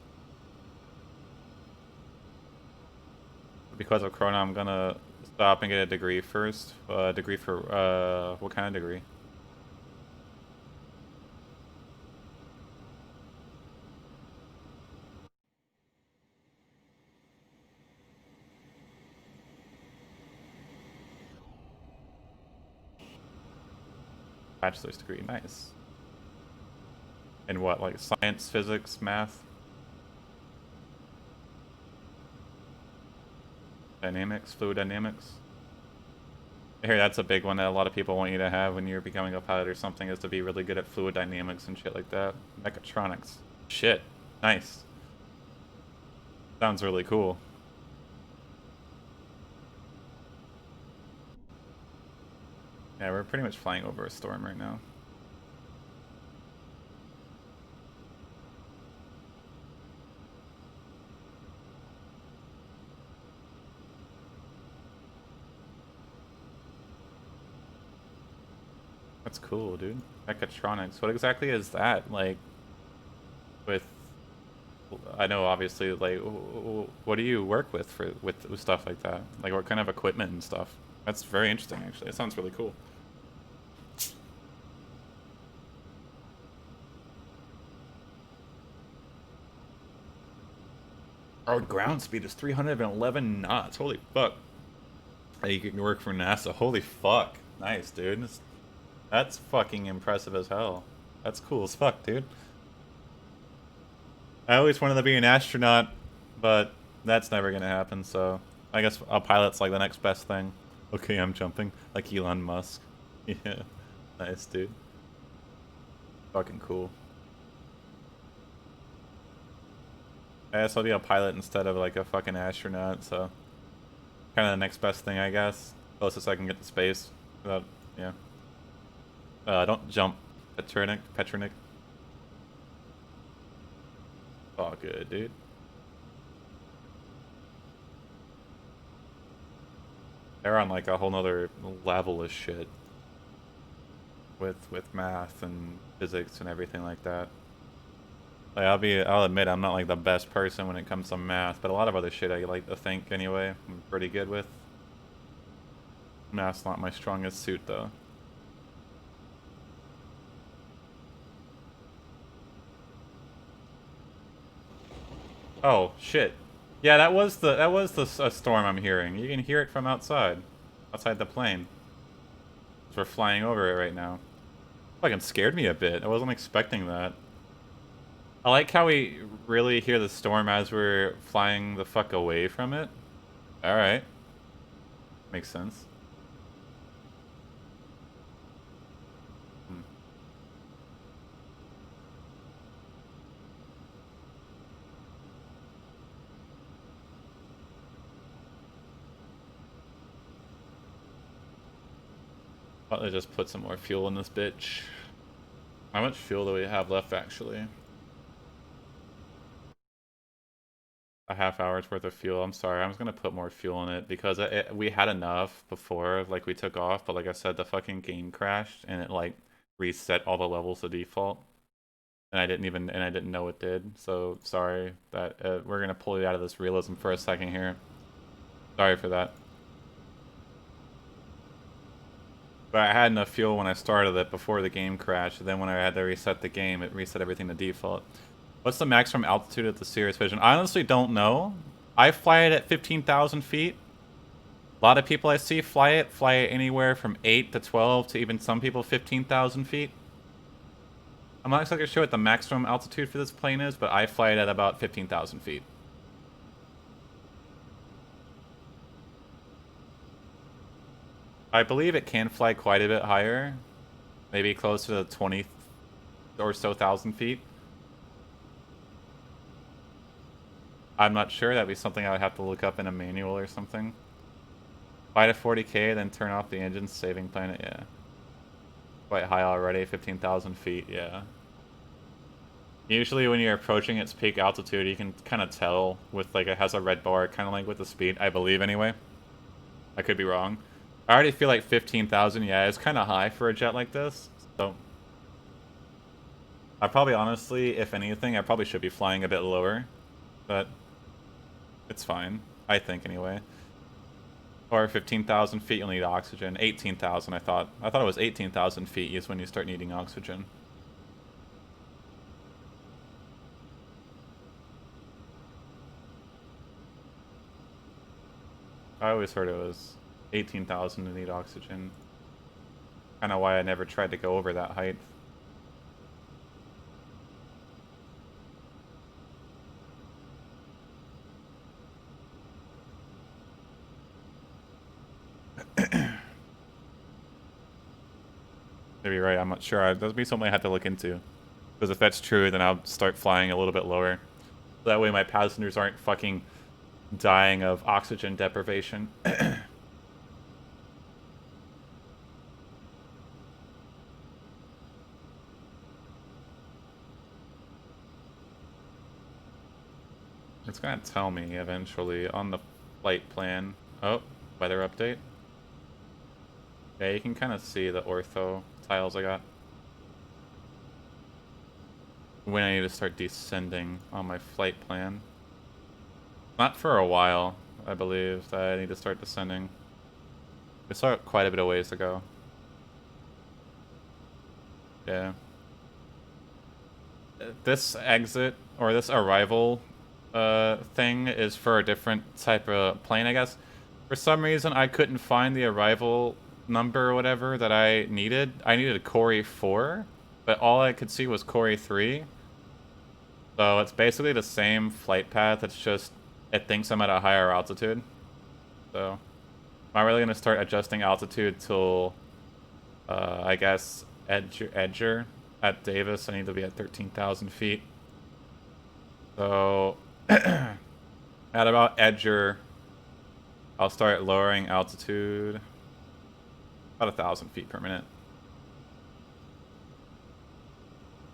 [SPEAKER 1] Because of Corona, I'm gonna stop and get a degree first. Degree for, what kind of degree? Bachelor's degree, nice. In what, like science, physics, math? Dynamics, fluid dynamics? I hear that's a big one that a lot of people want you to have when you're becoming a pilot or something, is to be really good at fluid dynamics and shit like that. Mechatronics. Shit. Nice. Sounds really cool. Yeah, we're pretty much flying over a storm right now. That's cool, dude. Mechatronics. What exactly is that? Like, with... I know, obviously, like, what do you work with with stuff like that? Like, what kind of equipment and stuff? That's very interesting, actually. It sounds really cool. Our ground speed is 311 knots. Holy fuck. Hey, you can work for NASA. Holy fuck. Nice, dude. That's fucking impressive as hell. That's cool as fuck, dude. I always wanted to be an astronaut, but that's never gonna happen, so I guess a pilot's like the next best thing. Okay, I'm jumping. Like Elon Musk. Yeah. Nice, dude. Fucking cool. I guess I'll be a pilot instead of like a fucking astronaut, so kind of the next best thing, I guess. Closest I can get to space. Without, yeah. Don't jump, Petronic. Oh, good, dude. They're on like a whole nother level of shit. with math and physics and everything like that. Like I'll admit I'm not like the best person when it comes to math, but a lot of other shit I like to think anyway, I'm pretty good with. Math's not my strongest suit though. Oh shit. Yeah, that was the storm I'm hearing. You can hear it from outside the plane. We're flying over it right now. Fucking scared me a bit. I wasn't expecting that. I like how we really hear the storm as we're flying the fuck away from it. Alright. Makes sense. Hmm. Probably just put some more fuel in this bitch. How much fuel do we have left, actually? A half hour's worth of fuel. I'm sorry, I was gonna put more fuel in it because we had enough before, like we took off, but like I said, the fucking game crashed and it like reset all the levels to default, and I didn't know it did. So sorry that we're gonna pull you out of this realism for a second here. Sorry for that. But I had enough fuel when I started it before the game crashed, and then when I had to reset the game, it reset everything to default. What's the maximum altitude of the Cirrus Vision? I honestly don't know. I fly it at 15,000 feet. A lot of people I see fly it anywhere from 8 to 12 to even some people 15,000 feet. I'm not exactly sure what the maximum altitude for this plane is, but I fly it at about 15,000 feet. I believe it can fly quite a bit higher. Maybe close to 20 or so thousand feet. I'm not sure. That'd be something I would have to look up in a manual or something. Fly to 40k, then turn off the engine, saving planet, yeah. Quite high already, 15,000 feet, yeah. Usually when you're approaching its peak altitude, you can kind of tell with, like, it has a red bar, kind of like with the speed, I believe anyway. I could be wrong. I already feel like 15,000, yeah, is kind of high for a jet like this, so... I probably, honestly, if anything, I probably should be flying a bit lower, but it's fine, I think anyway. Or 15,000 feet, you'll need oxygen. 18,000, I thought. I thought it was 18,000 feet is when you start needing oxygen. I always heard it was 18,000 to need oxygen. Kind of why I never tried to go over that height. Maybe you're right, I'm not sure. That'll be something I have to look into. Because if that's true, then I'll start flying a little bit lower. That way my passengers aren't fucking dying of oxygen deprivation. It's gonna tell me eventually on the flight plan. Oh, weather update. Yeah, you can kind of see the ortho tiles I got. When I need to start descending on my flight plan. Not for a while, I believe, that I need to start descending. We saw quite a bit of ways to go. Yeah. This exit, or this arrival thing is for a different type of plane, I guess. For some reason, I couldn't find the arrival number or whatever that I needed. I needed a Corey 4, but all I could see was Corey 3. So it's basically the same flight path, it's just, it thinks I'm at a higher altitude. So, I'm not really going to start adjusting altitude till, I guess, Edger. At Davis, I need to be at 13,000 feet. So, at about Edger, I'll start lowering altitude about 1,000 feet per minute.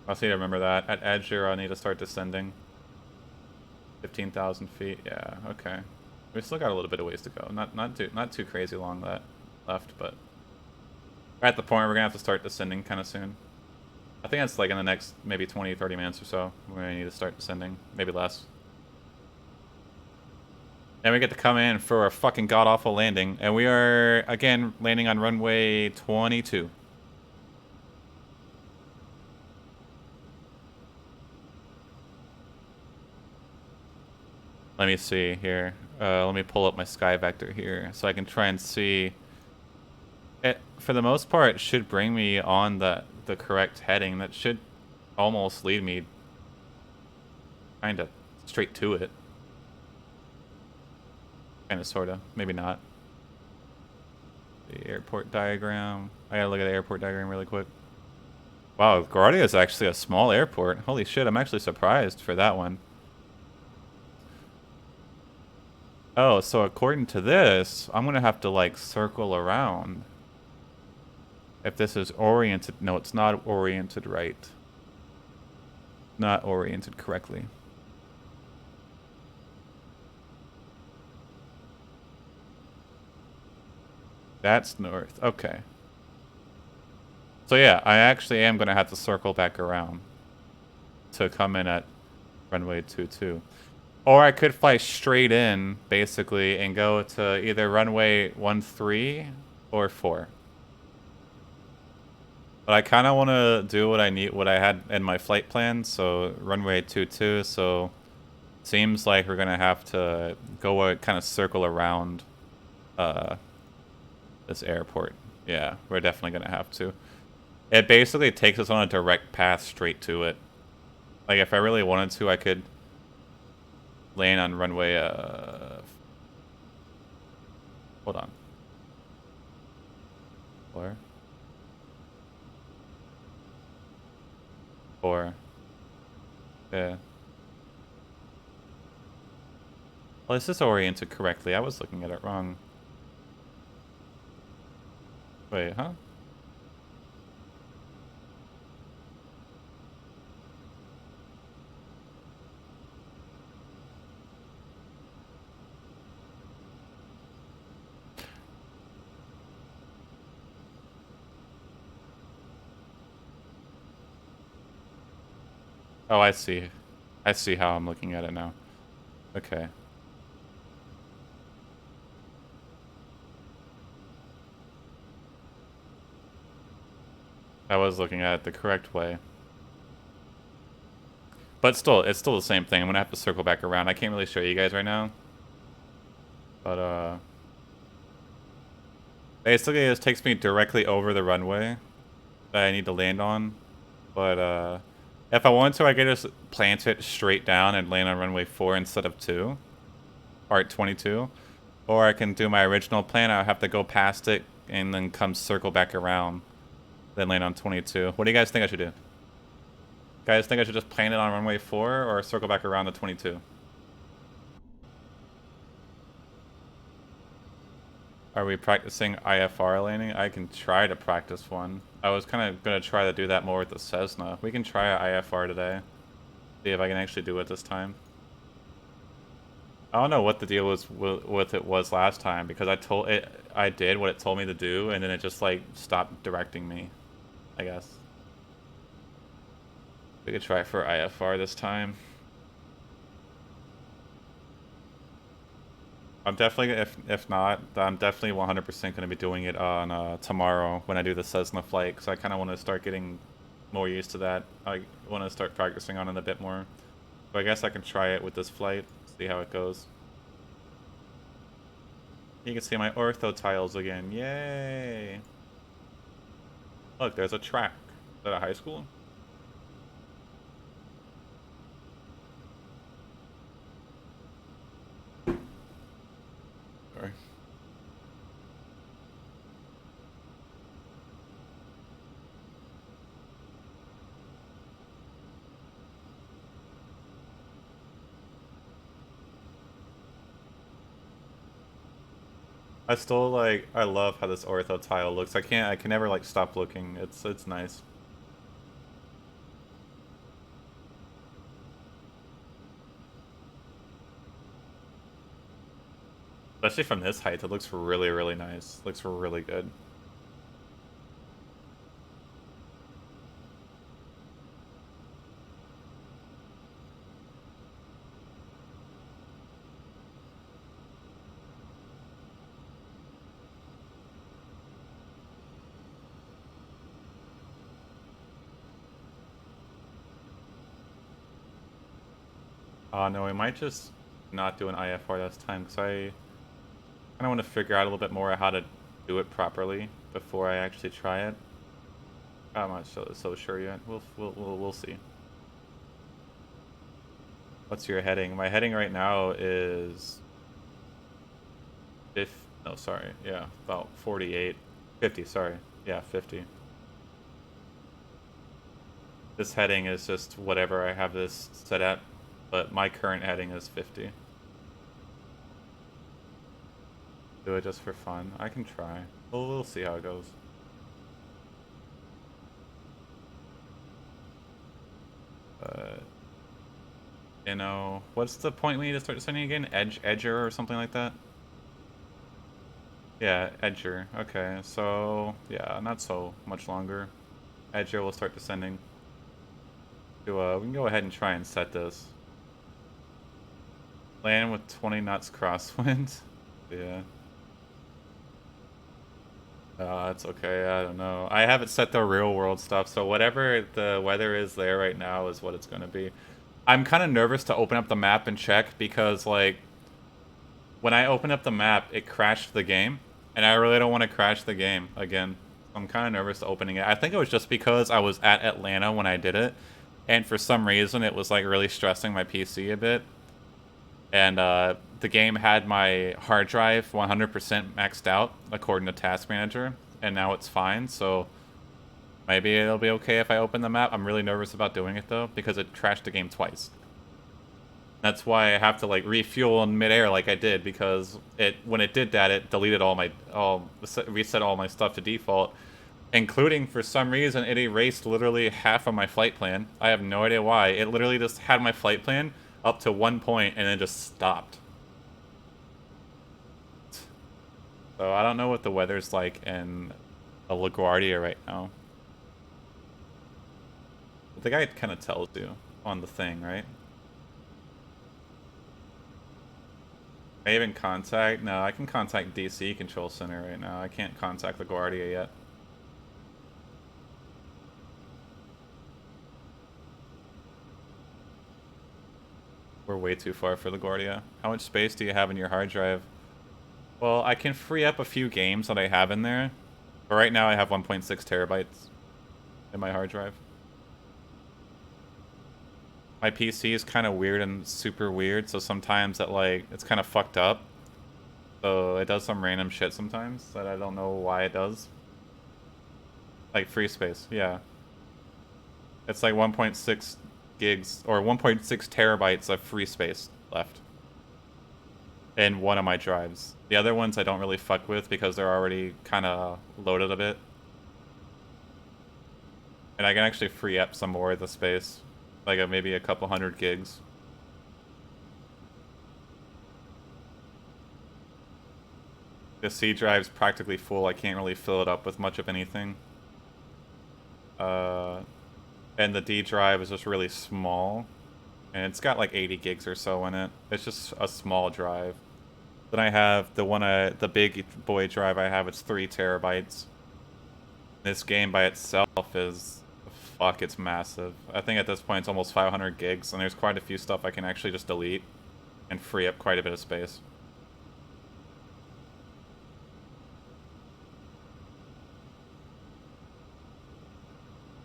[SPEAKER 1] I'll need to remember that. At Edger, I'll need to start descending. 15,000 feet, yeah, okay. We still got a little bit of ways to go. Not too crazy long that left, but We're at the point where we're gonna have to start descending kind of soon. I think that's like in the next maybe 20, 30 minutes or so. We're gonna need to start descending, maybe less. And we get to come in for a fucking god-awful landing. And we are, again, landing on runway 22. Let me see here. Let me pull up my sky vector here so I can try and see. It, for the most part, should bring me on the correct heading. That should almost lead me kind of straight to it. Kind of, sort of. Maybe not. The airport diagram. I gotta look at the airport diagram really quick. Wow, LaGuardia is actually a small airport. Holy shit, I'm actually surprised for that one. Oh, so according to this, I'm gonna have to, like, circle around. If this is oriented... No, it's not oriented right. Not oriented correctly. That's north. Okay. So yeah, I actually am going to have to circle back around to come in at runway 22. Or I could fly straight in, basically, and go to either runway 13 or 4. But I kind of want to do what I had in my flight plan, so runway 22, so seems like we're going to have to go kind of circle around this airport. Yeah, we're definitely going to have to. It basically takes us on a direct path straight to it. Like, if I really wanted to, I could land on runway, hold on. 4. 4. Yeah. Well, this is oriented correctly. I was looking at it wrong. Wait, huh? Oh, I see. I see how I'm looking at it now. Okay. I was looking at it the correct way. But still, it's still the same thing. I'm gonna have to circle back around. I can't really show you guys right now. But, basically, this takes me directly over the runway that I need to land on. But, if I wanted to, I could just plant it straight down and land on runway 4 instead of 2. Or 22. Or I can do my original plan. I'll have to go past it and then come circle back around. Then land on 22. What do you guys think I should do? Guys think I should just plant it on runway 4 or circle back around to 22? Are we practicing IFR landing? I can try to practice one. I was kind of going to try to do that more with the Cessna. We can try IFR today. See if I can actually do it this time. I don't know what the deal was with it was last time, because I did what it told me to do, and then it just, like, stopped directing me, I guess. We could try for IFR this time. I'm definitely, if not, I'm definitely 100% going to be doing it on tomorrow when I do the Cessna flight, because I kind of want to start getting more used to that. I want to start practicing on it a bit more. So I guess I can try it with this flight, see how it goes. You can see my ortho tiles again. Yay! Look, there's a track. Is that a high school? Sorry. I still, like, I love how this ortho tile looks. I can never, like, stop looking. It's nice. Especially from this height, it looks really, really nice. Looks really good. No, we might just not do an IFR this time, because I kind of want to figure out a little bit more how to do it properly before I actually try it. I'm not so sure yet. We'll see. What's your heading? My heading right now is no, sorry. Yeah, about 48. 50, sorry. Yeah, 50. This heading is just whatever I have this set at, but my current heading is 50. Do it just for fun. I can try. We'll see how it goes. You know, what's the point we need to start sending again? Edger or something like that? Yeah, Edger. Okay, so yeah, not so much longer. Edger will start descending. We can go ahead and try and set this. Land with 20 knots crosswind. Yeah. It's okay. I don't know. I haven't set the real world stuff, so whatever the weather is there right now is what it's gonna be. I'm kind of nervous to open up the map and check because, like, when I open up the map, it crashed the game, and I really don't want to crash the game again. I'm kind of nervous to opening it. I think it was just because I was at Atlanta when I did it, and for some reason it was like really stressing my PC a bit. And the game had my hard drive 100% maxed out according to Task Manager, and now it's fine. So maybe it'll be okay if I open the map. I'm really nervous about doing it though because it crashed the game twice. That's why I have to like refuel in midair like I did, because when it did that, it deleted reset all my stuff to default, including for some reason it erased literally half of my flight plan. I have no idea why. It literally just had my flight plan up to one point and then just stopped. So I don't know what the weather's like in LaGuardia right now. The guy kind of tells you on the thing, right? I even contact? No, I can contact DC Control Center right now. I can't contact LaGuardia yet. We're way too far for LaGuardia. How much space do you have in your hard drive? Well, I can free up a few games that I have in there. But right now I have 1.6 terabytes in my hard drive. My PC is kind of weird and super weird, so sometimes it's kind of fucked up. So it does some random shit sometimes that I don't know why it does. Like free space, yeah. It's like 1.6 gigs or 1.6 terabytes of free space left in one of my drives. The other ones I don't really fuck with because they're already kind of loaded a bit. And I can actually free up some more of the space. Like maybe a couple hundred gigs. The C drive's practically full. I can't really fill it up with much of anything. And the D drive is just really small. And it's got like 80 gigs or so in it. It's just a small drive. Then I have the big boy drive I have, it's 3 terabytes. This game by itself is, fuck, it's massive. I think at this point it's almost 500 gigs, and there's quite a few stuff I can actually just delete and free up quite a bit of space.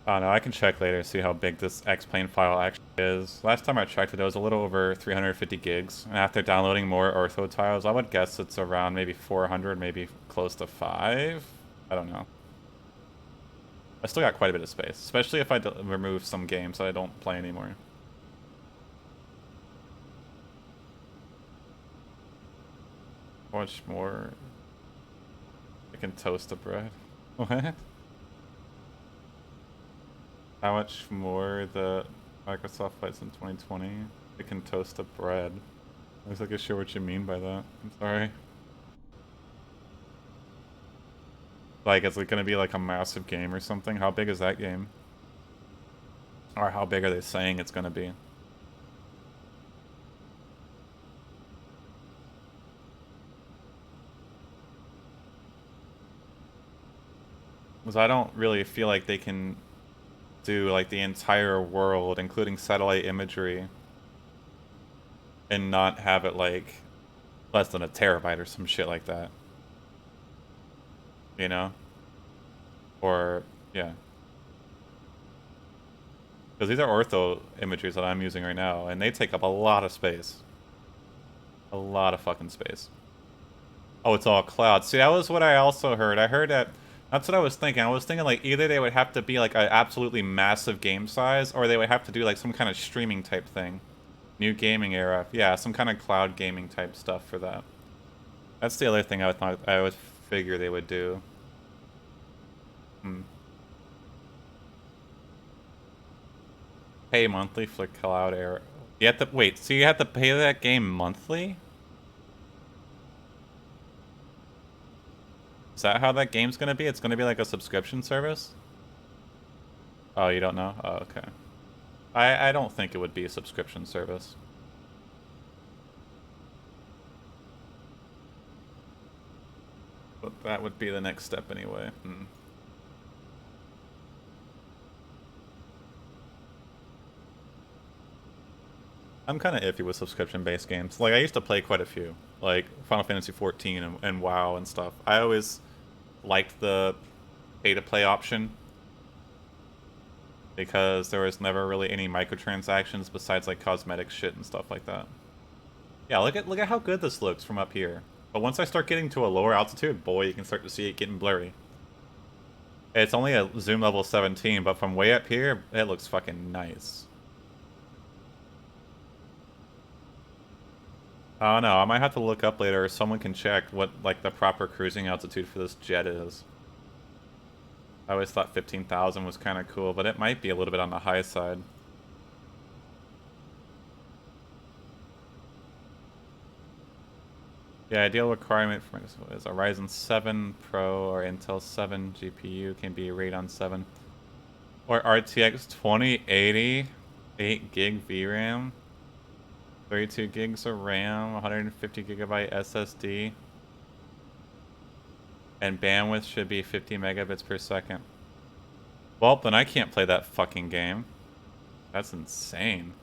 [SPEAKER 1] I don't know, I can check later, see how big this X-Plane file actually is. Last time I checked it was a little over 350 gigs. And after downloading more ortho tiles, I would guess it's around maybe 400, maybe close to 5? I don't know. I still got quite a bit of space, especially if I remove some games that I don't play anymore. How much more? I can toast the bread. What? How much more the Microsoft Flights in 2020? It can toast the bread. I was like, sure what you mean by that. I'm sorry. Like, is it gonna be like a massive game or something? How big is that game? Or how big are they saying it's gonna be? Because I don't really feel like they can do like the entire world, including satellite imagery, and not have it like less than a terabyte or some shit like that. You know? Or, yeah. Because these are ortho images that I'm using right now, and they take up a lot of space. A lot of fucking space. Oh, it's all cloud. See, that was what I also heard. I heard that... That's what I was thinking. I was thinking, like, either they would have to be, like, an absolutely massive game size, or they would have to do, like, some kind of streaming type thing. New gaming era. Yeah, some kind of cloud gaming type stuff for that. That's the other thing I would figure they would do. Pay monthly for cloud era. You have to wait. So you have to pay that game monthly? Is that how that game's gonna be? It's gonna be like a subscription service? Oh, you don't know? Oh, okay. I don't think it would be a subscription service. But that would be the next step anyway. I'm kind of iffy with subscription-based games. Like, I used to play quite a few. Like, Final Fantasy XIV and WoW and stuff. I always liked the pay-to-play option. Because there was never really any microtransactions besides, like, cosmetic shit and stuff like that. Yeah, look at how good this looks from up here. But once I start getting to a lower altitude, boy, you can start to see it getting blurry. It's only a zoom level 17, but from way up here, it looks fucking nice. I don't know, I might have to look up later, or someone can check what, like, the proper cruising altitude for this jet is. I always thought 15,000 was kind of cool, but it might be a little bit on the high side. The ideal requirement for is a Ryzen 7 Pro or Intel 7 GPU, can be Radeon 7. Or RTX 2080, 8 gig VRAM, 32 gigs of RAM, 150 gigabyte SSD, and bandwidth should be 50 megabits per second. Well, then I can't play that fucking game. That's insane.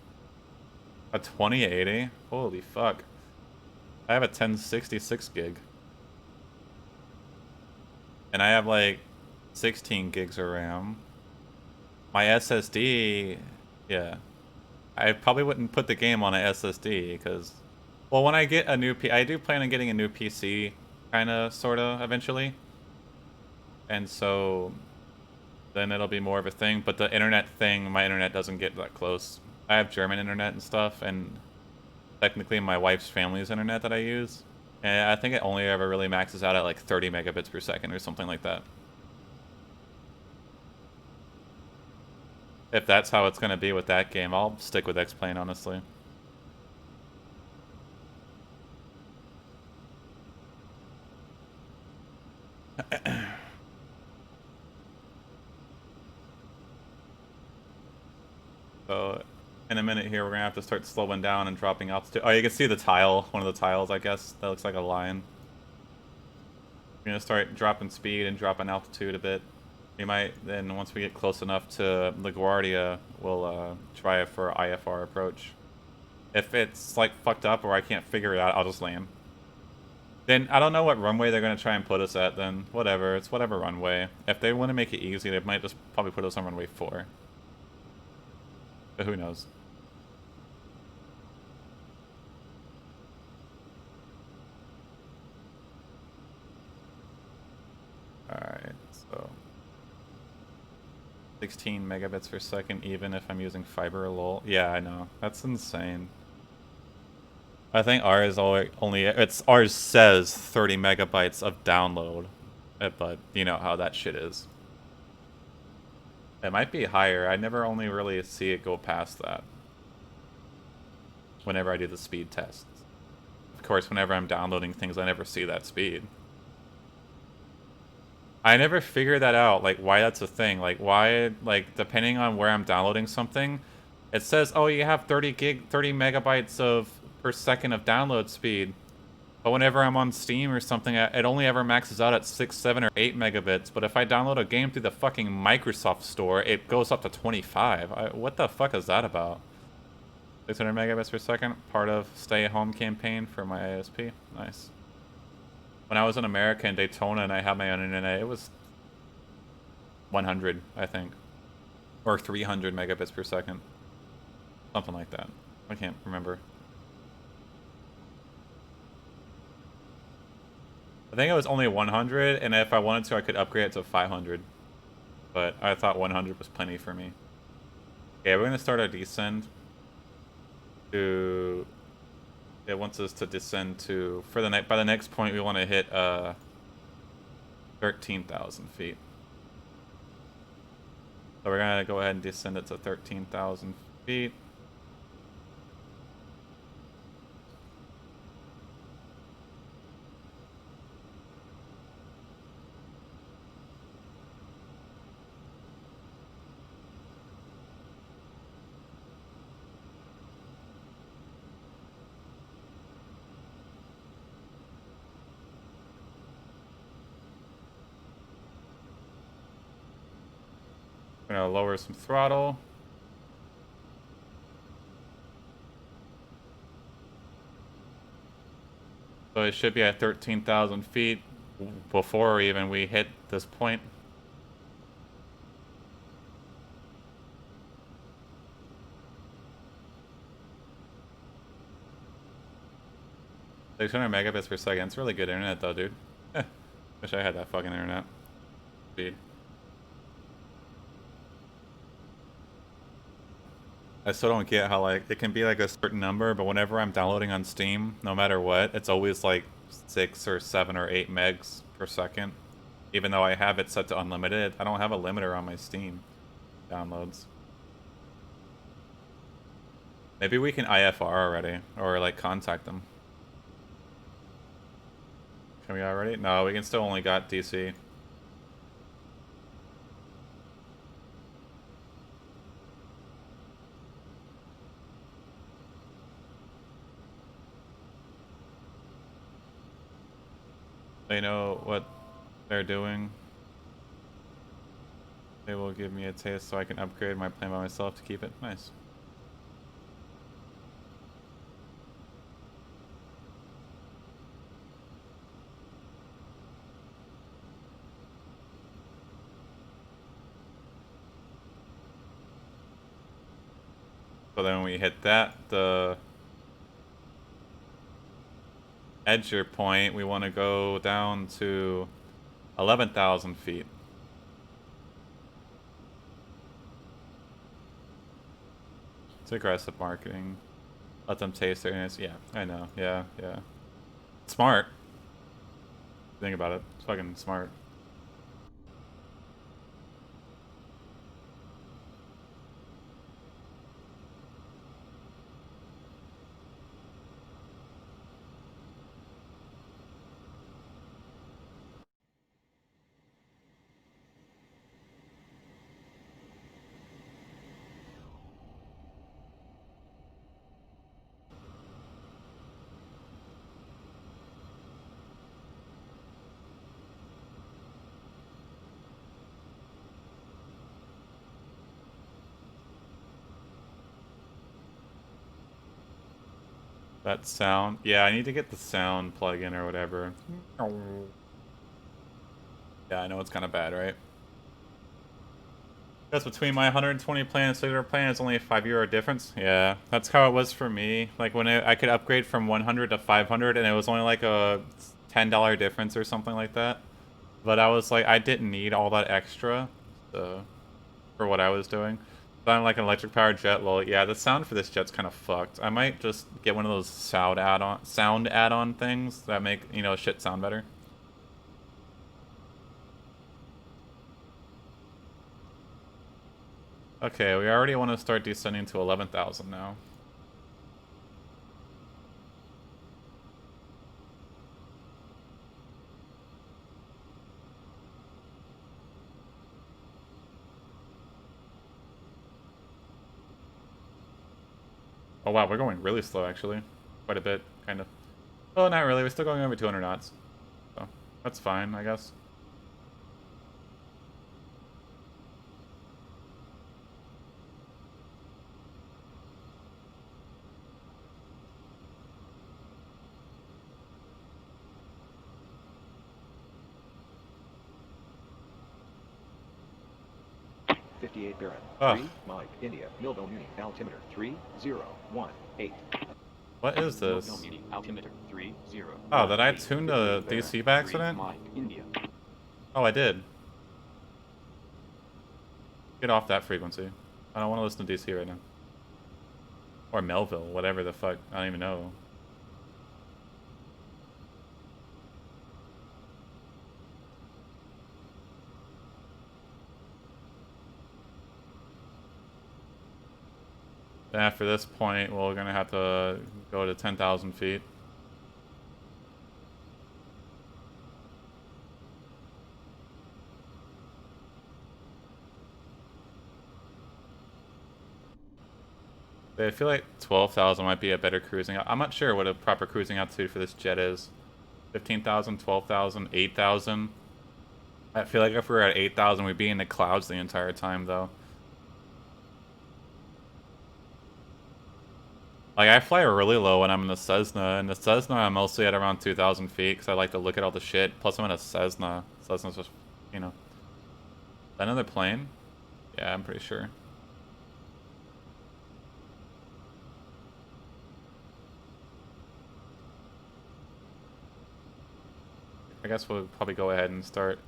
[SPEAKER 1] A 2080? Holy fuck. I have a 1066 gig. And I have like 16 gigs of RAM. My SSD, yeah. I probably wouldn't put the game on an SSD because, well, when I get a new I do plan on getting a new PC, kinda, sorta, eventually. And so then it'll be more of a thing. But the internet thing, my internet doesn't get that close. I have German internet and stuff, and technically my wife's family's internet that I use. And I think it only ever really maxes out at like 30 megabits per second or something like that. If that's how it's going to be with that game, I'll stick with X-Plane, honestly. So, in a minute here, we're going to have to start slowing down and dropping altitude. Oh, you can see the tile, one of the tiles, I guess. That looks like a lion. We're going to start dropping speed and dropping altitude a bit. We might, then once we get close enough to LaGuardia, we'll try it for IFR approach. If it's like fucked up or I can't figure it out, I'll just land. Then I don't know what runway they're going to try and put us at then. Whatever, it's whatever runway. If they want to make it easy, they might just probably put us on runway 4. But who knows? Alright, so 16 megabits per second even if I'm using fiber lol. Yeah, I know. That's insane. I think ours ours says 30 megabytes of download, but you know how that shit is. It might be higher. I never only really see it go past that whenever I do the speed tests. Of course, whenever I'm downloading things, I never see that speed. I never figured that out, like, why that's a thing. Like, why, like, depending on where I'm downloading something, it says, oh, you have 30 megabytes per second of download speed. But whenever I'm on Steam or something, it only ever maxes out at 6, 7, or 8 megabits. But if I download a game through the fucking Microsoft Store, it goes up to 25. What the fuck is that about? 600 megabits per second, part of stay-at-home campaign for my ISP. Nice. When I was in America in Daytona and I had my own internet, it was 100, I think. Or 300 megabits per second. Something like that. I can't remember. I think it was only 100, and if I wanted to, I could upgrade it to 500. But I thought 100 was plenty for me. Okay, we're gonna start our descend to... It wants us to descend to... By the next point, we want to hit 13,000 feet. So we're gonna go ahead and descend it to 13,000 feet. We're gonna lower some throttle. So it should be at 13,000 feet before even we hit this point. $600 megabits per second. It's really good internet though, dude. Wish I had that fucking internet speed. I still don't get how, like, it can be like a certain number, but whenever I'm downloading on Steam, no matter what, it's always like 6 or 7 or 8 megs per second. Even though I have it set to unlimited, I don't have a limiter on my Steam downloads. Maybe we can IFR already, or like contact them. Can we already? No, we can still only got DC. They know what they're doing. They will give me a taste so I can upgrade my plan by myself to keep it. Nice. So then when we hit that, the edger point, we want to go down to 11,000 feet. It's aggressive marketing. Let them taste their innocence. Yeah, I know. Yeah, yeah. Smart. Think about it. It's fucking smart. That sound. Yeah, I need to get the sound plug-in or whatever. Yeah, I know it's kind of bad, right? That's between my 120 plan and 600 plan, it's only a €5 difference. Yeah, that's how it was for me. Like when I could upgrade from 100 to 500 and it was only like a $10 difference or something like that. But I was like, I didn't need all that extra for what I was doing. So I'm like an electric powered jet. Well, yeah, the sound for this jet's kind of fucked. I might just get one of those sound add-on things that make, you know, shit sound better. Okay, we already want to start descending to 11,000 now. Oh wow, we're going really slow actually. Quite a bit, kind of. Oh, not really. We're still going over 200 knots. So, that's fine, I guess.
[SPEAKER 2] 58 Baron.
[SPEAKER 1] Ugh.
[SPEAKER 2] 3 Mike India Millville Muni altimeter 3018.
[SPEAKER 1] What is
[SPEAKER 3] Millville
[SPEAKER 1] this?
[SPEAKER 3] Muni altimeter 30.
[SPEAKER 1] Oh, did I tune the DC by accident?
[SPEAKER 3] Mike India.
[SPEAKER 1] Oh, I did. Get off that frequency. I don't want to listen to DC right now. Or Melville, whatever the fuck. I don't even know. Then after this point, we're gonna have to go to 10,000 feet. I feel like 12,000 might be a better cruising. I'm not sure what a proper cruising altitude for this jet is. 15,000, 12,000, 8,000. I feel like if we were at 8,000, we'd be in the clouds the entire time, though. Like, I fly really low when I'm in the Cessna. In the Cessna, I'm mostly at around 2,000 feet, because I like to look at all the shit. Plus, I'm in a Cessna. Cessna's just, you know. Is that another plane? Yeah, I'm pretty sure. I guess we'll probably go ahead and start.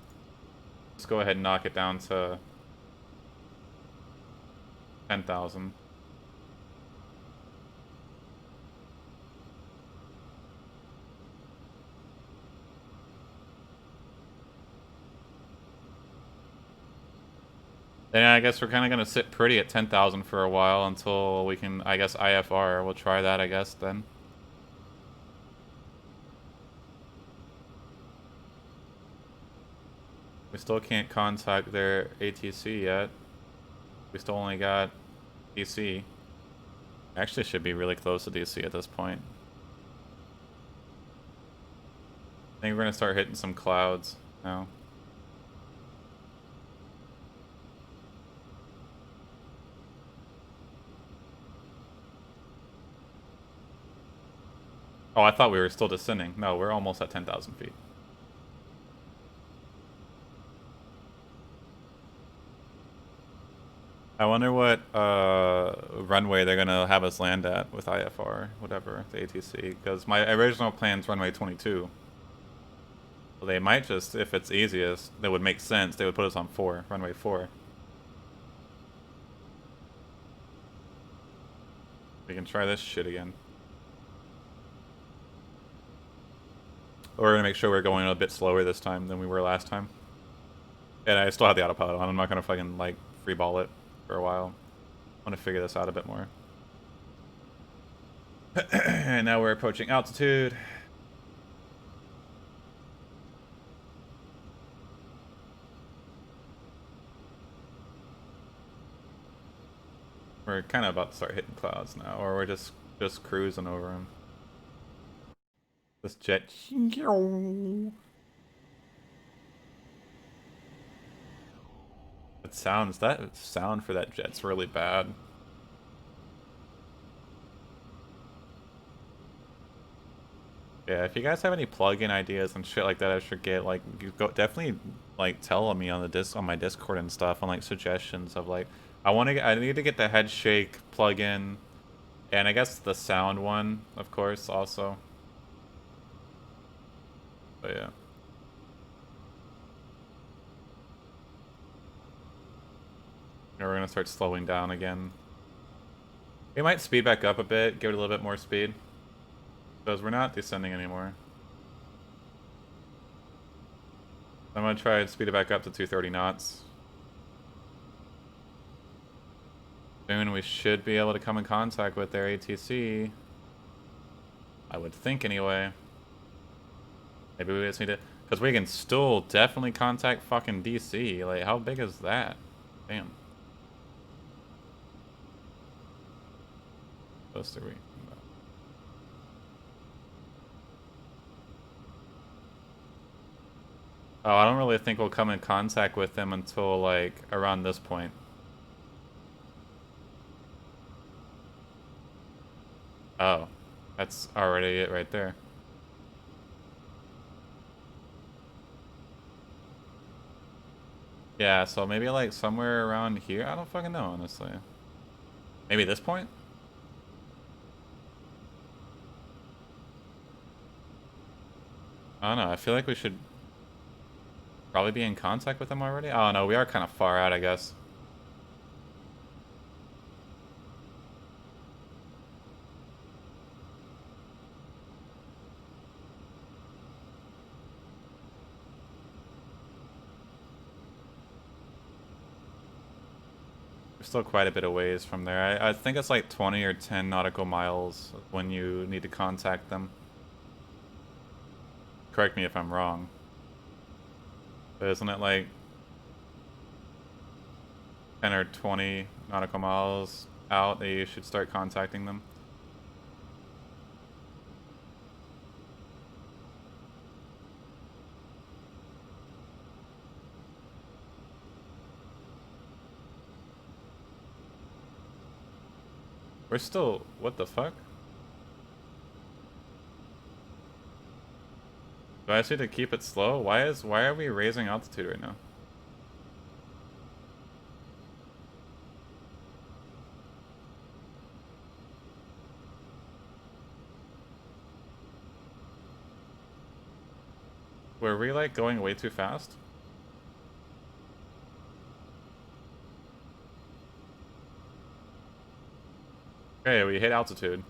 [SPEAKER 1] Let's go ahead and knock it down to 10,000. Then I guess we're kind of going to sit pretty at 10,000 for a while until we can, I guess, IFR. We'll try that, I guess, then. We still can't contact their ATC yet. We still only got DC. Actually should be really close to DC at this point. I think we're going to start hitting some clouds now. Oh, I thought we were still descending. No, we're almost at 10,000 feet. I wonder what runway they're gonna have us land at with IFR, whatever, the ATC. Because my original plan's runway 22. So they might just, if it's easiest, that would make sense, they would put us on 4, runway 4. We can try this shit again. We're gonna make sure we're going a bit slower this time than we were last time. And I still have the autopilot on. I'm not gonna fucking, like, freeball it for a while. I want to figure this out a bit more. And now we're approaching altitude. We're kind of about to start hitting clouds now, or we're just cruising over them. This jet. That sound for that jet's really bad. Yeah, if you guys have any plug-in ideas and shit like that, I should get, like, you go definitely, like, tell me on the on my Discord and stuff, on, like, suggestions of, like, I need to get the head shake plug-in, and I guess the sound one, of course, also. But yeah. Now we're gonna start slowing down again. We might speed back up a bit, give it a little bit more speed. Because we're not descending anymore. I'm gonna try and speed it back up to 230 knots. Soon we should be able to come in contact with their ATC. I would think anyway. Maybe we just need to... Because we can still definitely contact fucking DC. Like, how big is that? Damn. Close to we... Oh, I don't really think we'll come in contact with them until, like, around this point. Oh. That's already it right there. Yeah, so maybe like somewhere around here. I don't fucking know, honestly. Maybe this point? I don't know. I feel like we should probably be in contact with them already. Oh no, we are kind of far out, I guess. We're still quite a bit of ways from there. I think it's like 20 or 10 nautical miles when you need to contact them. Correct me if I'm wrong. But isn't it like 10 or 20 nautical miles out that you should start contacting them? We're still... What the fuck? Do I just need to keep it slow? Why are we raising altitude right now? Were we like going way too fast? Okay, we hit altitude.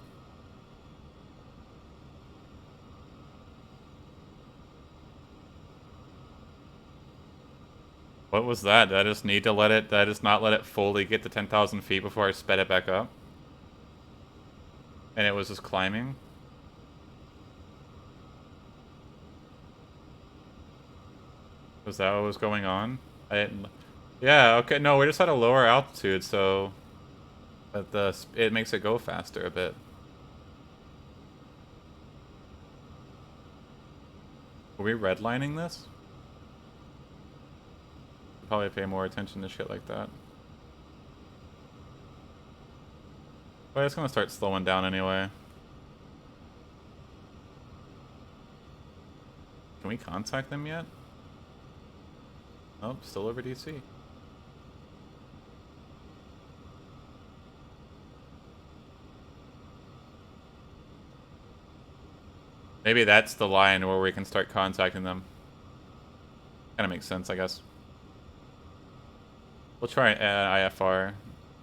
[SPEAKER 1] What was that? Did I just need to let it... Did I just not let it fully get to 10,000 feet before I sped it back up? And it was just climbing? Was that what was going on? I didn't... Yeah, okay, no, we're just at a lower altitude, so... That it makes it go faster a bit. Were we redlining this? Probably pay more attention to shit like that. But it's gonna start slowing down anyway. Can we contact them yet? Nope, still over DC. Maybe that's the line where we can start contacting them. Kinda makes sense, I guess. We'll try IFR.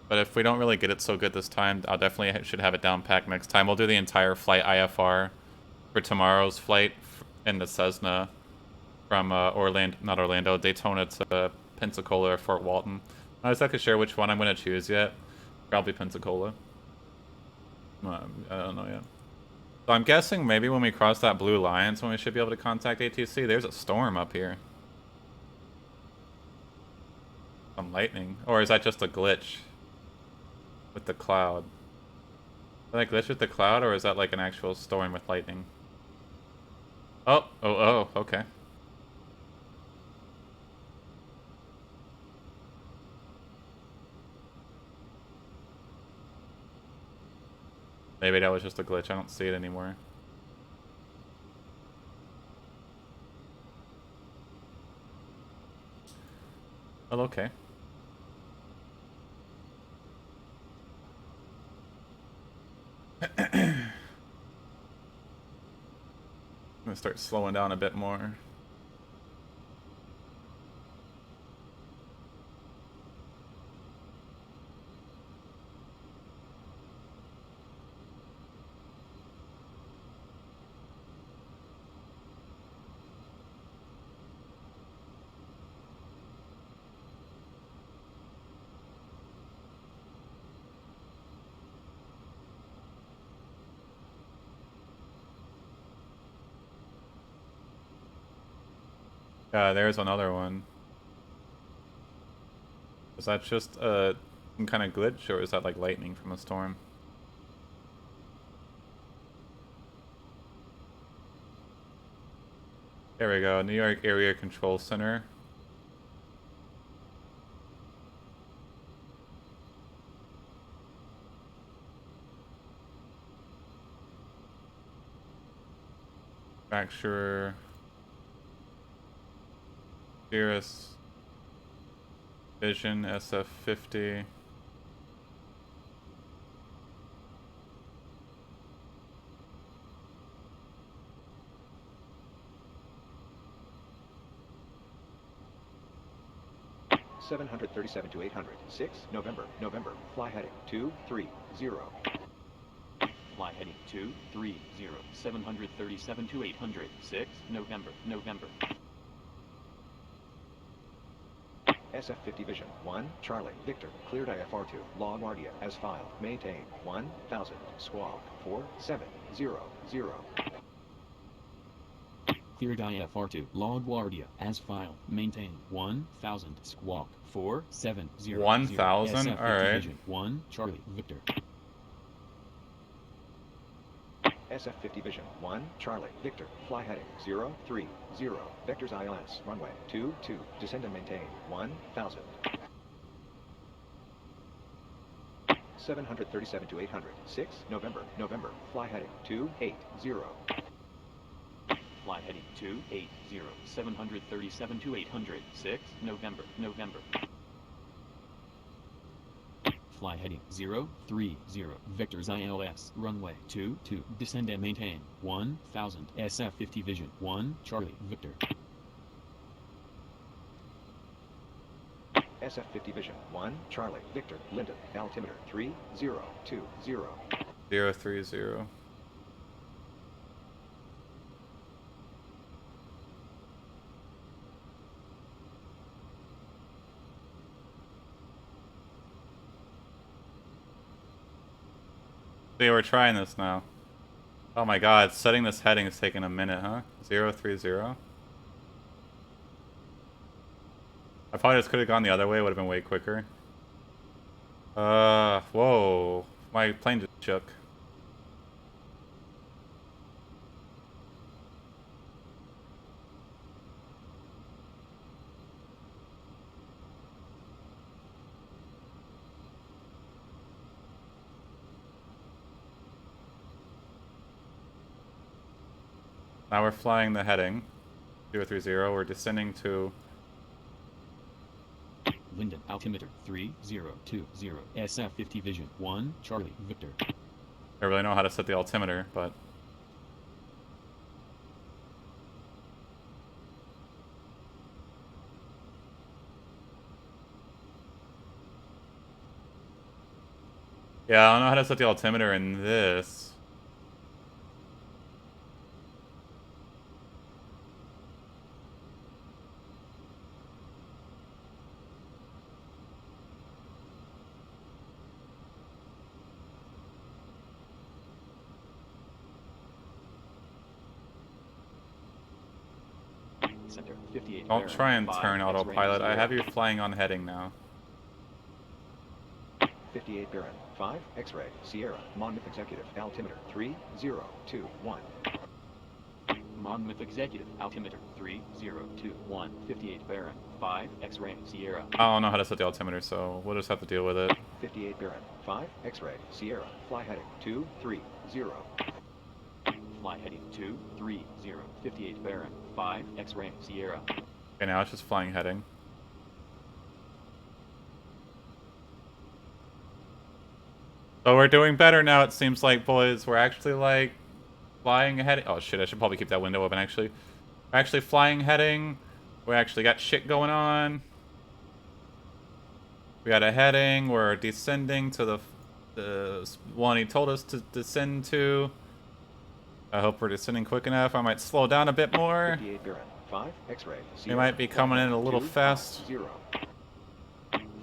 [SPEAKER 1] But if we don't really get it so good this time, I'll definitely should have it down packed next time. We'll do the entire flight IFR for tomorrow's flight in the Cessna from not Orlando, Daytona to Pensacola or Fort Walton. I was not exactly sure which one I'm going to choose yet. Probably Pensacola. I don't know yet. So I'm guessing maybe when we cross that blue line is when we should be able to contact ATC. There's a storm up here. Some lightning. Or is that just a glitch with the cloud? Is that a glitch with the cloud, or is that like an actual storm with lightning? Oh, okay. Maybe that was just a glitch. I don't see it anymore. Well, okay. I'm gonna start slowing down a bit more. There's another one. Is that just some kind of glitch, or is that like lightning from a storm? There we go, New York Area Control Center. Fracture. Cirrus. Vision SF50.
[SPEAKER 2] Seven 737 to 800. 6 November. Fly heading 230.
[SPEAKER 3] Fly heading 230. 737 to 800. 6 November.
[SPEAKER 2] SF50 Vision 1 Charlie Victor cleared IFR2 LaGuardia as filed. Maintain 1000 squawk 4700.
[SPEAKER 3] Cleared IFR2 LaGuardia as filed. Maintain 1000 squawk 4700.
[SPEAKER 1] 1000?
[SPEAKER 3] SF50
[SPEAKER 1] Alright.
[SPEAKER 3] Vision 1 Charlie Victor.
[SPEAKER 2] SF50 Vision 1 Charlie Victor fly heading 030 vectors ILS runway 22 descend and maintain 1000. 737 to 800. 6 November fly heading 280.
[SPEAKER 3] Fly heading 280. 737 to 800. 6 November. Fly heading 030 vectors ILS runway 22 descend and maintain 1000 SF50 Vision 1 Charlie Victor.
[SPEAKER 2] SF50 Vision 1 Charlie Victor Linden altimeter 3020.
[SPEAKER 1] 030. See, we're trying this now. Oh my god, setting this heading is taking a minute, huh? 030. I probably just could have gone the other way, would have been way quicker. Whoa. My plane just shook. Now we're flying the heading. 030. We're descending to...
[SPEAKER 3] Linden altimeter 3020 SF50 Vision 1 Charlie Victor.
[SPEAKER 1] I really know how to set the altimeter, but... Yeah, I don't know how to set the altimeter in this.
[SPEAKER 3] Center 58
[SPEAKER 1] Don't
[SPEAKER 3] Baron,
[SPEAKER 1] try and
[SPEAKER 3] 5,
[SPEAKER 1] turn
[SPEAKER 3] X-ray
[SPEAKER 1] autopilot. I have you
[SPEAKER 3] Sierra.
[SPEAKER 1] flying on heading now.
[SPEAKER 2] 58 Baron 5 X-ray Sierra Monmouth Executive altimeter 3021.
[SPEAKER 3] Monmouth Executive altimeter 3021 58 Baron 5 X-ray Sierra.
[SPEAKER 1] I don't know how to set the altimeter, so we'll just have to deal with it.
[SPEAKER 2] 58 Baron 5 X-ray Sierra fly heading 230.
[SPEAKER 3] Fly heading 230 58 Baron 5 X-ray Sierra.
[SPEAKER 1] Okay, now it's just flying heading. So we're doing better now, it seems like, boys. We're actually, like, flying heading. Oh, shit, I should probably keep that window open, actually. We're actually flying heading. We actually got shit going on. We got a heading. We're descending to the one he told us to descend to. I hope we're descending quick enough. I might slow down a bit more.
[SPEAKER 2] 58 Baron 5 X-ray
[SPEAKER 1] We
[SPEAKER 2] Sierra
[SPEAKER 1] might be coming in a little
[SPEAKER 2] 250.
[SPEAKER 1] fast.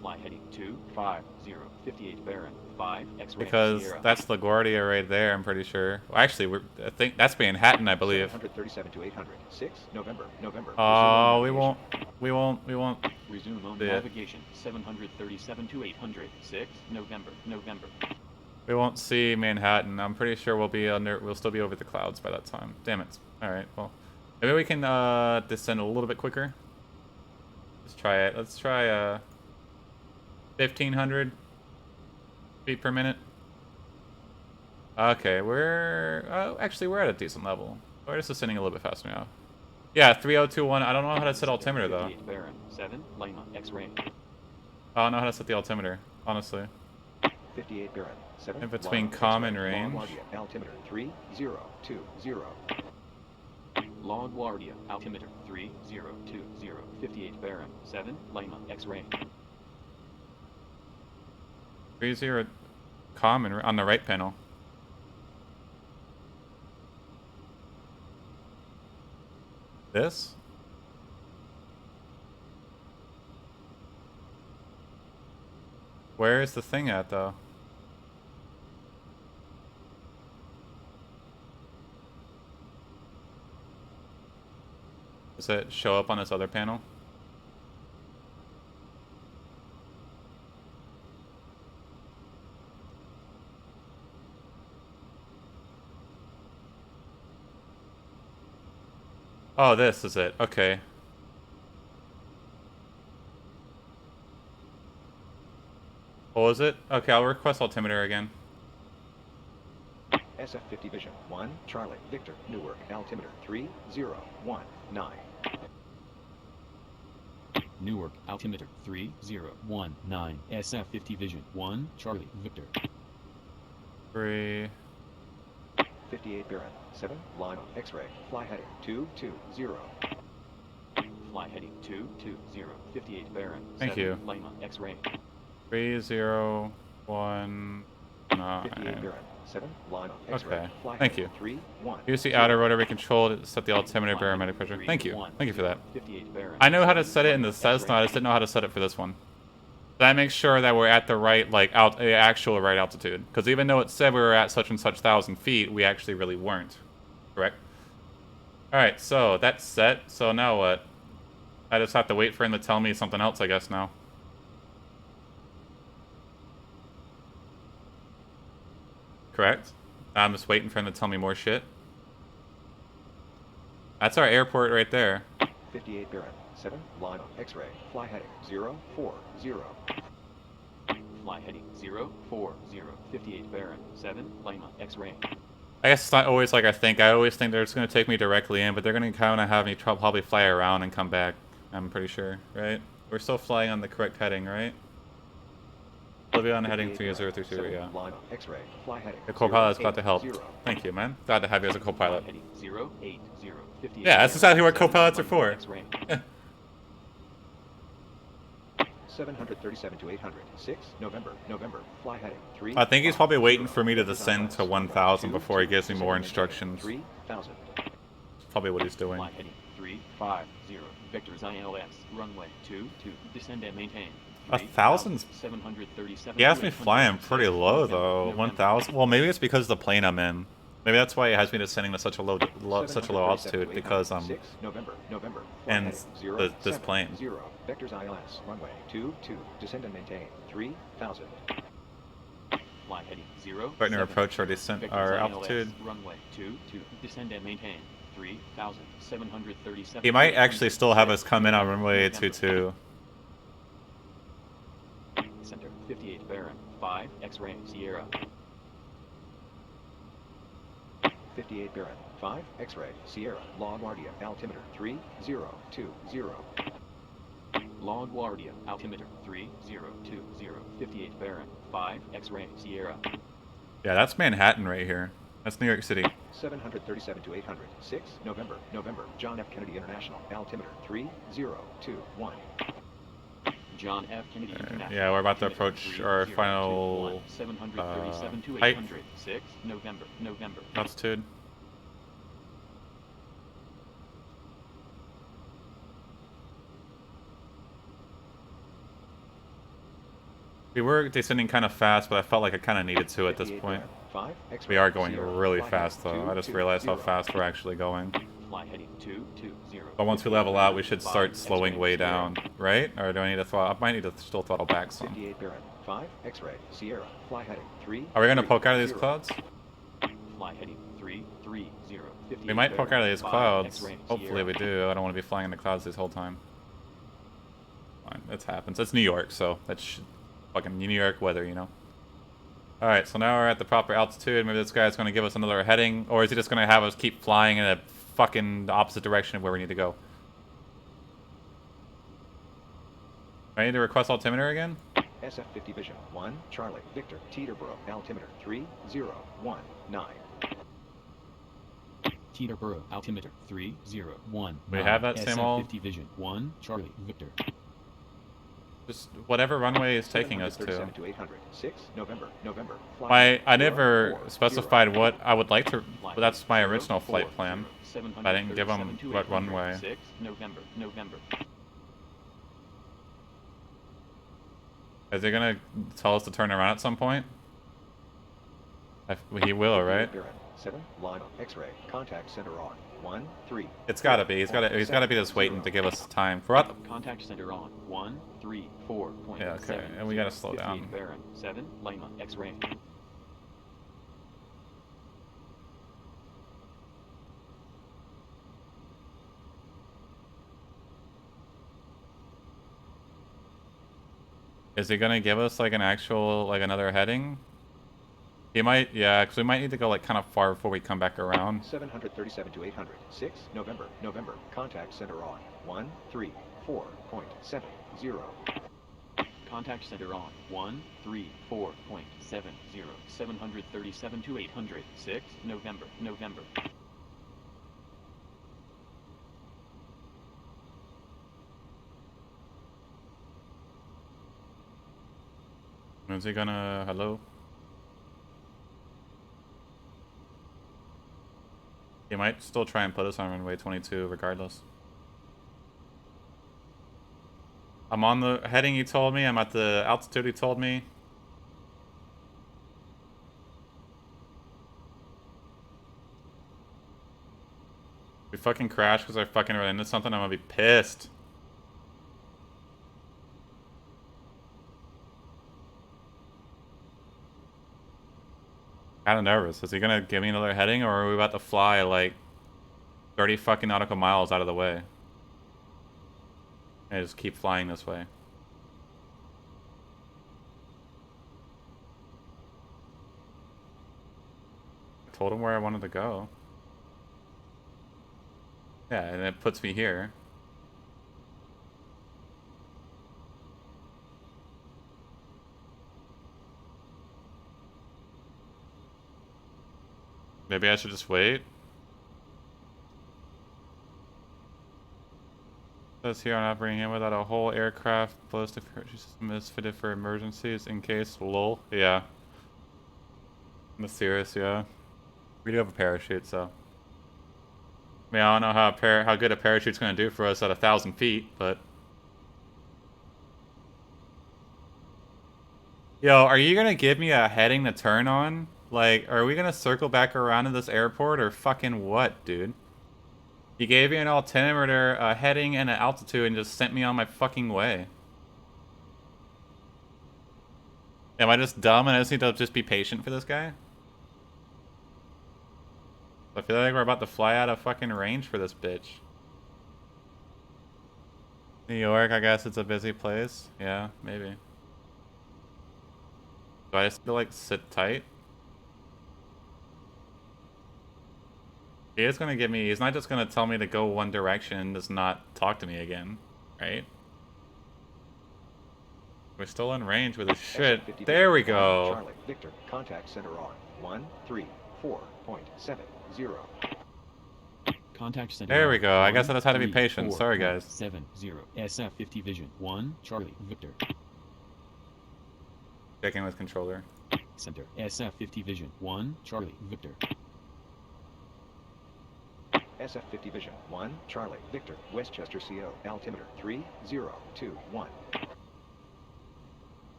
[SPEAKER 3] Fly heading 250 58 Baron 5 X-ray
[SPEAKER 1] Because
[SPEAKER 3] Sierra.
[SPEAKER 1] that's LaGuardia right there, I'm pretty sure. Well, actually, I think that's Manhattan, I believe.
[SPEAKER 2] 737 to 800. 6 November.
[SPEAKER 1] Oh, we
[SPEAKER 2] Resume
[SPEAKER 1] won't.
[SPEAKER 3] Resume on
[SPEAKER 1] Yeah.
[SPEAKER 3] navigation 737 to 800 6 November.
[SPEAKER 1] We won't see Manhattan. I'm pretty sure we'll still be over the clouds by that time. Damn it. Alright, well. Maybe we can descend a little bit quicker. Let's try it. Let's try 1,500 feet per minute. Okay, actually we're at a decent level. We're just descending a little bit faster now. Yeah, 3021. I don't know how to set altimeter though.
[SPEAKER 3] 58 Baron 7 Lima X-ray.
[SPEAKER 1] I don't know how to set the altimeter, honestly.
[SPEAKER 2] 58 Baron, 7.
[SPEAKER 1] In between
[SPEAKER 2] Lima,
[SPEAKER 1] common
[SPEAKER 2] X-ray,
[SPEAKER 1] range.
[SPEAKER 2] LaGuardia, altimeter 3020.
[SPEAKER 3] LaGuardia, altimeter 3020. 58 Baron, 7. Lima, X-ray.
[SPEAKER 1] 30 common on the right panel. This? Where is the thing at, though? Does it show up on this other panel? Oh, this is it. Okay. What was it? Okay, I'll request altimeter again.
[SPEAKER 2] SF50 Vision 1, Charlie, Victor, Newark, altimeter 3019.
[SPEAKER 3] Newark, altimeter 3019. SF50 Vision 1, Charlie, Victor.
[SPEAKER 1] 3.
[SPEAKER 2] 58 Baron, 7. Lima, X-ray, fly heading 220.
[SPEAKER 3] Fly heading 220. 58 Baron,
[SPEAKER 1] Thank
[SPEAKER 3] 7.
[SPEAKER 1] you.
[SPEAKER 3] Lima, X-ray.
[SPEAKER 1] 3019.
[SPEAKER 2] 58 Baron, 7. Lima, X-ray,
[SPEAKER 1] Okay.
[SPEAKER 2] fly
[SPEAKER 1] Thank
[SPEAKER 2] heading
[SPEAKER 1] you.
[SPEAKER 2] 31.
[SPEAKER 1] Use the outer rotary control to set the altimeter
[SPEAKER 3] Fly
[SPEAKER 1] barometric
[SPEAKER 3] heading
[SPEAKER 1] pressure. Thank you.
[SPEAKER 3] 310.
[SPEAKER 1] Thank you for that.
[SPEAKER 3] 58 Baron,
[SPEAKER 1] I know how to
[SPEAKER 3] 7.
[SPEAKER 1] set it in the
[SPEAKER 3] Lima,
[SPEAKER 1] Cessna, I
[SPEAKER 3] X-ray.
[SPEAKER 1] just didn't know how to set it for this one. That makes sure that we're at the right, like, actual right altitude. Because even though it said we were at such and such 1,000 feet, we actually really weren't. Correct? Alright, so that's set. So now what? I just have to wait for him to tell me something else, I guess, now. Correct? I'm just waiting for him to tell me more shit. That's our airport right there.
[SPEAKER 2] 58 Baron, 7. Lima, X-ray, fly heading 040.
[SPEAKER 3] Fly heading 040. 58 Baron, 7. Lima, X-ray.
[SPEAKER 1] I guess it's not always like I think. I always think they're just going to take me directly in, but they're going to kind of have me probably fly around and come back. I'm pretty sure, right? We're still flying on the correct heading, right? Olivia on heading 3032, yeah.
[SPEAKER 2] Lima, X-ray, fly heading
[SPEAKER 1] The co-pilot's glad to help.
[SPEAKER 2] 080.
[SPEAKER 1] Thank you, man. Glad to have you as a co-pilot.
[SPEAKER 3] Fly heading 080. 58
[SPEAKER 1] Yeah, that's
[SPEAKER 3] Baron,
[SPEAKER 1] exactly what
[SPEAKER 3] 7.
[SPEAKER 1] co-pilots are
[SPEAKER 3] Lima,
[SPEAKER 1] for.
[SPEAKER 3] X-ray.
[SPEAKER 2] 737 to 800. 6 November, fly heading 3.
[SPEAKER 1] I think he's probably waiting for me to descend to 1,000 before he gives me more instructions.
[SPEAKER 2] 3000.
[SPEAKER 1] That's probably what he's doing.
[SPEAKER 3] Fly heading 350. Victor's ILS. Runway 22. Descend and maintain.
[SPEAKER 1] 1,000's...
[SPEAKER 3] 737.
[SPEAKER 1] He has me flying pretty low, though. 1,000... Well, maybe it's because of the plane I'm in. Maybe that's why it has me descending to such a low altitude, because I'm
[SPEAKER 2] 6 November, fly
[SPEAKER 1] in
[SPEAKER 2] heading 0,
[SPEAKER 1] this
[SPEAKER 2] 7,
[SPEAKER 1] plane.
[SPEAKER 2] 0. Vector's ILS. Runway 22. Descend and maintain 3000.
[SPEAKER 3] Fly heading 0.
[SPEAKER 1] Starting to approach our descent, our
[SPEAKER 3] Victor's
[SPEAKER 1] altitude.
[SPEAKER 3] ILS. Runway 22. Descend and maintain 3,737.
[SPEAKER 1] He might actually still have us come in on runway 22.
[SPEAKER 3] Center 58 Baron 5 X-ray Sierra.
[SPEAKER 2] 58 Baron, 5 X-ray, Sierra, LaGuardia, altimeter 3020.
[SPEAKER 3] LaGuardia, altimeter 3020. 58 Baron 5 X-ray Sierra.
[SPEAKER 1] Yeah, that's Manhattan right here. That's New York City.
[SPEAKER 2] 737 to 800. 6 November, John F. Kennedy International, altimeter 3021.
[SPEAKER 3] John F. Kennedy International.
[SPEAKER 1] Yeah, we're about to
[SPEAKER 3] altimeter
[SPEAKER 1] approach our
[SPEAKER 3] 3021.
[SPEAKER 1] final
[SPEAKER 3] 737 to
[SPEAKER 1] height
[SPEAKER 3] 800. 6 November.
[SPEAKER 1] altitude. We were descending kind of fast, but I felt like I kind of needed to at this point.
[SPEAKER 2] 5 X-ray,
[SPEAKER 1] We are going
[SPEAKER 2] Sierra,
[SPEAKER 1] really
[SPEAKER 2] fly
[SPEAKER 1] fast,
[SPEAKER 2] heading
[SPEAKER 1] though. I just realized how
[SPEAKER 2] 220.
[SPEAKER 1] fast we're actually going.
[SPEAKER 3] Fly heading 220.
[SPEAKER 1] But once we level out, we should start
[SPEAKER 3] 5
[SPEAKER 1] slowing
[SPEAKER 3] X-ray
[SPEAKER 1] way
[SPEAKER 3] Sierra.
[SPEAKER 1] down, right? Or do I need to throttle? I might need to still throttle back some.
[SPEAKER 2] 58 Baron, 5 X-ray, Sierra, fly heading 3.
[SPEAKER 1] Are we gonna poke out of these clouds?
[SPEAKER 3] Fly heading 330. 58
[SPEAKER 1] We might poke out of these
[SPEAKER 3] 5
[SPEAKER 1] clouds.
[SPEAKER 3] X-ray
[SPEAKER 1] Hopefully
[SPEAKER 3] Sierra.
[SPEAKER 1] we do. I don't want to be flying in the clouds this whole time. Fine, it happens. It's New York, so that's fucking New York weather, you know? Alright, so now we're at the proper altitude. Maybe this guy's going to give us another heading, or is he just going to have us keep flying in a fucking the opposite direction of where we need to go? I need to request altimeter again?
[SPEAKER 2] SF-50 Vision 1, Charlie, Victor, Teterboro, altimeter 3019.
[SPEAKER 3] Teterboro, altimeter 3019.
[SPEAKER 1] We have that same old...
[SPEAKER 3] SF-50 Vision 1, Charlie, Victor.
[SPEAKER 1] Just whatever runway is taking us to.
[SPEAKER 2] 737 to 800. 6 November.
[SPEAKER 1] I never specified what I would like to... But that's my original flight plan. I didn't give them what runway.
[SPEAKER 3] 6 November.
[SPEAKER 1] Is he gonna tell us to turn around at some point? He will, right?
[SPEAKER 2] 7 line X-ray contact center on 1 3.
[SPEAKER 1] It's gotta be. He's gotta be just waiting to give us time. We're at
[SPEAKER 3] Contact center on 1 3 4.7.
[SPEAKER 1] Yeah, okay, and we gotta slow down.
[SPEAKER 3] Baron 7 Lima X-ray.
[SPEAKER 1] Is he gonna give us like an actual, like another heading? He might, yeah, because we might need to go like kind of far before we come back around.
[SPEAKER 2] 737 to 800. 6 November. Contact center on 1 3 4.70.
[SPEAKER 3] Contact center on 1 3 4.70. 737 to 800. 6 November.
[SPEAKER 1] Is he gonna, hello? He might still try and put us on runway 22 regardless. I'm on the heading he told me, I'm at the altitude he told me. If we fucking crash because I fucking ran into something, I'm gonna be pissed. Kinda nervous. Is he gonna give me another heading, or are we about to fly like 30 fucking nautical miles out of the way? And just keep flying this way. I told him where I wanted to go. Yeah, and it puts me here. Maybe I should just wait. It says here on operating in without a whole aircraft ballistic parachute system is fitted for emergencies in case lol. Yeah. Mysterious, yeah. We do have a parachute, so. I mean, I don't know how good a parachute's gonna do for us at 1,000 feet, but. Yo, are you gonna give me a heading to turn on? Like, are we gonna circle back around to this airport or fucking what, dude? He gave me an altimeter, a heading, and an altitude and just sent me on my fucking way. Am I just dumb and I just need to just be patient for this guy? I feel like we're about to fly out of fucking range for this bitch. New York, I guess it's a busy place. Yeah, maybe. Do I just feel like sit tight? He is gonna give me, he's not just gonna tell me to go one direction and just not talk to me again, right? We're still in range with his shit. There we go.
[SPEAKER 2] Charlie, Victor, contact center on 1 3 4.70.
[SPEAKER 3] Contact center.
[SPEAKER 1] There we go. I guess I
[SPEAKER 3] 1
[SPEAKER 1] just had to be
[SPEAKER 3] 3
[SPEAKER 1] patient. Sorry, guys.
[SPEAKER 3] 4.70. SF-50 Vision 1 Charlie Victor.
[SPEAKER 1] Checking with controller.
[SPEAKER 3] Center. SF-50 Vision 1 Charlie Victor.
[SPEAKER 2] SF-50 Vision 1 Charlie, Victor, Westchester CO, altimeter 3021.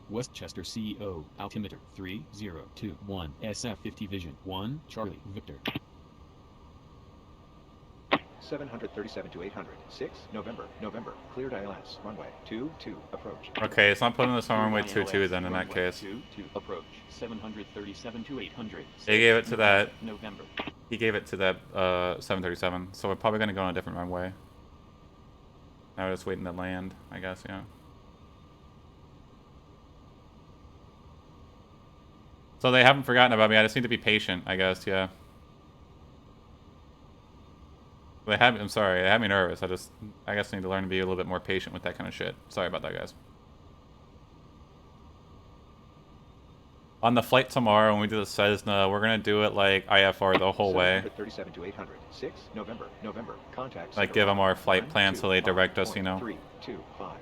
[SPEAKER 3] Westchester CO, altimeter 3021. SF-50 Vision 1 Charlie Victor.
[SPEAKER 2] 737 to 800. 6 November. Cleared ILS. Runway 22. Approach.
[SPEAKER 1] Okay, so I'm putting this on runway 22 then in that case.
[SPEAKER 3] 22 approach. 737 to 800.
[SPEAKER 1] He gave it to that.
[SPEAKER 3] November.
[SPEAKER 1] He gave it to that 737. So we're probably gonna go on a different runway. Now we're just waiting to land, I guess, yeah. So they haven't forgotten about me. I just need to be patient, I guess, yeah. I'm sorry, it had me nervous. I guess I need to learn to be a little bit more patient with that kind of shit. Sorry about that, guys. On the flight tomorrow, when we do the Cessna, we're gonna do it like IFR the whole way.
[SPEAKER 2] 737 to 800. 6 November. Contact
[SPEAKER 1] Like
[SPEAKER 2] center
[SPEAKER 1] give them our
[SPEAKER 2] on
[SPEAKER 1] flight plan so they direct us, you know.
[SPEAKER 2] 125.325.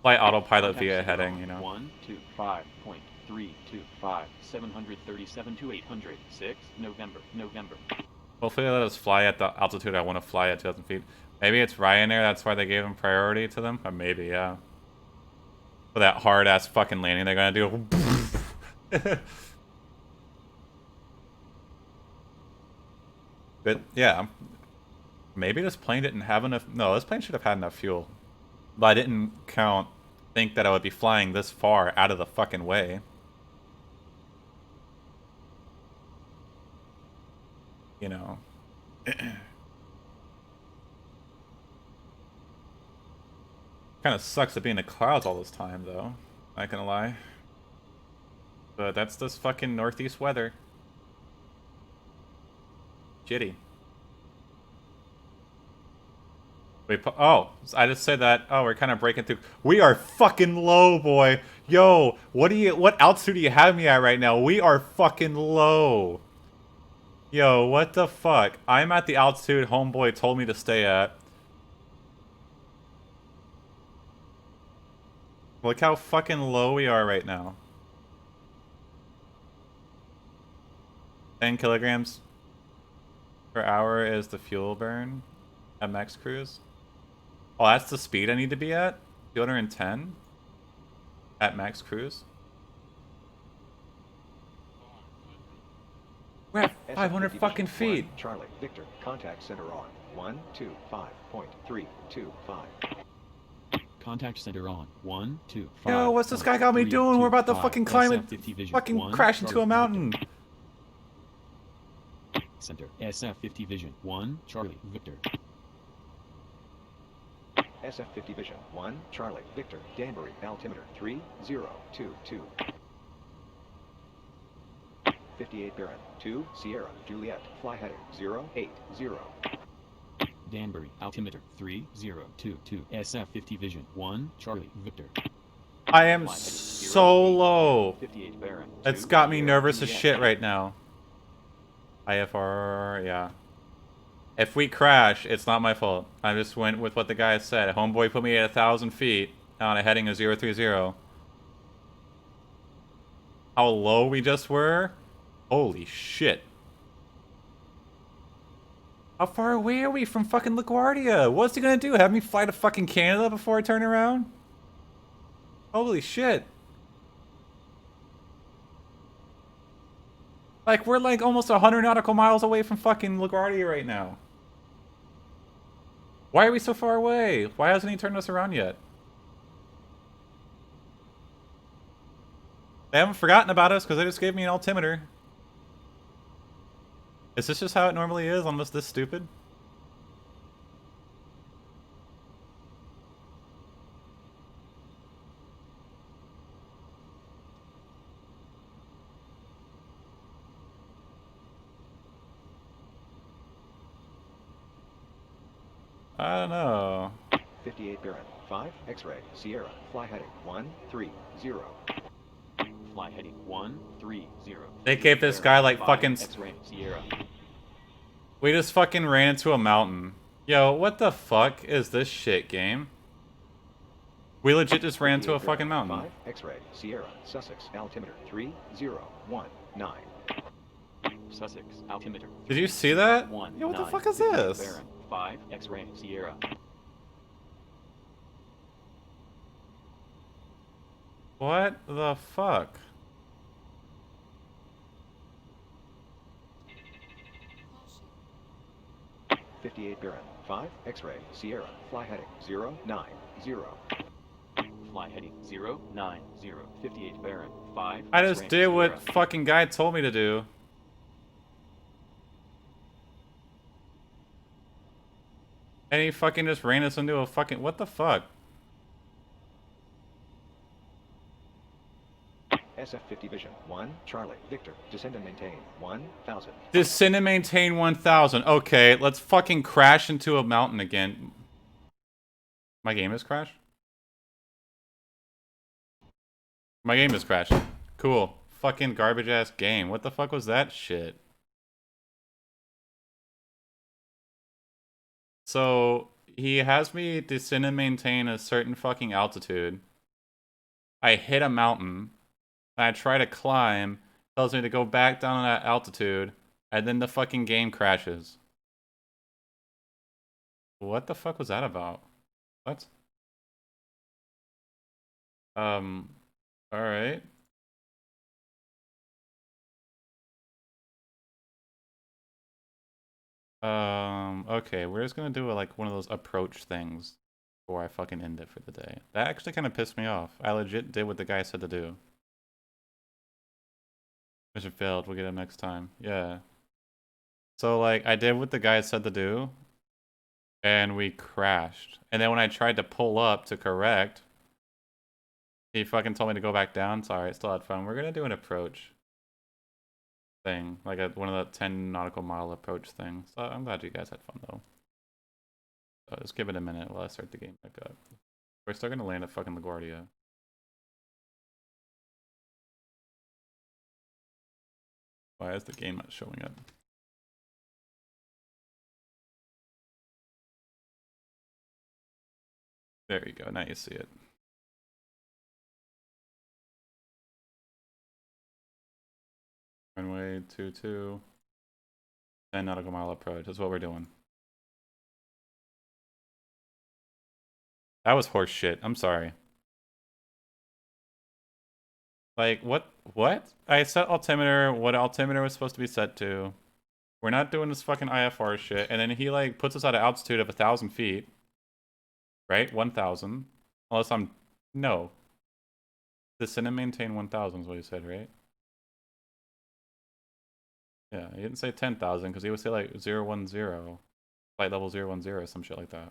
[SPEAKER 1] Flight autopilot
[SPEAKER 3] Contact
[SPEAKER 1] via
[SPEAKER 3] center
[SPEAKER 1] heading,
[SPEAKER 3] on
[SPEAKER 1] you know.
[SPEAKER 3] 125.325. 737 to 800. 6 November.
[SPEAKER 1] Hopefully they let us fly at the altitude I want to fly at 2,000 feet. Maybe it's Ryanair, that's why they gave them priority to them? Or maybe, yeah. For that hard-ass fucking landing they're gonna do. But, yeah. Maybe this plane didn't have enough... No, this plane should have had enough fuel. But I didn't think that I would be flying this far out of the fucking way. You know. Kind of sucks to be in the clouds all this time, though. Not gonna lie. But that's this fucking northeast weather. Shitty. Oh, I just said that. Oh, we're kind of breaking through. We are fucking low, boy. Yo, what altitude do you have me at right now? We are fucking low. Yo, what the fuck? I'm at the altitude homeboy told me to stay at. Look how fucking low we are right now. 10 kilograms per hour is the fuel burn at max cruise. Oh, that's the speed I need to be at? 210 at max cruise? We're at 500 fucking feet.
[SPEAKER 2] Charlie, Victor, contact center on 125.325.
[SPEAKER 3] Contact center on 125.
[SPEAKER 1] Yo, what's this guy got me doing? We're about to fucking climb it. Fucking crash into a mountain.
[SPEAKER 3] Center SF-50 Vision 1 Charlie Victor.
[SPEAKER 2] SF-50 Vision 1 Charlie Victor Danbury altimeter 3022. 58 Baron 2 Sierra Juliet fly heading 080.
[SPEAKER 3] Danbury altimeter 3022. SF-50 Vision 1 Charlie Victor.
[SPEAKER 1] I am so low.
[SPEAKER 3] 58 Baron.
[SPEAKER 1] It's got me nervous as shit right now. IFR, yeah. If we crash, it's not my fault. I just went with what the guy said. Homeboy put me at 1,000 feet on a heading of 030. How low we just were? Holy shit. How far away are we from fucking LaGuardia? What's he gonna do? Have me fly to fucking Canada before I turn around? Holy shit. Like, we're like almost 100 nautical miles away from fucking LaGuardia right now. Why are we so far away? Why hasn't he turned us around yet? They haven't forgotten about us because they just gave me an altimeter. Is this just how it normally is? I'm just this stupid? I don't know.
[SPEAKER 2] 58 Baron 5 X-ray Sierra fly heading 130.
[SPEAKER 3] Fly heading 130.
[SPEAKER 1] They gave this guy like fucking...
[SPEAKER 3] X-ray Sierra.
[SPEAKER 1] We just fucking ran into a mountain. Yo, what the fuck is this shit game? We legit just ran into a fucking mountain.
[SPEAKER 2] 5 X-ray Sierra Sussex altimeter 3019.
[SPEAKER 3] Sussex altimeter.
[SPEAKER 1] Did you see that?
[SPEAKER 3] 1,
[SPEAKER 1] Yo, what the
[SPEAKER 3] 9,
[SPEAKER 1] fuck is this?
[SPEAKER 3] Baron 5 X-ray Sierra.
[SPEAKER 1] What the fuck?
[SPEAKER 2] Oh, 58 Baron 5 X-ray Sierra fly heading 090.
[SPEAKER 3] Fly heading 090. 58 Baron 5
[SPEAKER 1] I just
[SPEAKER 3] X-ray
[SPEAKER 1] did what
[SPEAKER 3] Sierra.
[SPEAKER 1] fucking guy told me to do. And he fucking just ran us into a fucking... What the fuck?
[SPEAKER 2] SF-50 vision. 1, Charlie, Victor, descend and maintain. 1,000.
[SPEAKER 1] Descend and maintain 1,000. Okay, let's fucking crash into a mountain again. My game is crashed? My game is crashed. Cool. Fucking garbage ass game. What the fuck was that shit? So, he has me descend and maintain a certain fucking altitude. I hit a mountain. And I try to climb. Tells me to go back down to that altitude. And then the fucking game crashes. What the fuck was that about? What? Alright. Okay, we're just gonna do like one of those approach things before I fucking end it for the day. That actually kind of pissed me off. I legit did what the guy said to do. Mission failed, we'll get him next time. Yeah. So like, I did what the guy said to do, and we crashed. And then when I tried to pull up to correct, he fucking told me to go back down. Sorry, still had fun. We're gonna do an approach thing, like one of the 10 nautical mile approach things. So I'm glad you guys had fun though. So just give it a minute while I start the game back up. We're still gonna land at fucking LaGuardia. Why is the game not showing up? There you go, now you see it. Runway 22. 10 nautical mile approach. That's what we're doing. That was horse shit. I'm sorry. Like, what? What? I set altimeter, what altimeter was supposed to be set to. We're not doing this fucking IFR shit. And then he, like, puts us at an altitude of 1,000 feet. Right? 1,000. Unless I'm... No. Descend and maintain 1,000 is what he said, right? Yeah, he didn't say 10,000 because he would say, like, 010. Flight level 010, some shit like that.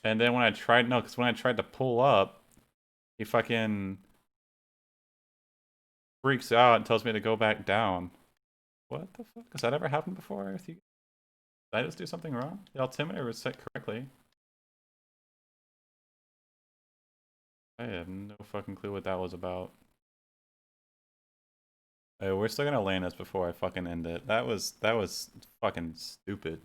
[SPEAKER 1] And then when I tried... No, because when I tried to pull up, he fucking freaks out and tells me to go back down. What the fuck? Has that ever happened before with you? Did I just do something wrong? The altimeter was set correctly. I have no fucking clue what that was about. Hey, we're still gonna land this before I fucking end it. That was fucking stupid.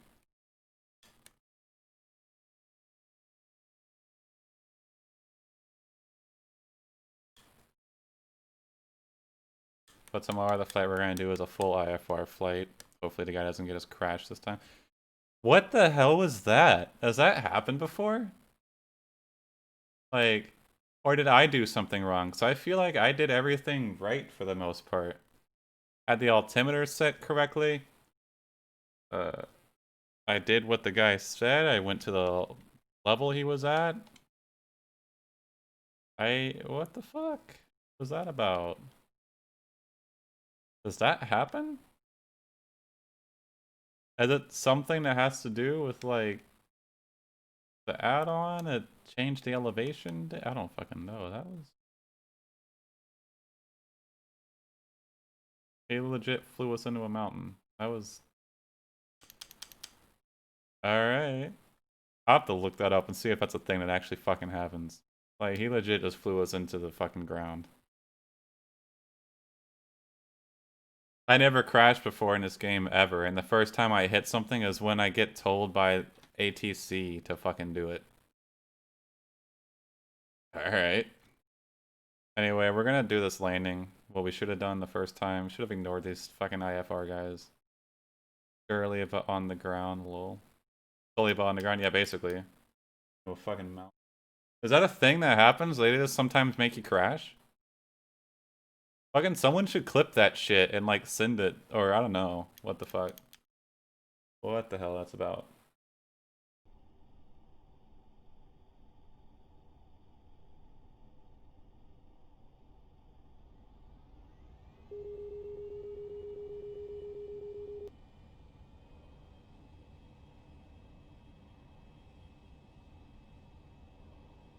[SPEAKER 1] But tomorrow the flight we're gonna do is a full IFR flight. Hopefully the guy doesn't get us crashed this time. What the hell was that? Has that happened before? Like, or did I do something wrong? So I feel like I did everything right for the most part. Had the altimeter set correctly. I did what the guy said. I went to the level he was at. What the fuck was that about? Does that happen? Is it something that has to do with, like, the add-on? It changed the elevation? I don't fucking know. That was... He legit flew us into a mountain. That was... Alright. I'll have to look that up and see if that's a thing that actually fucking happens. Like, he legit just flew us into the fucking ground. I never crashed before in this game ever, and the first time I hit something is when I get told by ATC to fucking do it. Alright. Anyway, we're gonna do this landing. What we should have done the first time. Should have ignored these fucking IFR guys. Early but on the ground, lol. Fully on the ground, yeah, basically. No fucking mount. Is that a thing that happens? They just sometimes make you crash? Fucking someone should clip that shit and, like, send it. Or, I don't know. What the fuck. What the hell that's about.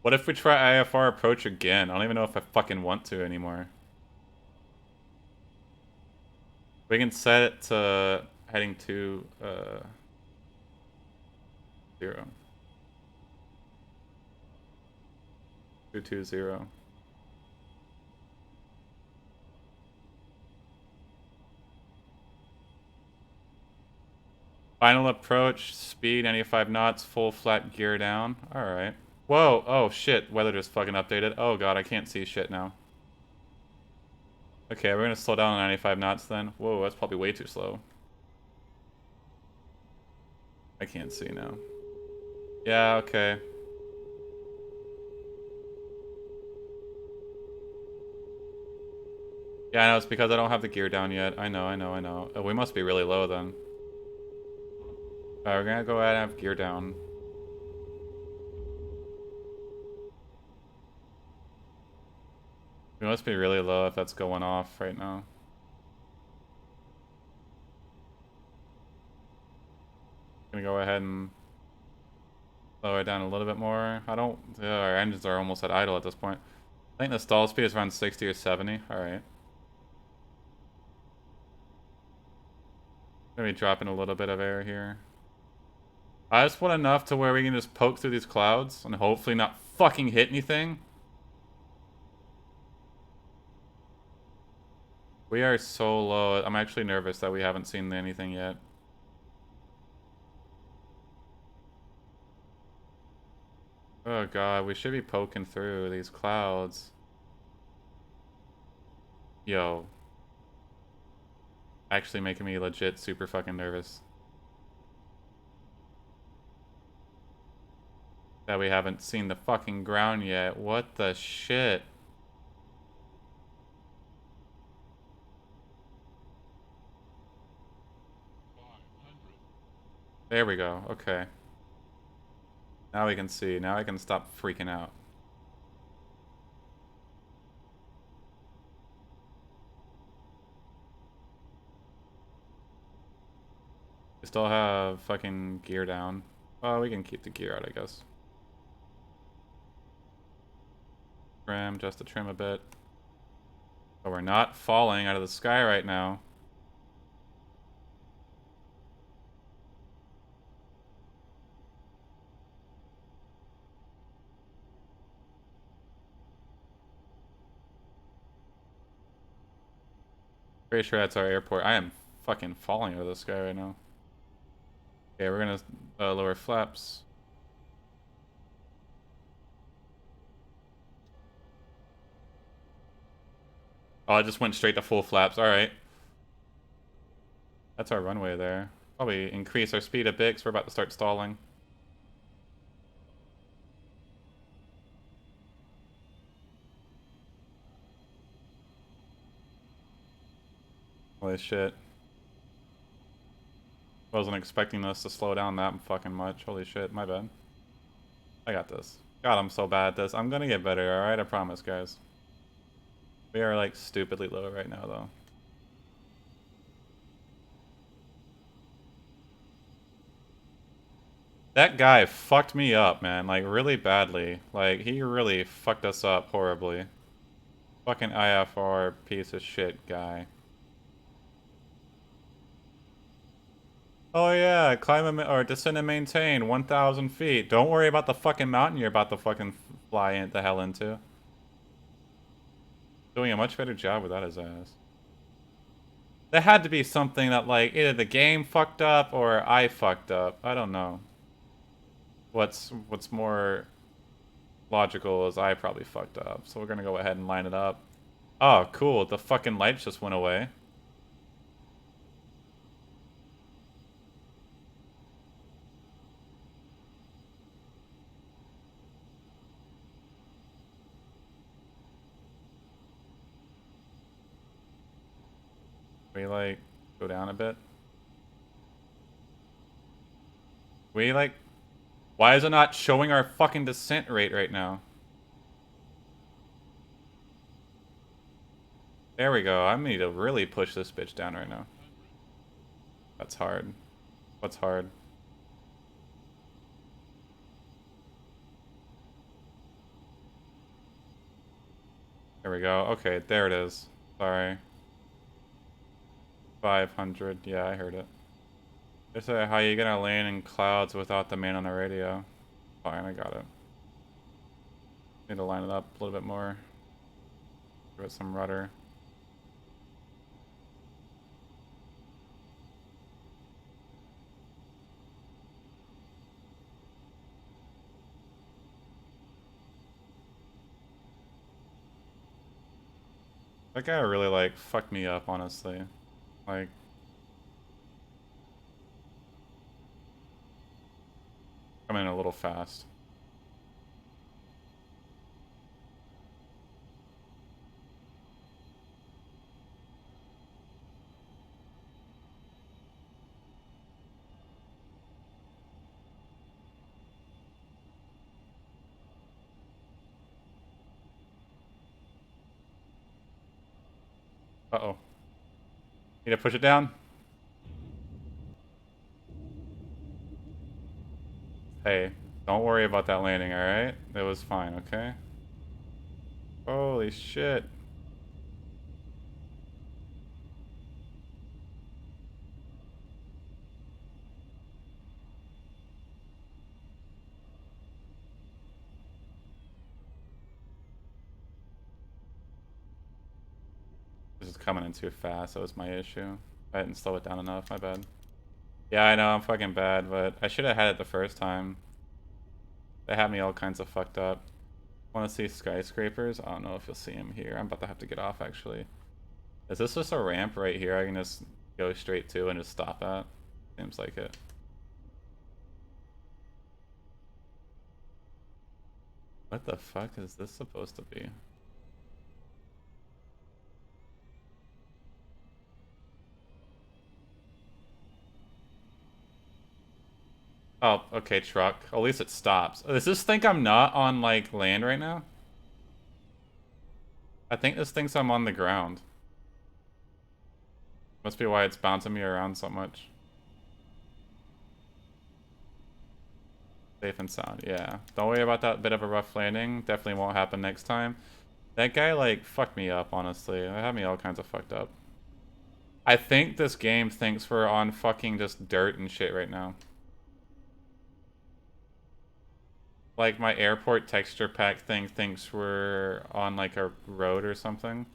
[SPEAKER 1] What if we try IFR approach again? I don't even know if I fucking want to anymore. We can set it to heading to 0. 220. Final approach, speed 95 knots, full flat gear down. Alright. Whoa, oh shit, weather just fucking updated. Oh god, I can't see shit now. Okay, we're gonna slow down to 95 knots then. Whoa, that's probably way too slow. I can't see now. Yeah, okay. Yeah, I know, it's because I don't have the gear down yet. I know. Oh, we must be really low then. Alright, we're gonna go ahead and have gear down. We must be really low if that's going off right now. Gonna go ahead and lower it down a little bit more. I don't... our engines are almost at idle at this point. I think the stall speed is around 60 or 70. Alright. Gonna be dropping a little bit of air here. I just want enough to where we can just poke through these clouds and hopefully not fucking hit anything. We are so low. I'm actually nervous that we haven't seen anything yet. Oh god, we should be poking through these clouds. Yo. Actually making me legit super fucking nervous. That we haven't seen the fucking ground yet. What the shit? There we go. Okay. Now we can see. Now I can stop freaking out. We still have fucking gear down. Oh, we can keep the gear out, I guess. Trim, just to trim a bit. But we're not falling out of the sky right now. Pretty sure that's our airport. I am fucking falling out of the sky right now. Okay, we're gonna lower flaps. Oh, I just went straight to full flaps. Alright. That's our runway there. Probably increase our speed a bit because we're about to start stalling. Holy shit. Wasn't expecting us to slow down that fucking much. Holy shit, my bad. I got this. God, I'm so bad at this. I'm gonna get better, alright? I promise, guys. We are, like, stupidly low right now, though. That guy fucked me up, man. Like, really badly. Like, he really fucked us up horribly. Fucking IFR piece of shit guy. Oh yeah, climb or descend and maintain 1,000 feet. Don't worry about the fucking mountain you're about to fucking fly the hell into. Doing a much better job without his ass. There had to be something that, like, either the game fucked up or I fucked up. I don't know. What's more logical is I probably fucked up. So we're gonna go ahead and line it up. Oh, cool. The fucking lights just went away. We, like, go down a bit. We, like... Why is it not showing our fucking descent rate right now? There we go. I need to really push this bitch down right now. That's hard. What's hard? There we go. Okay, there it is. Sorry. 500. Yeah, I heard it. They say, how you gonna land in clouds without the man on the radio? Fine, I got it. Need to line it up a little bit more. Give it some rudder. That guy really, like, fucked me up, honestly. Like, coming in a little fast. Uh-oh. Need to push it down? Hey, don't worry about that landing, alright? It was fine, okay? Holy shit. This is coming in too fast, that was my issue. I didn't slow it down enough, my bad. Yeah, I know, I'm fucking bad, but I should have had it the first time. They had me all kinds of fucked up. Want to see skyscrapers? I don't know if you'll see them here. I'm about to have to get off, actually. Is this just a ramp right here I can just go straight to and just stop at? Seems like it. What the fuck is this supposed to be? Oh, okay, truck. At least it stops. Does this think I'm not on, like, land right now? I think this thinks I'm on the ground. Must be why it's bouncing me around so much. Safe and sound, yeah. Don't worry about that bit of a rough landing. Definitely won't happen next time. That guy, like, fucked me up, honestly. That had me all kinds of fucked up. I think this game thinks we're on fucking just dirt and shit right now. Like, my airport texture pack thing thinks we're on, like, a road or something.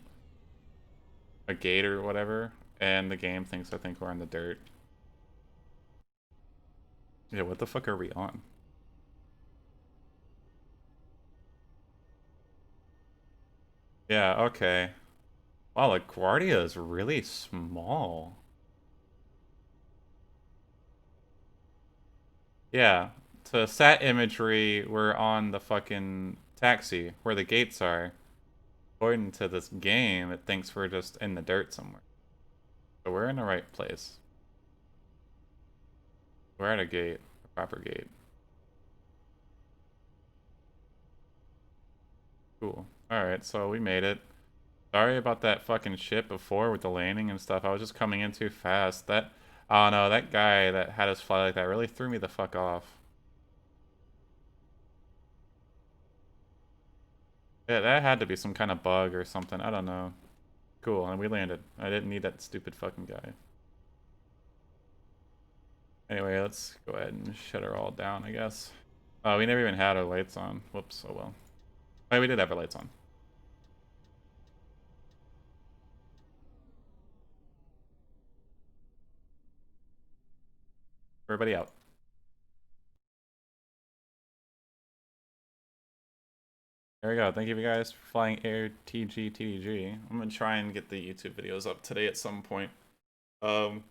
[SPEAKER 1] A gate or whatever. And the game thinks I think we're on the dirt. Yeah, what the fuck are we on? Yeah, okay. Wow, LaGuardia is really small. Yeah, to sat imagery, we're on the fucking taxi, where the gates are. According to this game, it thinks we're just in the dirt somewhere. So we're in the right place. We're at a gate, a proper gate. Cool. Alright, so we made it. Sorry about that fucking shit before with the landing and stuff. I was just coming in too fast. Oh no, that guy that had us fly like that really threw me the fuck off. Yeah, that had to be some kind of bug or something. I don't know. Cool, and we landed. I didn't need that stupid fucking guy. Anyway, let's go ahead and shut her all down, I guess. Oh, we never even had our lights on. Whoops, oh well. Oh, we did have our lights on. Everybody out. There we go. Thank you guys for flying Air TG TDG. I'm gonna try and get the YouTube videos up today at some point. Um,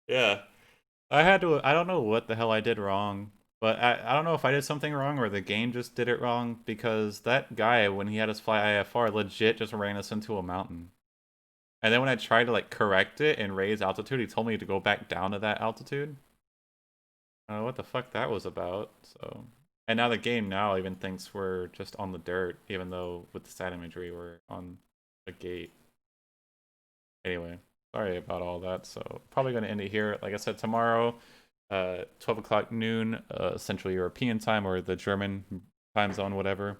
[SPEAKER 1] yeah. I don't know what the hell I did wrong, but I don't know if I did something wrong or the game just did it wrong because that guy, when he had us fly IFR, legit just ran us into a mountain. And then when I tried to like correct it and raise altitude, he told me to go back down to that altitude. I don't know what the fuck that was about, so. And now the game now even thinks we're just on the dirt, even though with the stat imagery we're on a gate. Anyway, sorry about all that, so probably gonna end it here. Like I said, tomorrow, 12 o'clock noon, Central European time or the German time zone, whatever.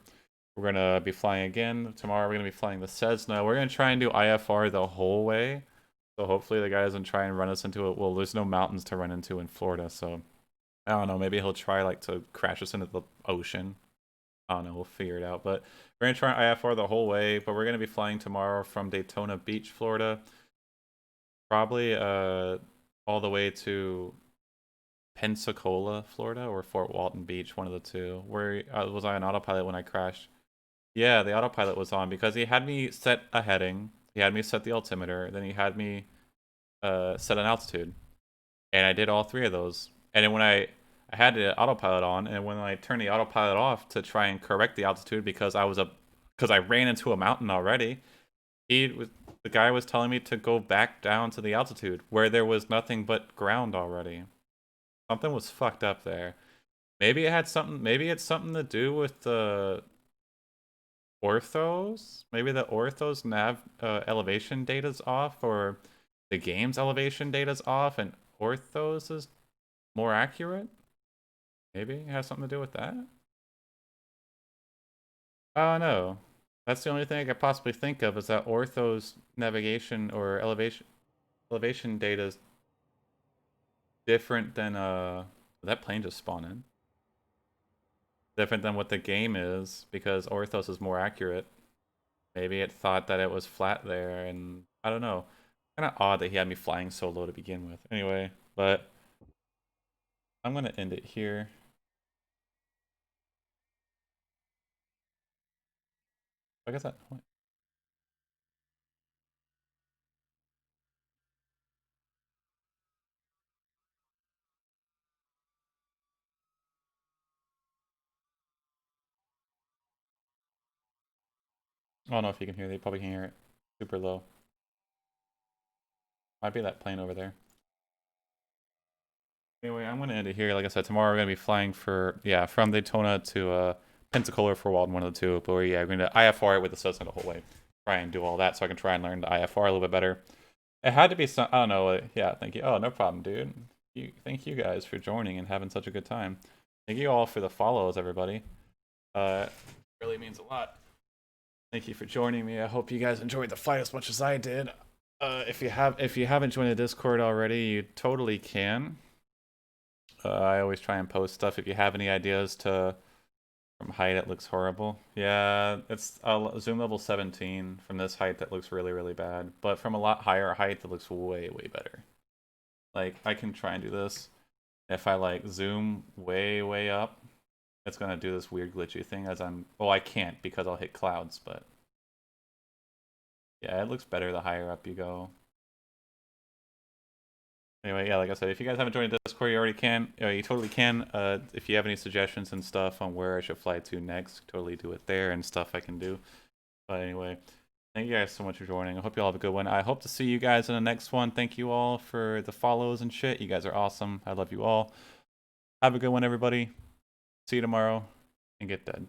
[SPEAKER 1] We're gonna be flying again. Tomorrow we're gonna be flying the Cessna. We're gonna try and do IFR the whole way. So hopefully the guy doesn't try and run us into it. Well, there's no mountains to run into in Florida, so I don't know. Maybe he'll try like to crash us into the ocean. I don't know. We'll figure it out. But we're gonna try IFR the whole way. But we're gonna be flying tomorrow from Daytona Beach, Florida. Probably all the way to Pensacola, Florida, or Fort Walton Beach, one of the two. Where was I on autopilot when I crashed? Yeah, the autopilot was on because he had me set a heading. He had me set the altimeter. Then he had me set an altitude, and I did all three of those. And then when I had the autopilot on, and when I turned the autopilot off to try and correct the altitude because I ran into a mountain already, the guy was telling me to go back down to the altitude where there was nothing but ground already. Something was fucked up there. Maybe it had something. Maybe it's something to do with the orthos. Maybe the orthos nav elevation data's off, or the game's elevation data's off, and orthos is more accurate. Maybe it has something to do with that. Oh no, that's the only thing I could possibly think of is that orthos navigation or elevation data is different than that plane just spawned in. Different than what the game is because orthos is more accurate. Maybe it thought that it was flat there, and I don't know. Kind of odd that he had me flying so low to begin with. Anyway, but I'm gonna end it here. I guess that point. I don't know if you can hear it. You probably can hear it. Super low. Might be that plane over there. Anyway, I'm gonna end it here. Like I said, tomorrow we're gonna be flying from Daytona to Pensacola for Walton, one of the two. But we're gonna IFR it with the Cessna the whole way. Try and do all that so I can try and learn the IFR a little bit better. It had to be some. I don't know. Yeah, thank you. Oh, no problem, dude. Thank you guys for joining and having such a good time. Thank you all for the follows, everybody. Really means a lot. Thank you for joining me. I hope you guys enjoyed the fight as much as I did. If you haven't joined the Discord already, you totally can. I always try and post stuff. If you have any ideas from height, it looks horrible. Yeah, it's zoom level 17. From this height, that looks really, really bad. But from a lot higher height, it looks way, way better. Like, I can try and do this. If I, like, zoom way, way up, it's gonna do this weird glitchy thing as I'm... Well, I can't because I'll hit clouds, but... Yeah, it looks better the higher up you go. Anyway, yeah, like I said, if you guys haven't joined the Discord, you already can. You totally can. If you have any suggestions and stuff on where I should fly to next, totally do it there and stuff I can do. But anyway, thank you guys so much for joining. I hope you all have a good one. I hope to see you guys in the next one. Thank you all for the follows and shit. You guys are awesome. I love you all. Have a good one, everybody. See you tomorrow, and get dead.